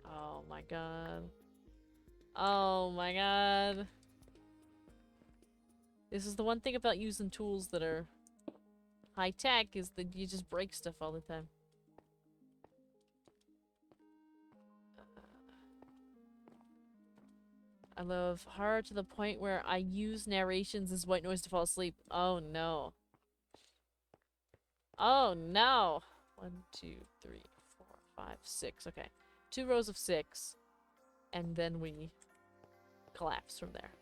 Oh my god. Oh my god. This is the one thing about using tools that are high tech, is that you just break stuff all the time. I love horror to the point where I use narrations as white noise to fall asleep. Oh no. Oh no! 1, 2, 3, 4, 5, 6. Okay. 2 rows of 6. And then we collapse from there.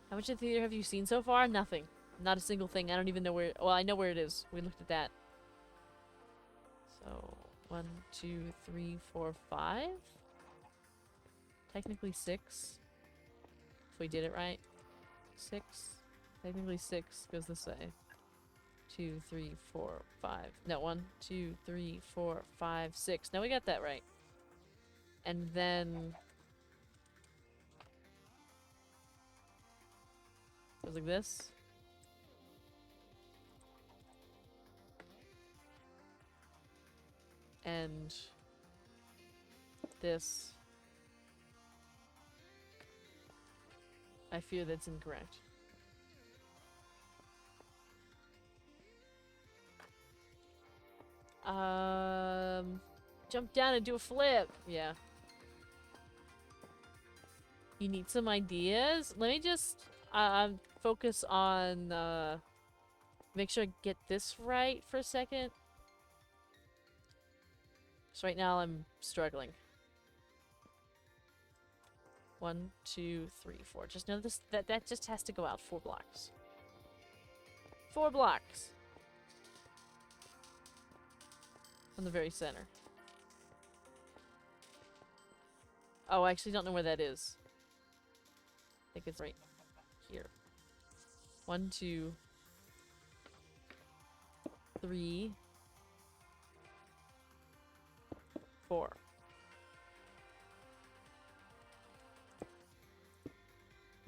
How much of the theater have you seen so far? Nothing. Not a single thing. I don't even know where... Well, I know where it is. We looked at that. So, 1, 2, 3, 4, 5? Technically 6. If we did it right. 6. Technically 6 goes this way. 2, 3, 4, 5. No, 1, 2, 3, 4, 5, 6. No, we got that right. And then... goes like this. And... this. I fear that's incorrect. Jump down and do a flip. Yeah. You need some ideas? Let me just focus on make sure I get this right for a second. So right now I'm struggling. 1, 2, 3, 4. Just know this that just has to go out 4 blocks. 4 blocks. From the very center. Oh, I actually don't know where that is. I think it's right here. 1, 2, 3, 4.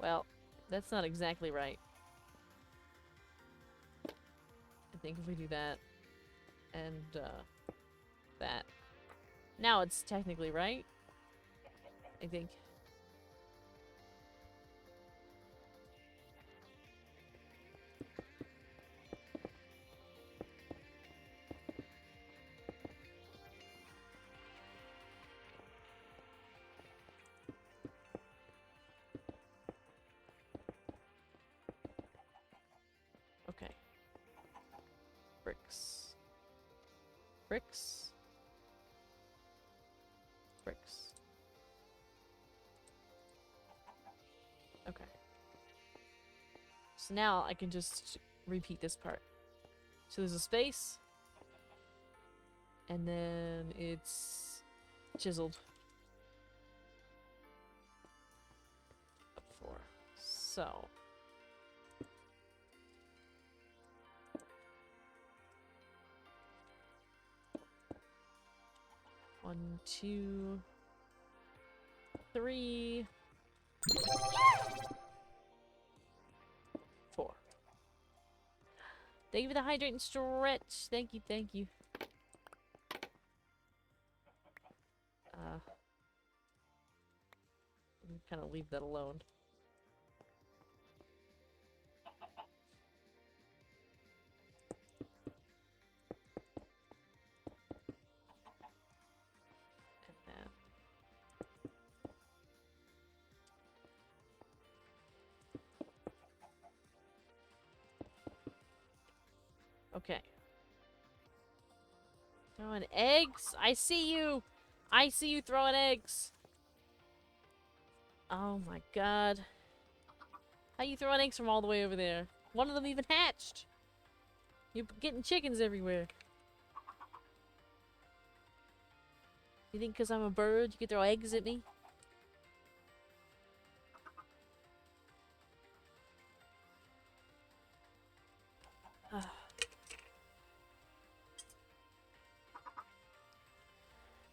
Well, that's not exactly right. I think if we do that and that. Now it's technically right. I think. Okay. Bricks. Bricks. Bricks. Okay. So now I can just repeat this part. So there's a space. And then it's chiseled. Up 4. So. 1, 2, 3, 4. Thank you for the hydrate and stretch. Thank you, thank you. Kind of leave that alone. And then okay. Throwing eggs? I see you! I see you throwing eggs! Oh my god. How you throwing eggs from all the way over there? One of them even hatched! You're getting chickens everywhere. You think because I'm a bird you can throw eggs at me?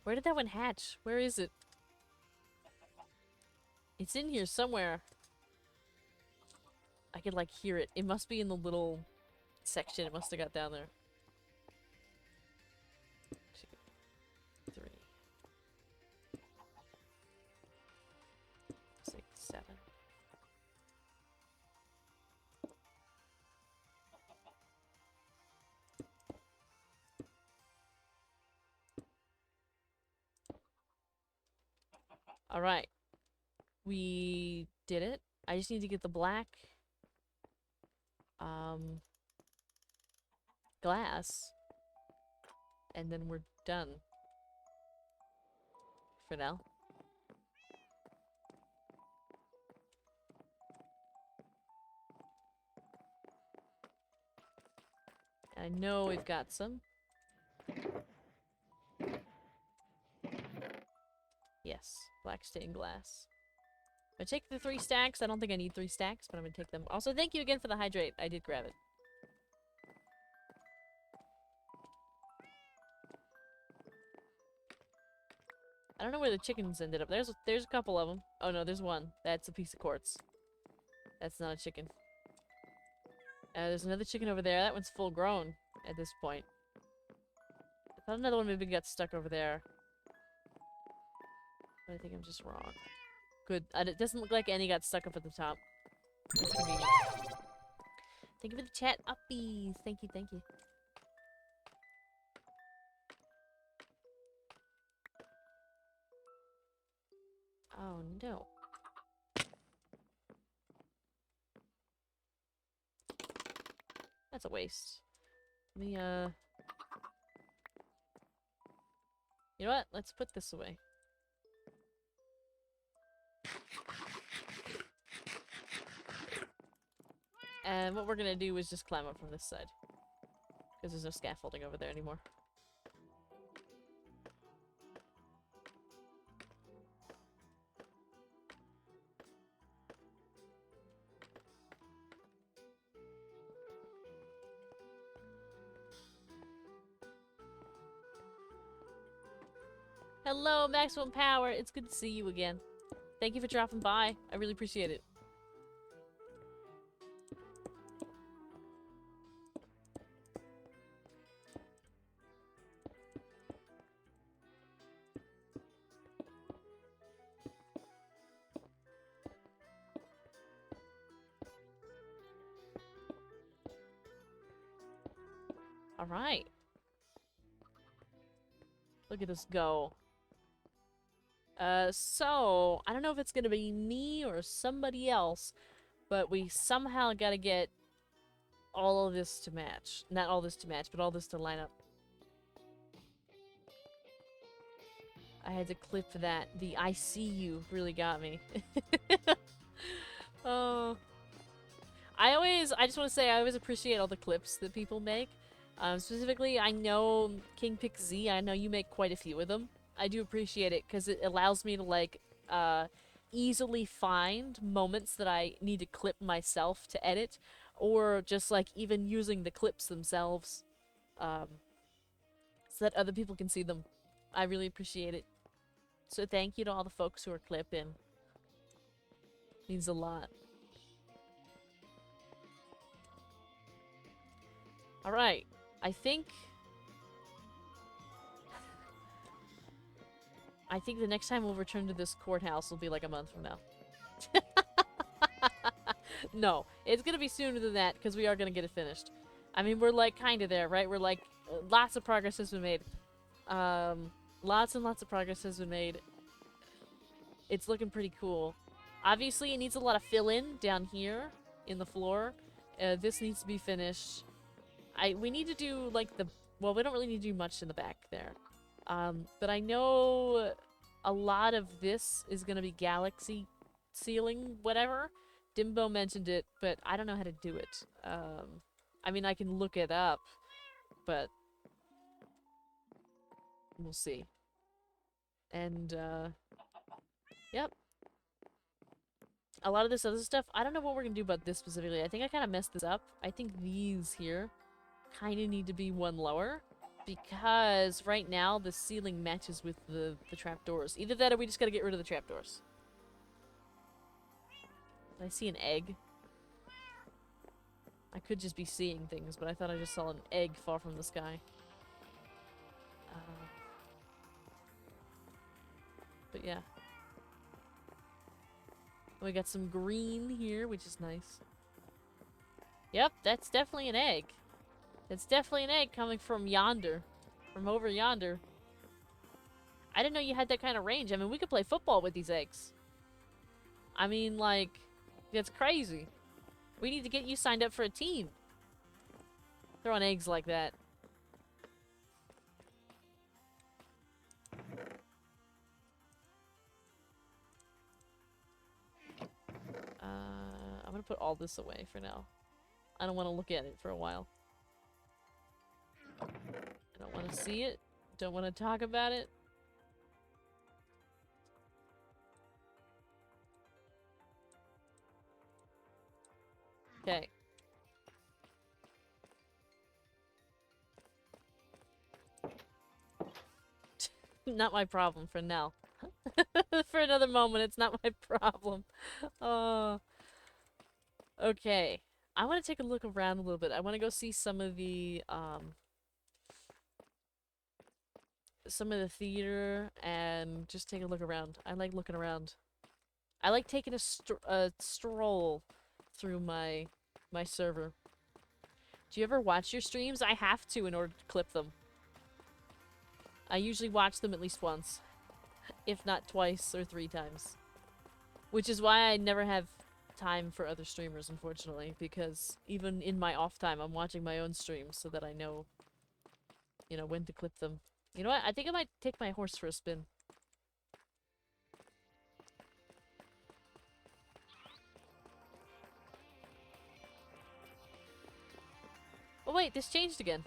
Where did that one hatch? Where is it? It's in here somewhere. I could like hear it. It must be in the little section. It must have got down there. 2, 3, 6, 7. All right. We did it. I just need to get the black glass and then we're done for now. I know we've got some. Yes, black stained glass. I take the 3 stacks. I don't think I need 3 stacks, but I'm gonna take them. Also, thank you again for the hydrate. I did grab it. I don't know where the chickens ended up. There's a couple of them. Oh no, there's one. That's a piece of quartz. That's not a chicken. There's another chicken over there. That one's full grown at this point. I thought another one maybe got stuck over there. But I think I'm just wrong. Good. It doesn't look like any got stuck up at the top. That's convenient. Thank you for the chat uppies. Thank you, thank you. Oh no. That's a waste. Let me, you know what? Let's put this away. And what we're gonna do is just climb up from this side. Because there's no scaffolding over there anymore. Hello, Maximum Power. It's good to see you again. Thank you for dropping by. I really appreciate it. All right. Look at us go. So, I don't know if it's gonna be me or somebody else, but we somehow gotta get all of this to match. Not all this to match, but all this to line up. I had to clip that. The I see you really got me. Oh. I just want to say I always appreciate all the clips that people make. Specifically, I know King Pick Z, I know you make quite a few of them. I do appreciate it because it allows me to like easily find moments that I need to clip myself to edit, or just like even using the clips themselves so that other people can see them. I really appreciate it. So thank you to all the folks who are clipping. Means a lot. Alright. I think the next time we'll return to this courthouse will be like a month from now. No, it's gonna be sooner than that because we are gonna get it finished. I mean, we're like kind of there, right? We're like, lots of progress has been made. Lots and lots of progress has been made. It's looking pretty cool. Obviously, it needs a lot of fill-in down here in the floor. This needs to be finished. We need to do like well, we don't really need to do much in the back there. But I know a lot of this is gonna be galaxy ceiling, whatever. Dimbo mentioned it, but I don't know how to do it. I mean, I can look it up, but we'll see. And, yep. A lot of this other stuff, I don't know what we're gonna do about this specifically. I think I kind of messed this up. I think these here kind of need to be one lower, because right now the ceiling matches with the trapdoors. Either that or we just gotta get rid of the trapdoors. I see an egg. I could just be seeing things, but I thought I just saw an egg fall from the sky. But yeah. We got some green here, which is nice. Yep, that's definitely an egg. It's definitely an egg coming from yonder. From over yonder. I didn't know you had that kind of range. I mean, we could play football with these eggs. I mean, like, that's crazy. We need to get you signed up for a team. Throwing eggs like that. I'm gonna put all this away for now. I don't want to look at it for a while. I don't want to see it. Don't want to talk about it. Okay. Not my problem for now. For another moment, it's not my problem. Okay. I want to take a look around a little bit. I want to go see some of the theater and just take a look around. I like looking around. I like taking a stroll through my server. Do you ever watch your streams? I have to in order to clip them. I usually watch them at least once, if not twice or 3 times. Which is why I never have time for other streamers, unfortunately, because even in my off time, I'm watching my own streams so that I know, you know, when to clip them. You know what? I think I might take my horse for a spin. Oh wait, this changed again.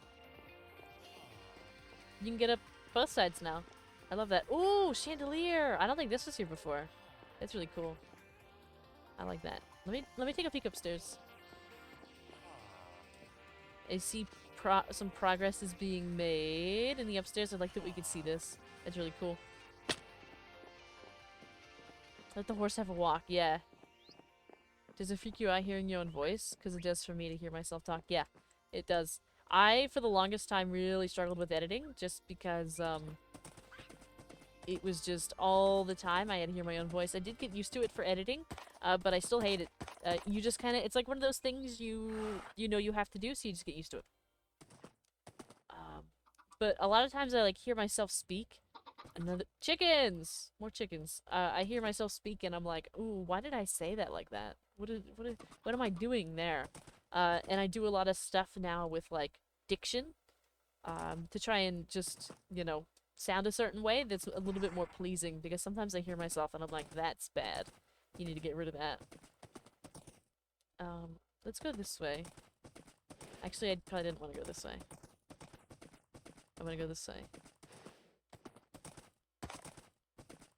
You can get up both sides now. I love that. Ooh, chandelier! I don't think this was here before. That's really cool. I like that. Let me take a peek upstairs. I see some progress is being made in the upstairs. I like that we can see this. That's really cool. Let the horse have a walk. Yeah. Does it freak you out hearing your own voice? Because it does for me to hear myself talk. Yeah, it does. I, for the longest time, really struggled with editing just because, it was just all the time I had to hear my own voice. I did get used to it for editing, but I still hate it. You just kind of, it's like one of those things you know you have to do, so you just get used to it. But a lot of times I, like, hear myself speak. Another chickens! More chickens. I hear myself speak and I'm like, ooh, why did I say that like that? What am I doing there? And I do a lot of stuff now with, like, diction, to try and just, you know, sound a certain way that's a little bit more pleasing, because sometimes I hear myself and I'm like, that's bad. You need to get rid of that. Let's go this way. Actually, I probably didn't want to go this way. I'm gonna go this way.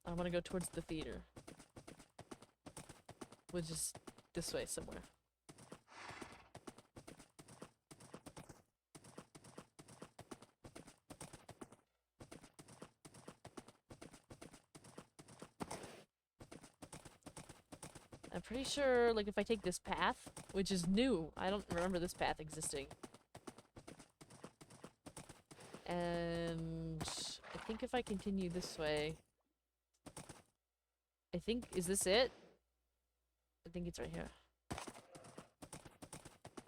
I want to go towards the theater. Which is this way somewhere. I'm pretty sure, like, if I take this path, which is new, I don't remember this path existing. And I think if I continue this way, I think, is this it? I think it's right here.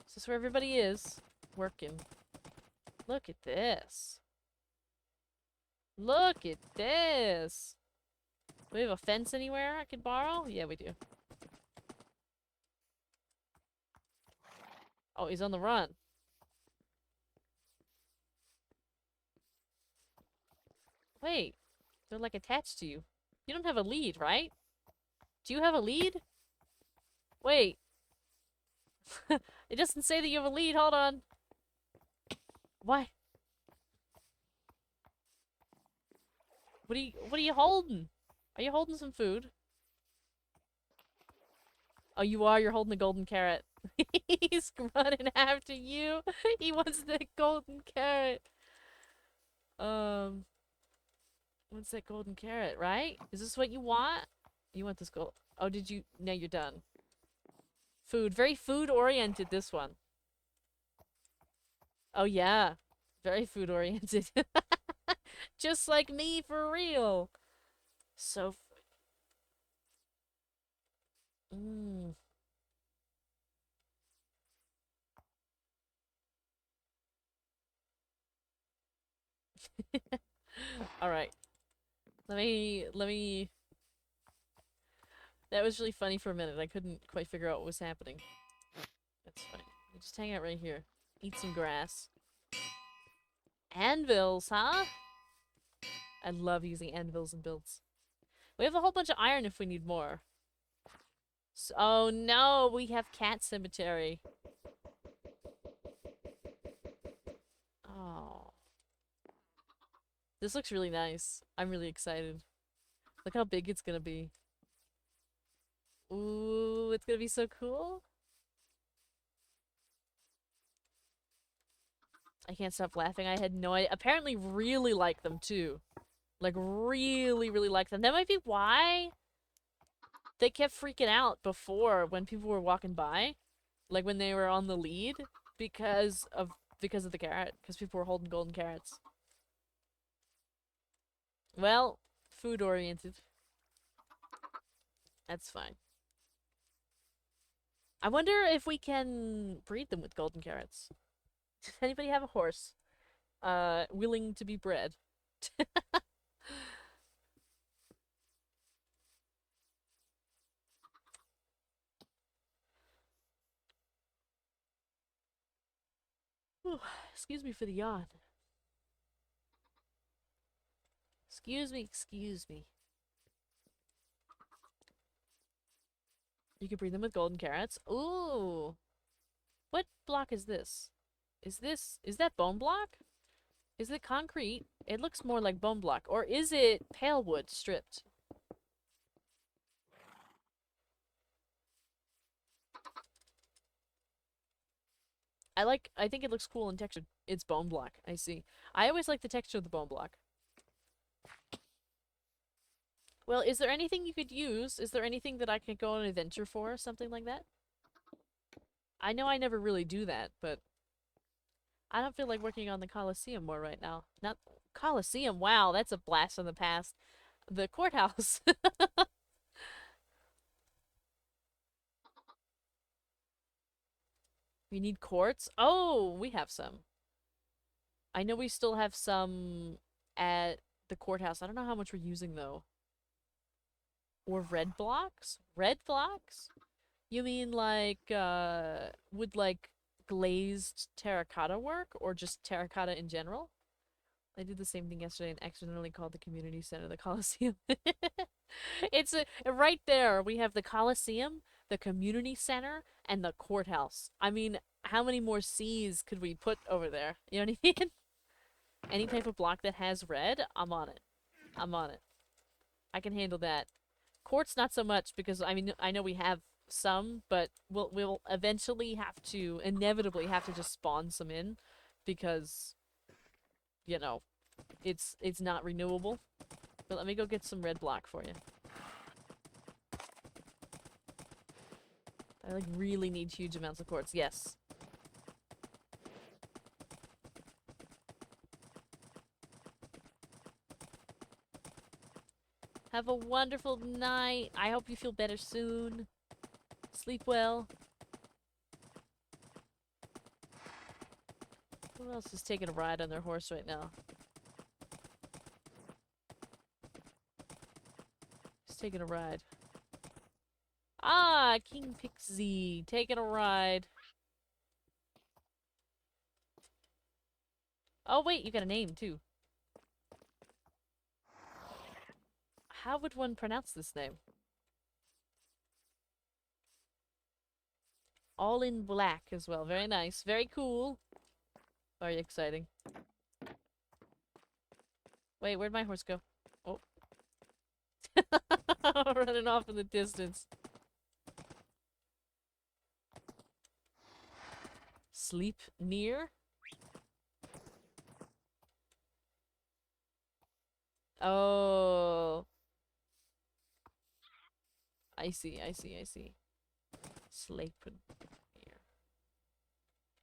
Is this where everybody is? Working. Look at this. Look at this. Do we have a fence anywhere I could borrow? Yeah, we do. Oh, he's on the run. Wait. They're like attached to you. You don't have a lead, right? Do you have a lead? Wait. It doesn't say that you have a lead. Hold on. Why? What are you holding? Are you holding some food? Oh, you are? You're holding the golden carrot. He's running after you. He wants the golden carrot. What's that golden carrot, right? Is this what you want? You want this gold? Oh, did you? No, you're done. Food. Very food-oriented, this one. Oh, yeah. Very food-oriented. Just like me, for real. So... Mmm. Alright. Let me... That was really funny for a minute. I couldn't quite figure out what was happening. That's fine. Just hang out right here. Eat some grass. Anvils, huh? I love using anvils in builds. We have a whole bunch of iron if we need more. So, oh no, we have cat cemetery. Oh. This looks really nice. I'm really excited. Look how big it's gonna be. Ooh, it's gonna be so cool. I can't stop laughing. I had no idea. Apparently really like them too. Like really, really like them. That might be why they kept freaking out before when people were walking by. Like when they were on the lead. Because of the carrot. Because people were holding golden carrots. Well, food oriented. That's fine. I wonder if we can breed them with golden carrots. Does anybody have a horse? Willing to be bred? Whew, excuse me for the yawn. Excuse me, excuse me. You can breed them with golden carrots. Ooh. What block is this? Is that bone block? Is it concrete? It looks more like bone block. Or is it pale wood stripped? I think it looks cool in texture. It's bone block. I see. I always like the texture of the bone block. Well, is there anything you could use? Is there anything that I could go on an adventure for? Something like that? I know I never really do that, but I don't feel like working on the Colosseum more right now. Not Colosseum, wow, that's a blast from the past. The courthouse. We need quartz? Oh, we have some. I know we still have some at the courthouse. I don't know how much we're using, though. Or red blocks? Red blocks? You mean like, would like glazed terracotta work? Or just terracotta in general? I did the same thing yesterday and accidentally called the community center the Coliseum. It's right there. We have the Coliseum, the community center, and the courthouse. I mean, how many more C's could we put over there? You know what I mean? Any type of block that has red, I'm on it. I'm on it. I can handle that. Quartz, not so much, because I mean, I know we have some, but we'll eventually inevitably have to just spawn some in, because, you know, it's not renewable. But let me go get some red block for you. I like really need huge amounts of quartz. Yes. Have a wonderful night. I hope you feel better soon. Sleep well. Who else is taking a ride on their horse right now? Who's taking a ride? Ah, King Pixie, taking a ride. Oh wait, you got a name too. How would one pronounce this name? All in black as well. Very nice. Very cool. Very exciting. Wait, where'd my horse go? Oh. Running off in the distance. Sleep near? Oh. I see, I see, I see. Sleep near.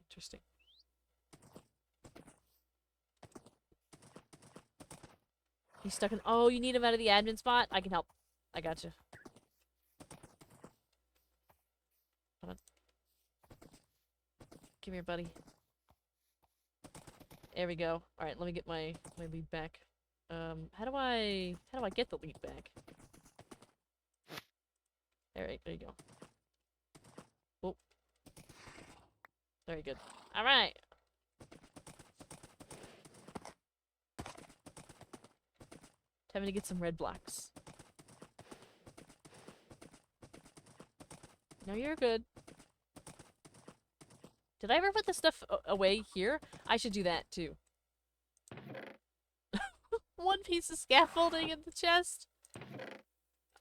Interesting. He's stuck in- oh, you need him out of the admin spot? I can help. I gotcha. Come on. Come here, buddy. There we go. Alright, let me get my lead back. How do I get the lead back? Alright, there you go. Oh. Very good. Alright! Time to get some red blocks. No, you're good. Did I ever put the stuff away here? I should do that too. One piece of scaffolding in the chest.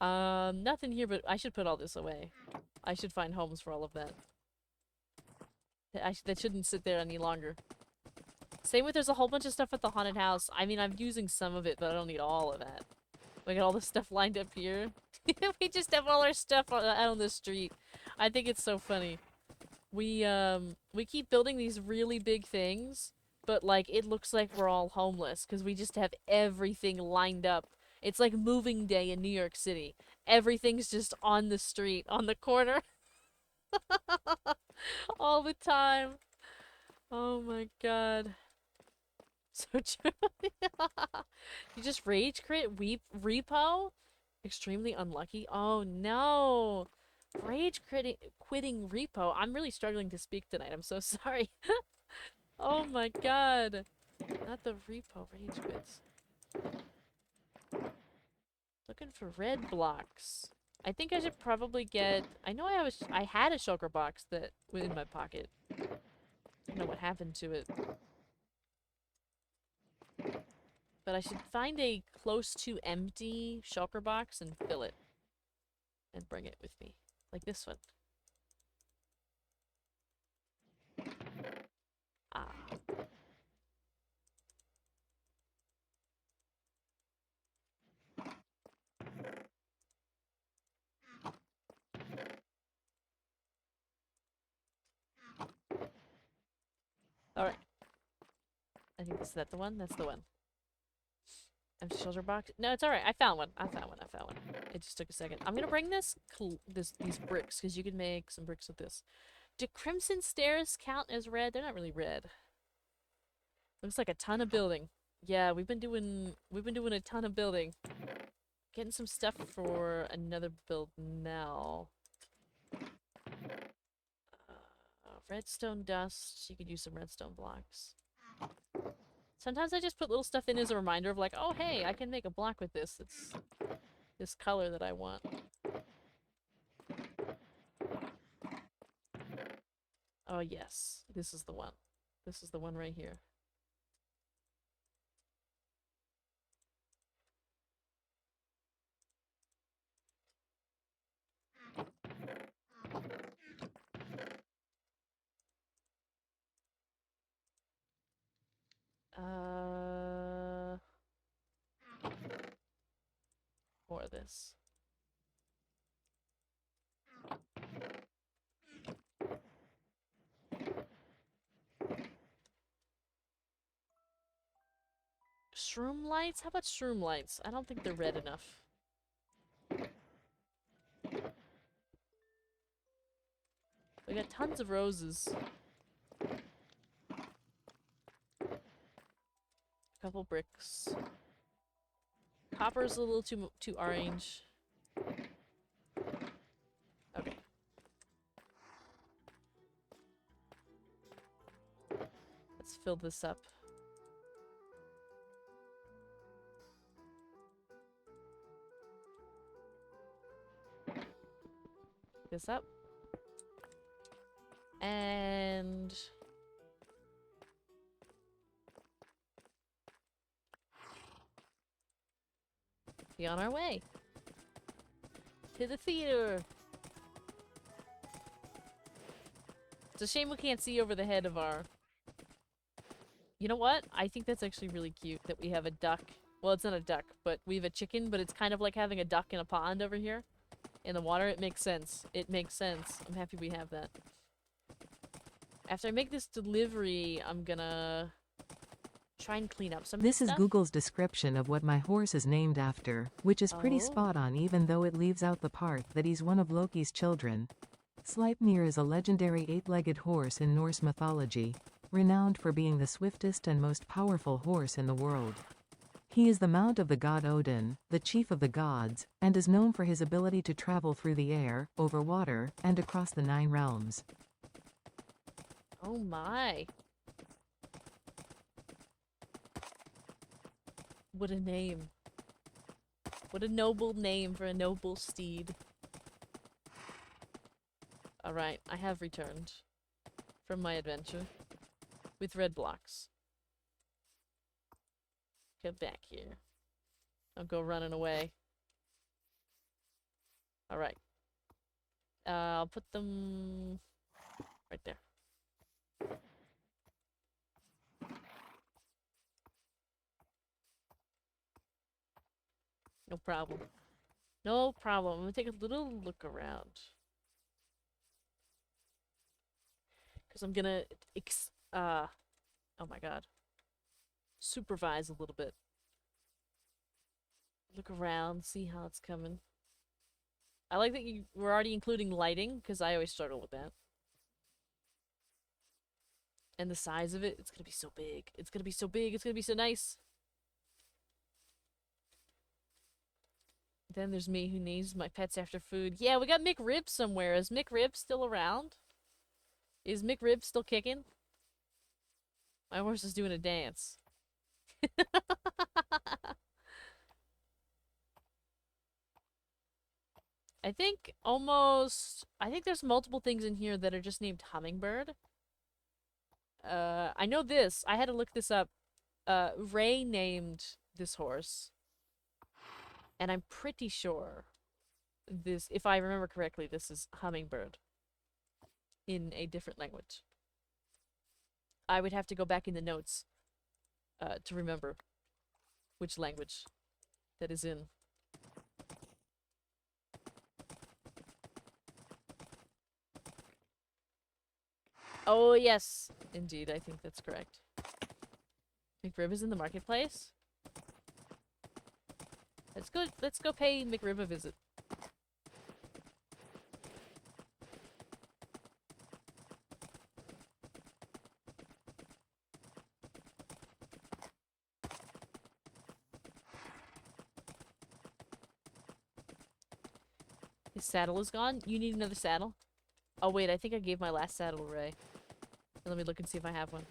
Nothing here, but I should put all this away. I should find homes for all of that. That shouldn't sit there any longer. Same with there's a whole bunch of stuff at the haunted house. I mean, I'm using some of it, but I don't need all of that. We got all this stuff lined up here. We just have all our stuff out on the street. I think it's so funny. We keep building these really big things, but like it looks like we're all homeless because we just have everything lined up. It's like moving day in New York City. Everything's just on the street, on the corner. All the time. Oh my god. So true. You just rage quit repo? Extremely unlucky. Oh no. Quitting repo. I'm really struggling to speak tonight. I'm so sorry. Oh my god. Not the repo rage quits. Looking for red blocks. I think I should probably get. I know I had a shulker box that was in my pocket. I don't know what happened to it. But I should find a close to empty shulker box and fill it. And bring it with me. Like this one. Ah. Alright. I think is that the one? That's the one. Empty shoulder box? No, it's alright. I found one. I found one. It just took a second. I'm gonna bring these bricks, because you can make some bricks with this. Do crimson stairs count as red? They're not really red. Looks like a ton of building. Yeah, we've been doing a ton of building. Getting some stuff for another build now. Redstone dust. You could use some redstone blocks. Sometimes I just put little stuff in as a reminder of like, oh hey, I can make a block with this. It's this color that I want. Oh yes, this is the one. This is the one right here. For this. shroom lights? How about shroom lights? I don't think they're red enough. We got tons of roses. Couple bricks. Copper's a little too orange. Okay. Let's fill this up. This up. And be on our way to the theater. It's a shame we can't see over the head of our... You know what? I think that's actually really cute that we have a duck. Well, it's not a duck, but we have a chicken, but it's kind of like having a duck in a pond over here. In the water, it makes sense. It makes sense. I'm happy we have that. After I make this delivery, I'm gonna try and clean up some This is stuff. Google's description of what my horse is named after, which is pretty Oh. spot on even though it leaves out the part that he's one of Loki's children. Sleipnir is a legendary eight-legged horse in Norse mythology, renowned for being the swiftest and most powerful horse in the world. He is the mount of the god Odin, the chief of the gods, and is known for his ability to travel through the air, over water, and across the 9 realms. Oh my. What a name. What a noble name for a noble steed. Alright, I have returned from my adventure with red blocks. Get back here. I'll go running away. Alright. I'll put them right there. No problem. No problem. I'm gonna take a little look around. Because I'm gonna oh my god. Supervise a little bit. Look around, see how it's coming. I like that you were already including lighting, because I always struggle with that. And the size of it, it's gonna be so big. It's gonna be so big, it's gonna be so nice. Then there's me who names my pets after food. Yeah, we got McRib somewhere. Is McRib still around? Is McRib still kicking? My horse is doing a dance. I think there's multiple things in here that are just named Hummingbird. I know this. I had to look this up. Ray named this horse. And I'm pretty sure this, if I remember correctly, this is Hummingbird in a different language. I would have to go back in the notes to remember which language that is in. Oh, yes. Indeed, I think that's correct. McRib is in the marketplace? Let's go pay McRib a visit. His saddle is gone? You need another saddle? Oh wait, I think I gave my last saddle to Ray. Let me look and see if I have one.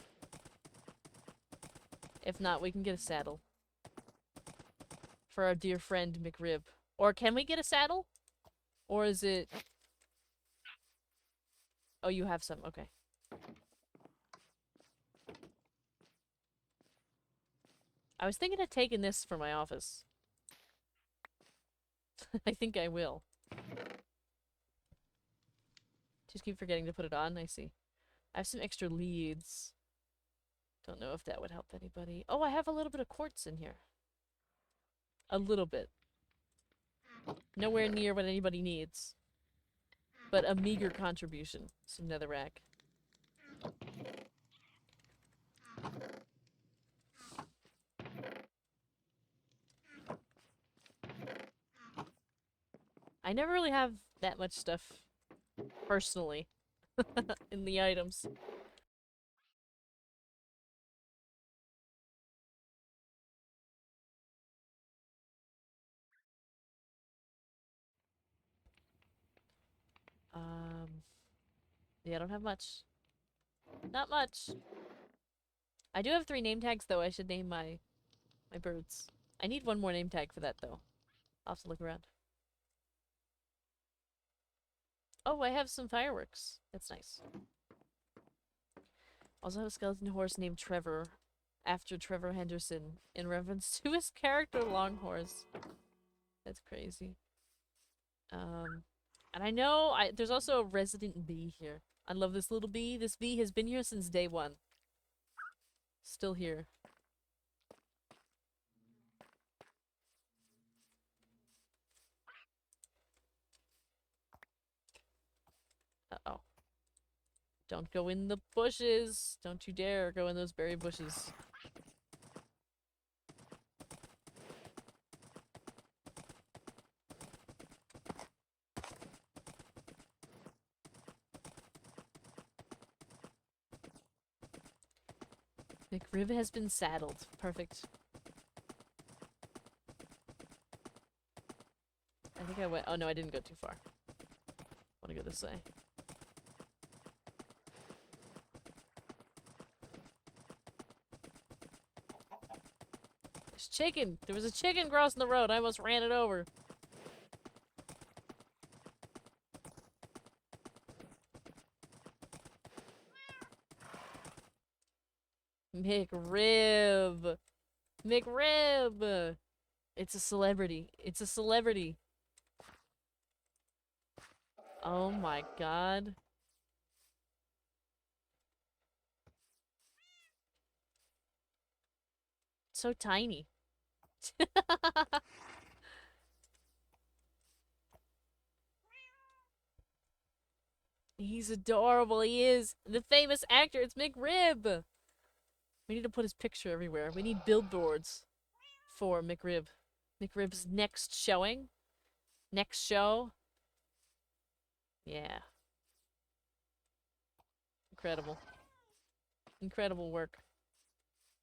If not, we can get a saddle. For our dear friend McRib. Or can we get a saddle? Or is it... Oh, you have some. Okay. I was thinking of taking this for my office. I think I will. Just keep forgetting to put it on. I see. I have some extra leads. Don't know if that would help anybody. Oh, I have a little bit of quartz in here. A little bit. Nowhere near what anybody needs. But a meager contribution. Some netherrack. I never really have that much stuff, personally, in the items. Yeah, I don't have much. Not much. I do have 3 name tags, though. I should name my birds. I need 1 more name tag for that, though. I'll have to look around. Oh, I have some fireworks. That's nice. Also have a skeleton horse named Trevor, after Trevor Henderson, in reference to his character Longhorse. That's crazy. And I know there's also a resident bee here. I love this little bee. This bee has been here since day 1. Still here. Uh-oh. Don't go in the bushes! Don't you dare go in those berry bushes. McRib has been saddled. Perfect. I think I went- oh no, I didn't go too far. I wanna go this way. There's chicken! There was a chicken crossing the road! I almost ran it over! McRib! McRib! It's a celebrity. It's a celebrity. Oh my god. So tiny. He's adorable. He is. The famous actor. It's McRib. We need to put his picture everywhere. We need billboards for McRib. McRib's next showing. Next show. Yeah. Incredible. Incredible work.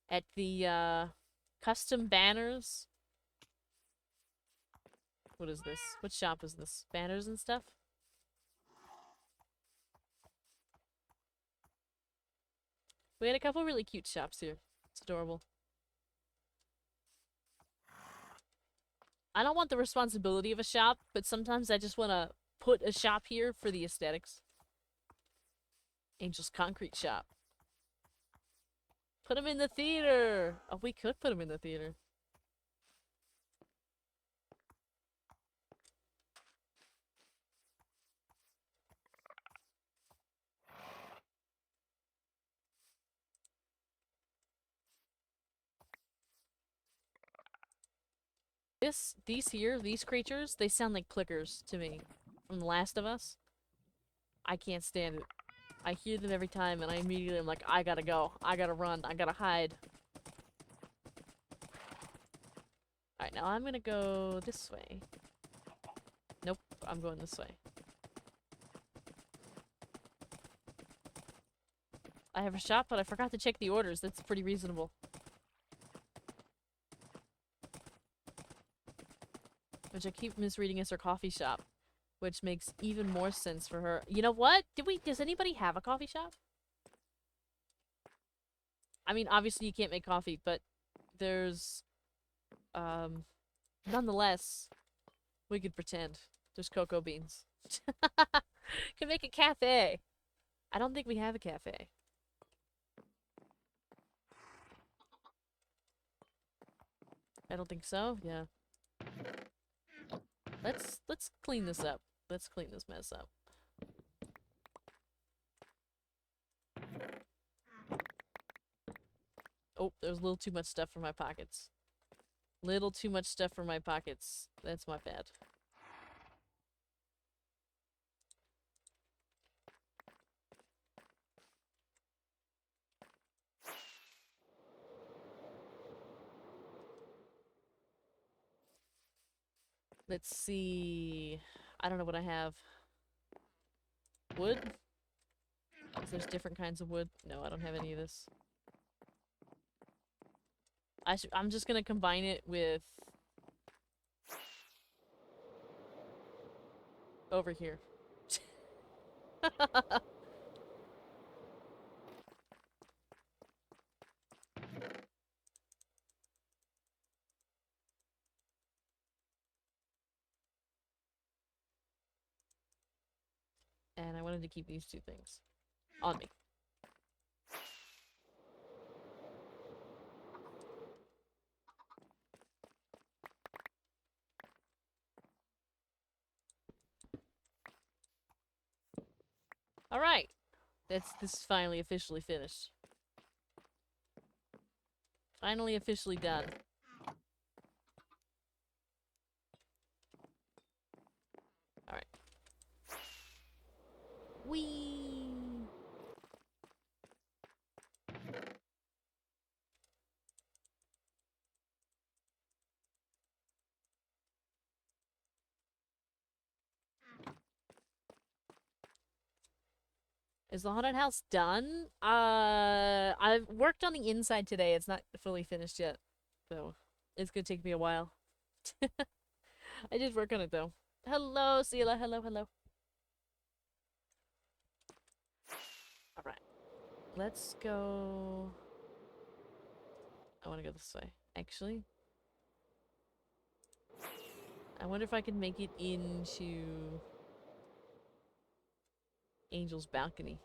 At the, custom banners. What is this? What shop is this? Banners and stuff? We had a couple really cute shops here. It's adorable. I don't want the responsibility of a shop, but sometimes I just want to put a shop here for the aesthetics. Angel's Concrete Shop. Put him in the theater! Oh, we could put him in the theater. These creatures, they sound like clickers to me. From The Last of Us. I can't stand it. I hear them every time and I immediately am like, I gotta go. I gotta run. I gotta hide. Alright, now I'm gonna go this way. Nope, I'm going this way. I have a shop, but I forgot to check the orders. That's pretty reasonable. Which I keep misreading as her coffee shop. Which makes even more sense for her. You know what? Does anybody have a coffee shop? I mean, obviously you can't make coffee, but there's, nonetheless, we could pretend. There's cocoa beans. Can make a cafe. I don't think we have a cafe. I don't think so, yeah. Let's clean this up. Let's clean this mess up. Oh, there's a little too much stuff for my pockets. Little too much stuff for my pockets. That's my bad. Let's see. I don't know what I have. Wood? If there's different kinds of wood. No, I don't have any of this. I'm just gonna combine it with... over here. And I wanted to keep these two things on me. All right, this is finally officially finished. Finally officially done. All right. Whee! Is the haunted house done? I've worked on the inside today. It's not fully finished yet, so it's gonna take me a while. I did work on it though. Hello, Sela. Hello, hello. All right, let's go. I want to go this way. Actually, I wonder if I can make it into Angel's balcony.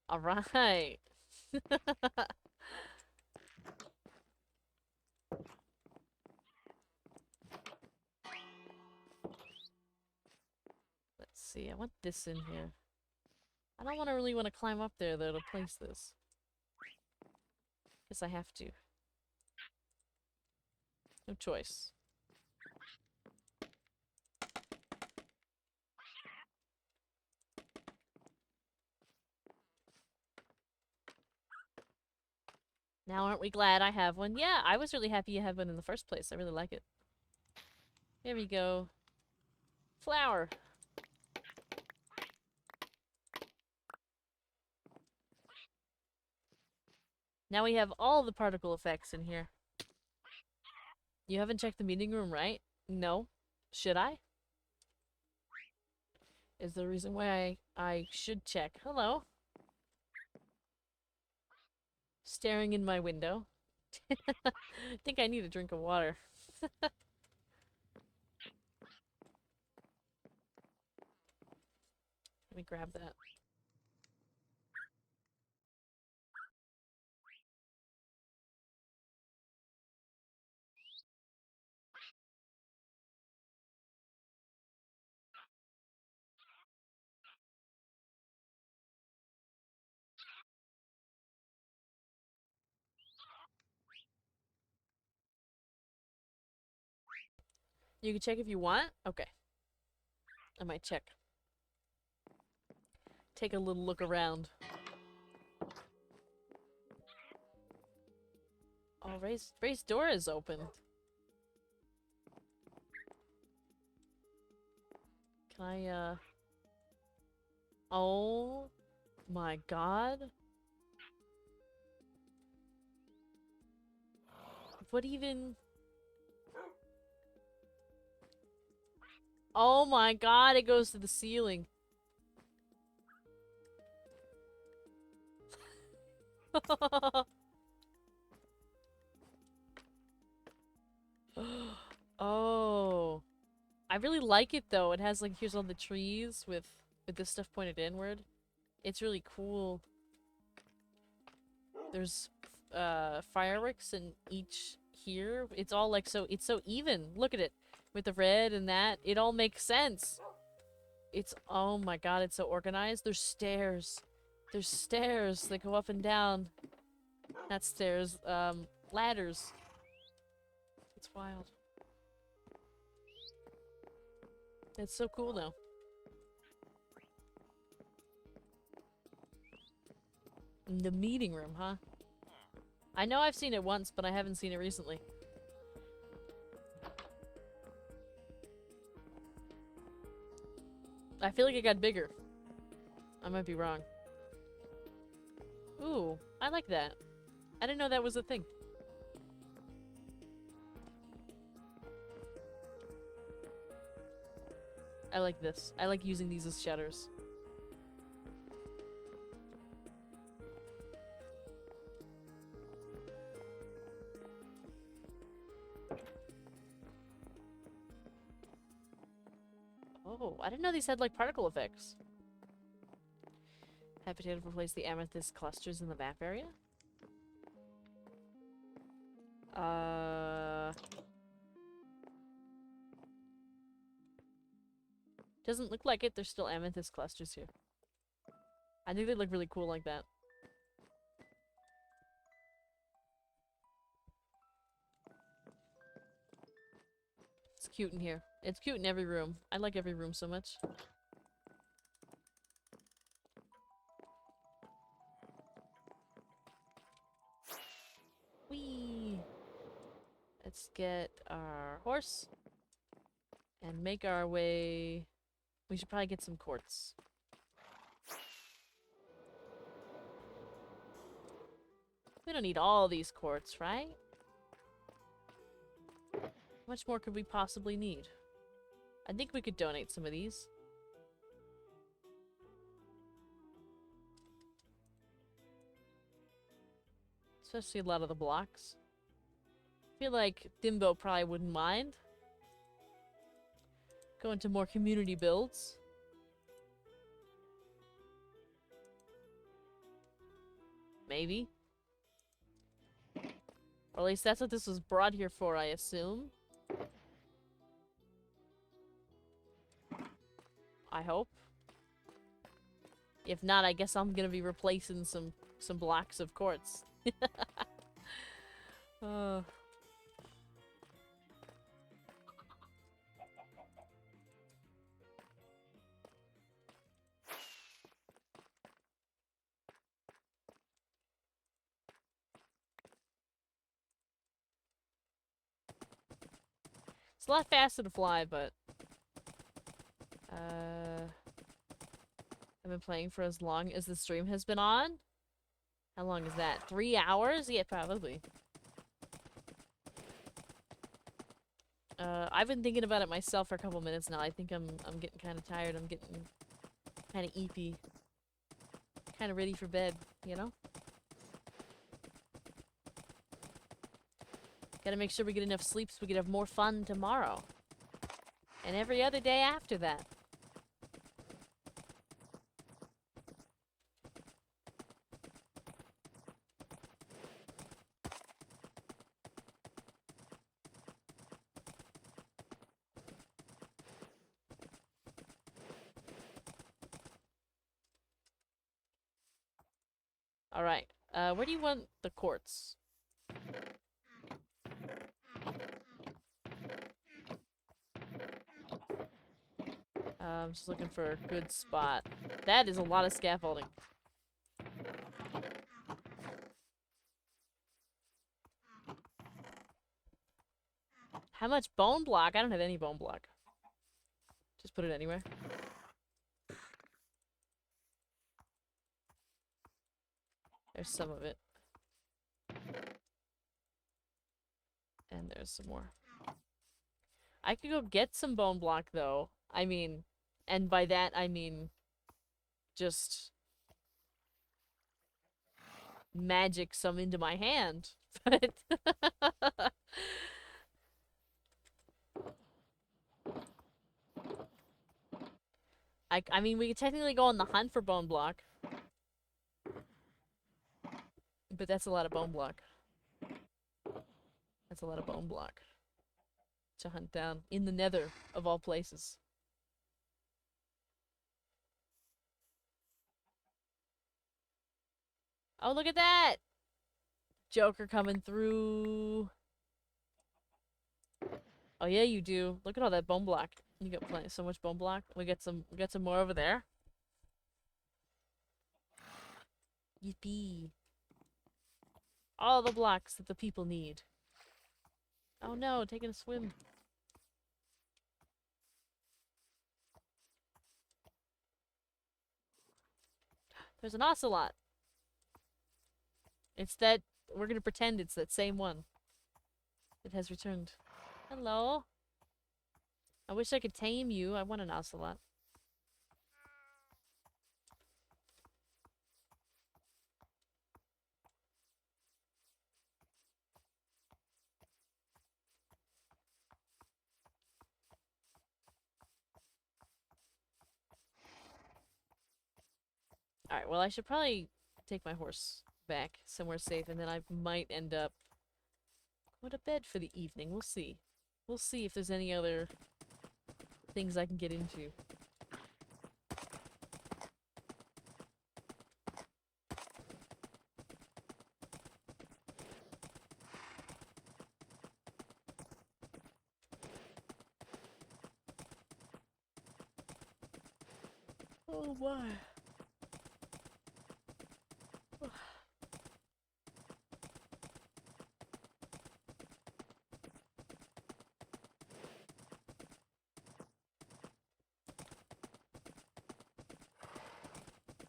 All right. Let's see. I want this in here. I don't really want to climb up there though to place this. Guess I have to. No choice. Now aren't we glad I have one? Yeah, I was really happy you had one in the first place. I really like it. Here we go. Flower. Now we have all the particle effects in here. You haven't checked the meeting room, right? No. Should I? Is there a reason why I should check? Hello. Staring in my window. I think I need a drink of water. Let me grab that. You can check if you want? Okay. I might check. Take a little look around. Oh, Ray's door is open. Can I, oh my god. What even... Oh my god, it goes to the ceiling. Oh. I really like it though. It has like, here's all the trees with this stuff pointed inward. It's really cool. There's fireworks in each here. It's all like it's so even. Look at it. With the red and that. It all makes sense. It's, oh my god, it's so organized. There's stairs. There's stairs that go up and down. Not stairs, ladders. It's wild. It's so cool now. The meeting room, huh? I know I've seen it once, but I haven't seen it recently. I feel like it got bigger. I might be wrong. Ooh, I like that. I didn't know that was a thing. I like this. I like using these as shutters. Oh, I didn't know these had like particle effects. Habitat to replace the amethyst clusters in the map area? Doesn't look like it. There's still amethyst clusters here. I think they look really cool like that. It's cute in here. It's cute in every room. I like every room so much. Whee! Let's get our horse and make our way. We should probably get some quartz. We don't need all these quartz, right? How much more could we possibly need? I think we could donate some of these. Especially a lot of the blocks. I feel like Dimbo probably wouldn't mind. Go into more community builds. Maybe. Or at least that's what this was brought here for, I assume. I hope. If not, I guess I'm gonna be replacing some blocks of quartz. It's a lot faster to fly, but I've been playing for as long as the stream has been on. How long is that? 3 hours? Yeah, probably. I've been thinking about it myself for a couple minutes now. I think I'm getting kind of tired. I'm getting kind of eepy. Kind of ready for bed, you know? Gotta make sure we get enough sleep so we can have more fun tomorrow. And every other day after that. Alright, where do you want the quartz? I'm just looking for a good spot. That is a lot of scaffolding. How much bone block? I don't have any bone block. Just put it anywhere. There's some of it. And there's some more. I could go get some bone block though. I mean, and by that I mean just magic some into my hand. But I mean, we could technically go on the hunt for bone block. But that's a lot of bone block. That's a lot of bone block to hunt down in the nether, of all places. Oh, look at that! Joker coming through. Oh yeah, you do. Look at all that bone block. You got plenty, so much bone block. We got some more over there. Yippee! All the blocks that the people need. Oh no, taking a swim. There's an ocelot. It's that... We're gonna pretend it's that same one. It has returned. Hello? I wish I could tame you. I want an ocelot. Alright, well I should probably take my horse back somewhere safe and then I might end up going to bed for the evening. We'll see. We'll see if there's any other things I can get into. Oh my.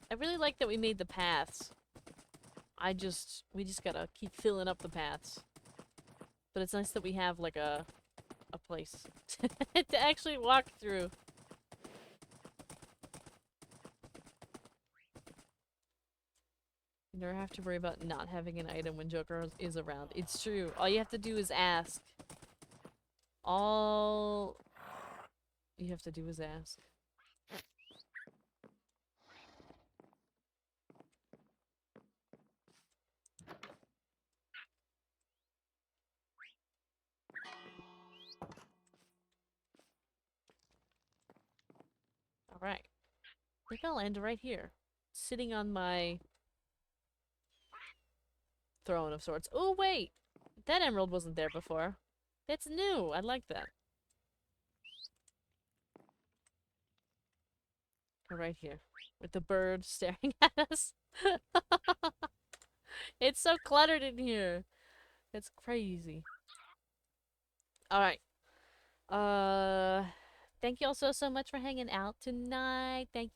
I really like that we made the paths. We just gotta keep filling up the paths. But it's nice that we have like a place to actually walk through. You never have to worry about not having an item when Joker is around. It's true. All you have to do is ask. All you have to do is ask. Alright. I think I'll end right here. Sitting on my throne of sorts. Oh, wait! That emerald wasn't there before. It's new! I like that. Go right here. With the bird staring at us. It's so cluttered in here. It's crazy. Alright. Thank you all so much for hanging out tonight. Thank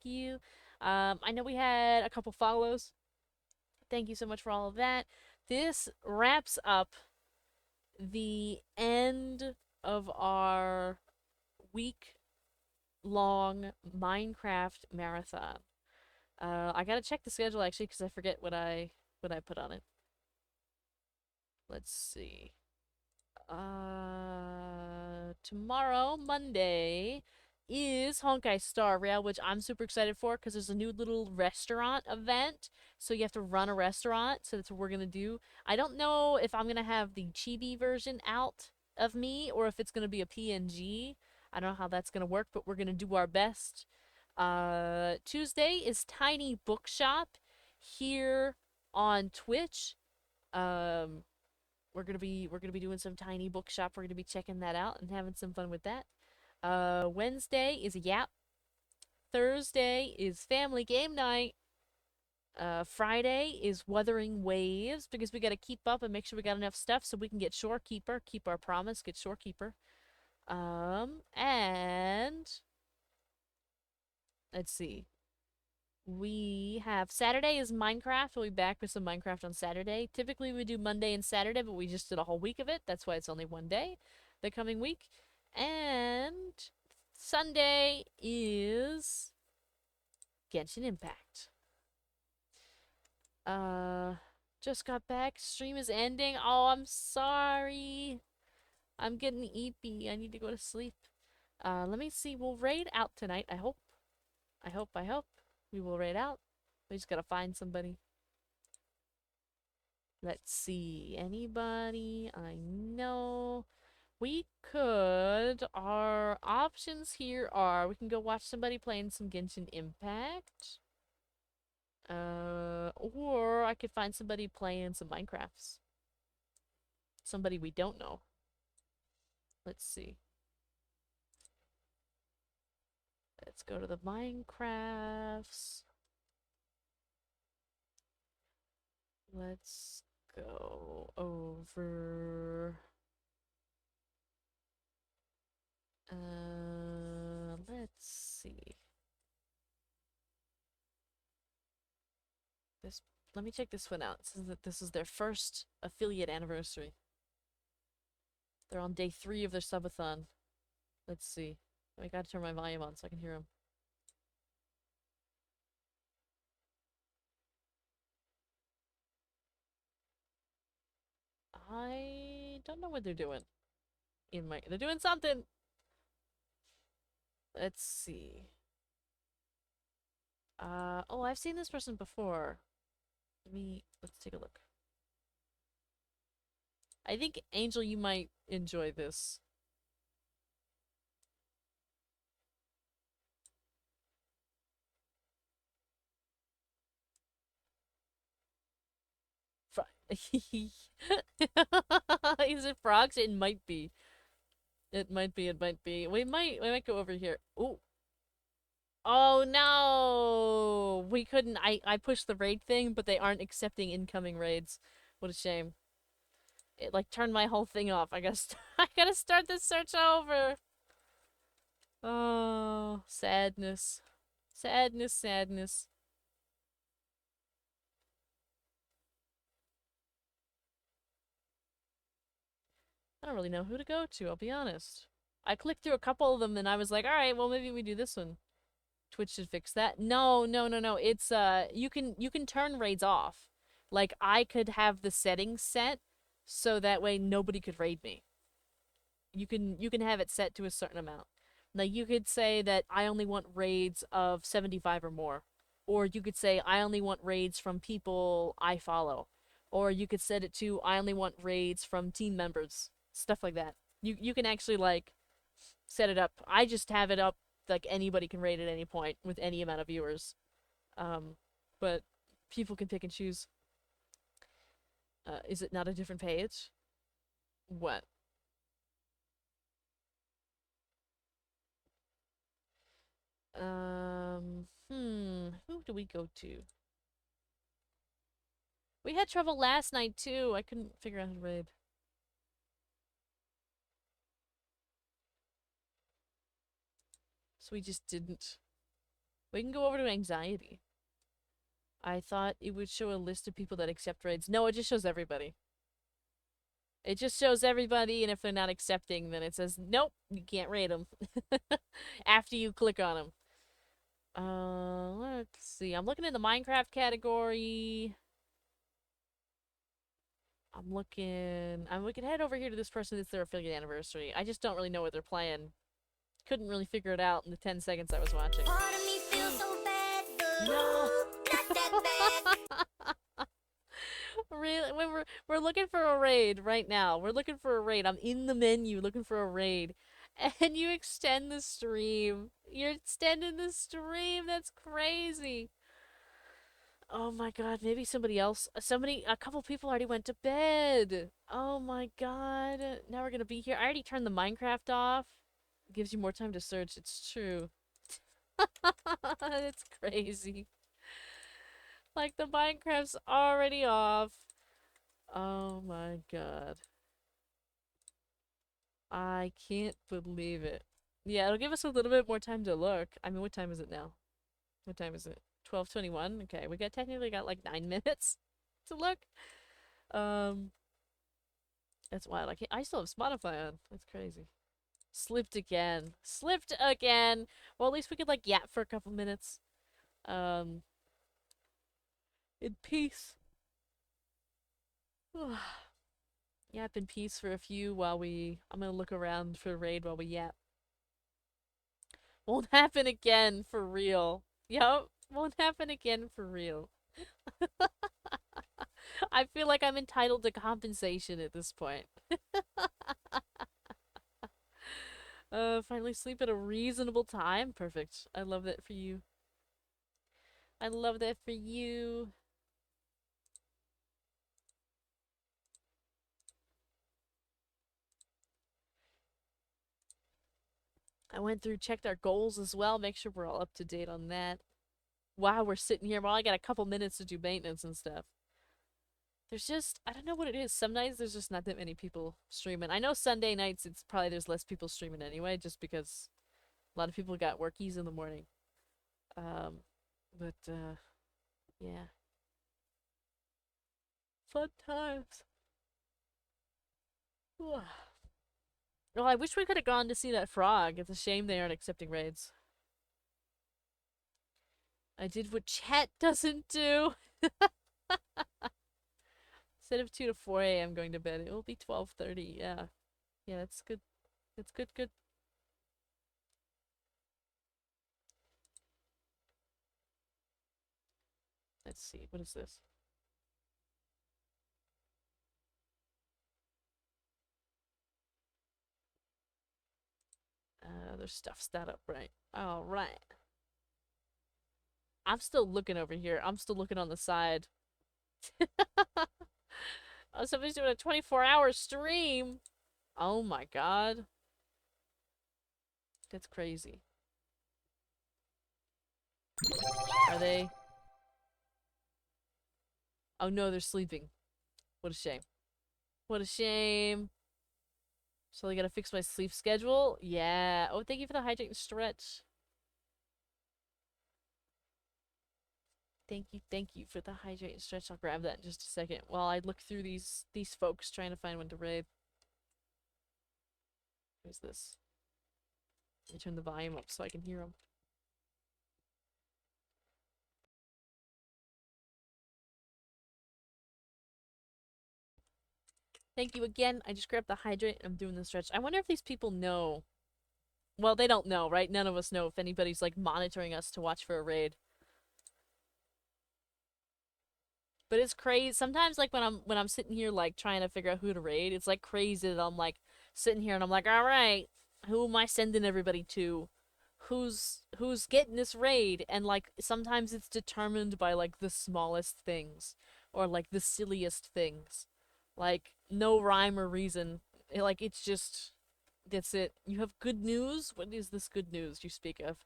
you. I know we had a couple follows. Thank you so much for all of that. This wraps up the end of our week-long Minecraft marathon. I gotta check the schedule actually because I forget what I put on it. Let's see. Tomorrow, Monday, is Honkai Star Rail, which I'm super excited for because there's a new little restaurant event. So you have to run a restaurant, so that's what we're gonna do. I don't know if I'm gonna have the chibi version out of me or if it's gonna be a PNG. I don't know how that's gonna work, but we're gonna do our best. Tuesday is Tiny Bookshop here on Twitch. We're gonna be doing some Tiny Bookshop. We're gonna be checking that out and having some fun with that. Wednesday is Yap. Thursday is Family Game Night. Friday is Wuthering Waves because we gotta keep up and make sure we got enough stuff so we can get Shorekeeper, keep our promise, get Shorekeeper. And let's see. We have Saturday is Minecraft. We'll be back with some Minecraft on Saturday. Typically we do Monday and Saturday, but we just did a whole week of it. That's why it's only one day the coming week. And Sunday is Genshin Impact. Just got back. Stream is ending. Oh, I'm sorry. I'm getting eepy. I need to go to sleep. Let me see. We'll raid out tonight, I hope. I hope. We will raid out. We just gotta find somebody. Let's see. Anybody I know? We could. Our options here are we can go watch somebody playing some Genshin Impact. Or I could find somebody playing some Minecrafts. Somebody we don't know. Let's see. Let's go to the Minecrafts. Let's go over. Let's see. This. Let me check this one out. It says that this is their first affiliate anniversary. They're on day 3 of their subathon. Let's see. I gotta turn my volume on so I can hear them. I don't know what they're doing. They're doing something. Let's see. Oh, I've seen this person before. Let's take a look. I think, Angel, you might enjoy this. Is it frogs? It might be. It might be, it might be. We might go over here. Ooh. Oh no! We couldn't. I pushed the raid thing, but they aren't accepting incoming raids. What a shame. It like turned my whole thing off. I gotta I gotta start this search over. Oh, sadness. Sadness, sadness. I don't really know who to go to, I'll be honest. I clicked through a couple of them and I was like, alright, well maybe we do this one. Twitch should fix that. No. It's you can turn raids off. Like I could have the settings set so that way nobody could raid me. You can have it set to a certain amount. Like you could say that I only want raids of 75 or more. Or you could say I only want raids from people I follow. Or you could set it to I only want raids from team members. Stuff like that. You can actually like set it up. I just have it up like anybody can raid at any point with any amount of viewers. But people can pick and choose. Is it not a different page? What? Who do we go to? We had trouble last night too. I couldn't figure out how to raid. So we just didn't. We can go over to anxiety. I thought it would show a list of people that accept raids. No, it just shows everybody. It just shows everybody, and if they're not accepting, then it says, nope, you can't raid them. After you click on them. Let's see. I'm looking in the Minecraft category. We can head over here to this person. It's their affiliate anniversary. I just don't really know what they're playing. Couldn't really figure it out in the 10 seconds I was watching. Part of me feels so bad, but No. not that bad. Really, when we're looking for a raid right now. We're looking for a raid. I'm in the menu looking for a raid. And you extend the stream. You're extending the stream. That's crazy. Oh my god, maybe somebody else. A couple people already went to bed. Oh my god. Now we're gonna be here. I already turned the Minecraft off. It gives you more time to search. It's true. It's crazy. Like the Minecraft's already off. Oh my god. I can't believe it. Yeah, it'll give us a little bit more time to look. I mean, what time is it now? What time is it? 12:21? Okay, we technically got like 9 minutes to look. That's wild. I still have Spotify on. That's crazy. Slipped again. Slipped again! Well, at least we could like yap for a couple minutes. In peace. Yap in peace for a few while I'm gonna look around for a raid while we yap. Won't happen again, for real. Yup, won't happen again for real. I feel like I'm entitled to compensation at this point. Finally sleep at a reasonable time. Perfect. I love that for you. I love that for you. I went through, checked our goals as well, make sure we're all up to date on that. Wow, we're sitting here, well, I got a couple minutes to do maintenance and stuff. There's just, I don't know what it is. Some nights there's just not that many people streaming. I know Sunday nights it's probably there's less people streaming anyway, just because a lot of people got workies in the morning. Yeah. Fun times. Well, I wish we could have gone to see that frog. It's a shame they aren't accepting raids. I did what chat doesn't do. Instead of 2 to 4 a.m. going to bed, it will be 12:30. Yeah. Yeah, that's good. That's good. Let's see. What is this? There's stuff stat up, right? All right. I'm still looking over here. I'm still looking on the side. Oh, somebody's doing a 24-hour stream. Oh my god. That's crazy. Are they? Oh no, they're sleeping. What a shame. What a shame. So I gotta fix my sleep schedule? Yeah. Oh, thank you for the hydrate and stretch. Thank you for the hydrate and stretch. I'll grab that in just a second while I look through these folks trying to find one to raid. Who's this? Let me turn the volume up so I can hear them. Thank you again. I just grabbed the hydrate and I'm doing the stretch. I wonder if these people know. Well, they don't know, right? None of us know if anybody's like monitoring us to watch for a raid. But it's crazy. Sometimes like when I'm sitting here like trying to figure out who to raid, it's like crazy that I'm like sitting here and I'm like, all right, who am I sending everybody to? Who's getting this raid? And like sometimes it's determined by like the smallest things or like the silliest things. Like no rhyme or reason. Like it's just that's it. You have good news? What is this good news you speak of?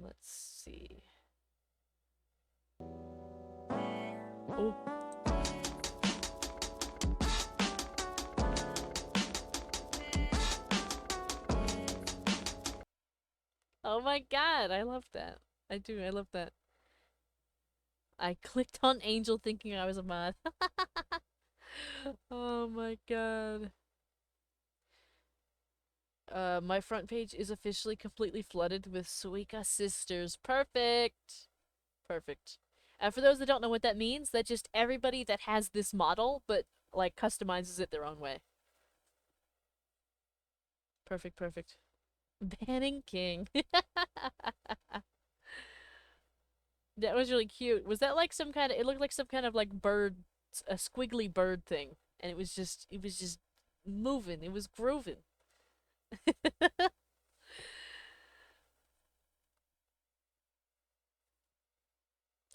Let's see. Oh. Oh my god, I love that. I do, I love that. I clicked on Angel thinking I was a mod. Oh my god. My front page is officially completely flooded with Suika sisters. Perfect! Perfect. For those that don't know what that means, that's just everybody that has this model, but, like, customizes it their own way. Perfect, perfect. Banning King. That was really cute. Was that like some kind of, it looked like some kind of like bird, a squiggly bird thing. And it was just moving. It was grooving.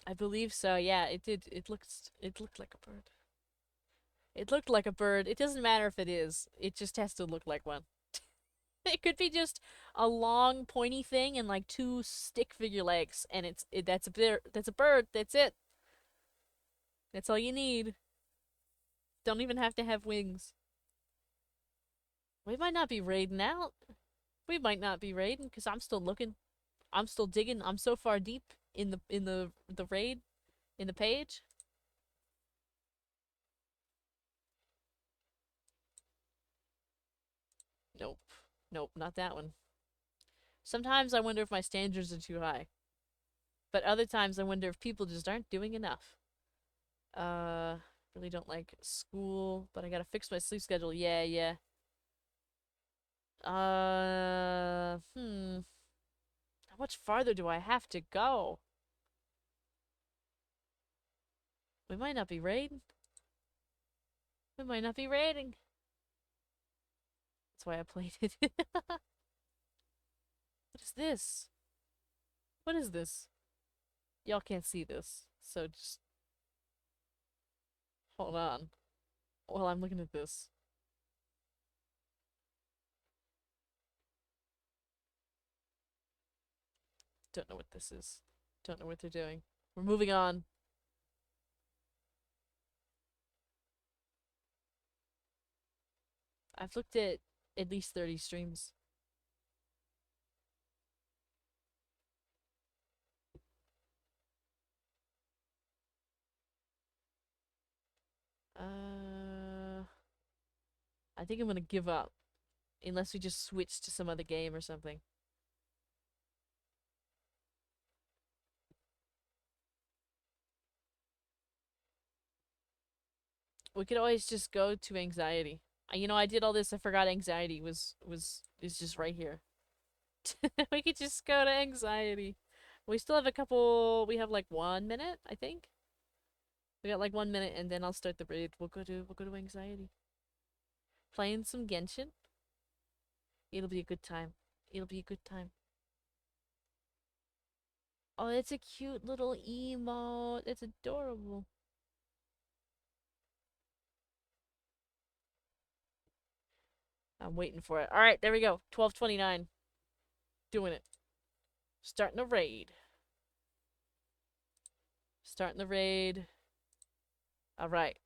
I believe so. Yeah, it did. It looked like a bird. It looked like a bird. It doesn't matter if it is. It just has to look like one. It could be just a long pointy thing and like two stick figure legs and that's a bird. That's it. That's all you need. Don't even have to have wings. We might not be raiding out. We might not be raiding because I'm still looking. I'm still digging. I'm so far deep in the raid, in the page. Nope. Nope, not that one. Sometimes I wonder if my standards are too high. But other times I wonder if people just aren't doing enough. Really don't like school, but I gotta fix my sleep schedule. Yeah, yeah. How much farther do I have to go? We might not be raiding. We might not be raiding. That's why I played it. What is this? What is this? Y'all can't see this, so just hold on while I'm looking at this. Don't know what this is. Don't know what they're doing. We're moving on. I've looked at least 30 streams. I think I'm gonna give up. Unless we just switch to some other game or something. We could always just go to anxiety. You know, I did all this, I forgot anxiety is just right here. We could just go to anxiety. We still have we have like 1 minute, I think. We got like 1 minute and then I'll start the raid. We'll go to anxiety. Playing some Genshin. It'll be a good time. It'll be a good time. Oh, it's a cute little emote. It's adorable. I'm waiting for it. Alright, there we go. 12:29. Doing it. Starting the raid. Starting the raid. Alright.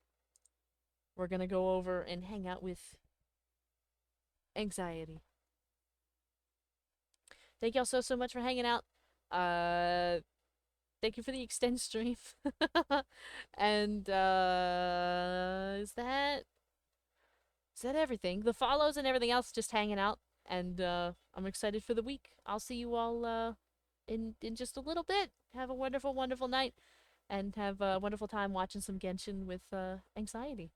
We're gonna go over and hang out with anxiety. Thank y'all so much for hanging out. Thank you for the extend stream. And is that everything? The follows and everything else, just hanging out. And I'm excited for the week. I'll see you all in just a little bit. Have a wonderful, wonderful night. And have a wonderful time watching some Genshin with anxiety.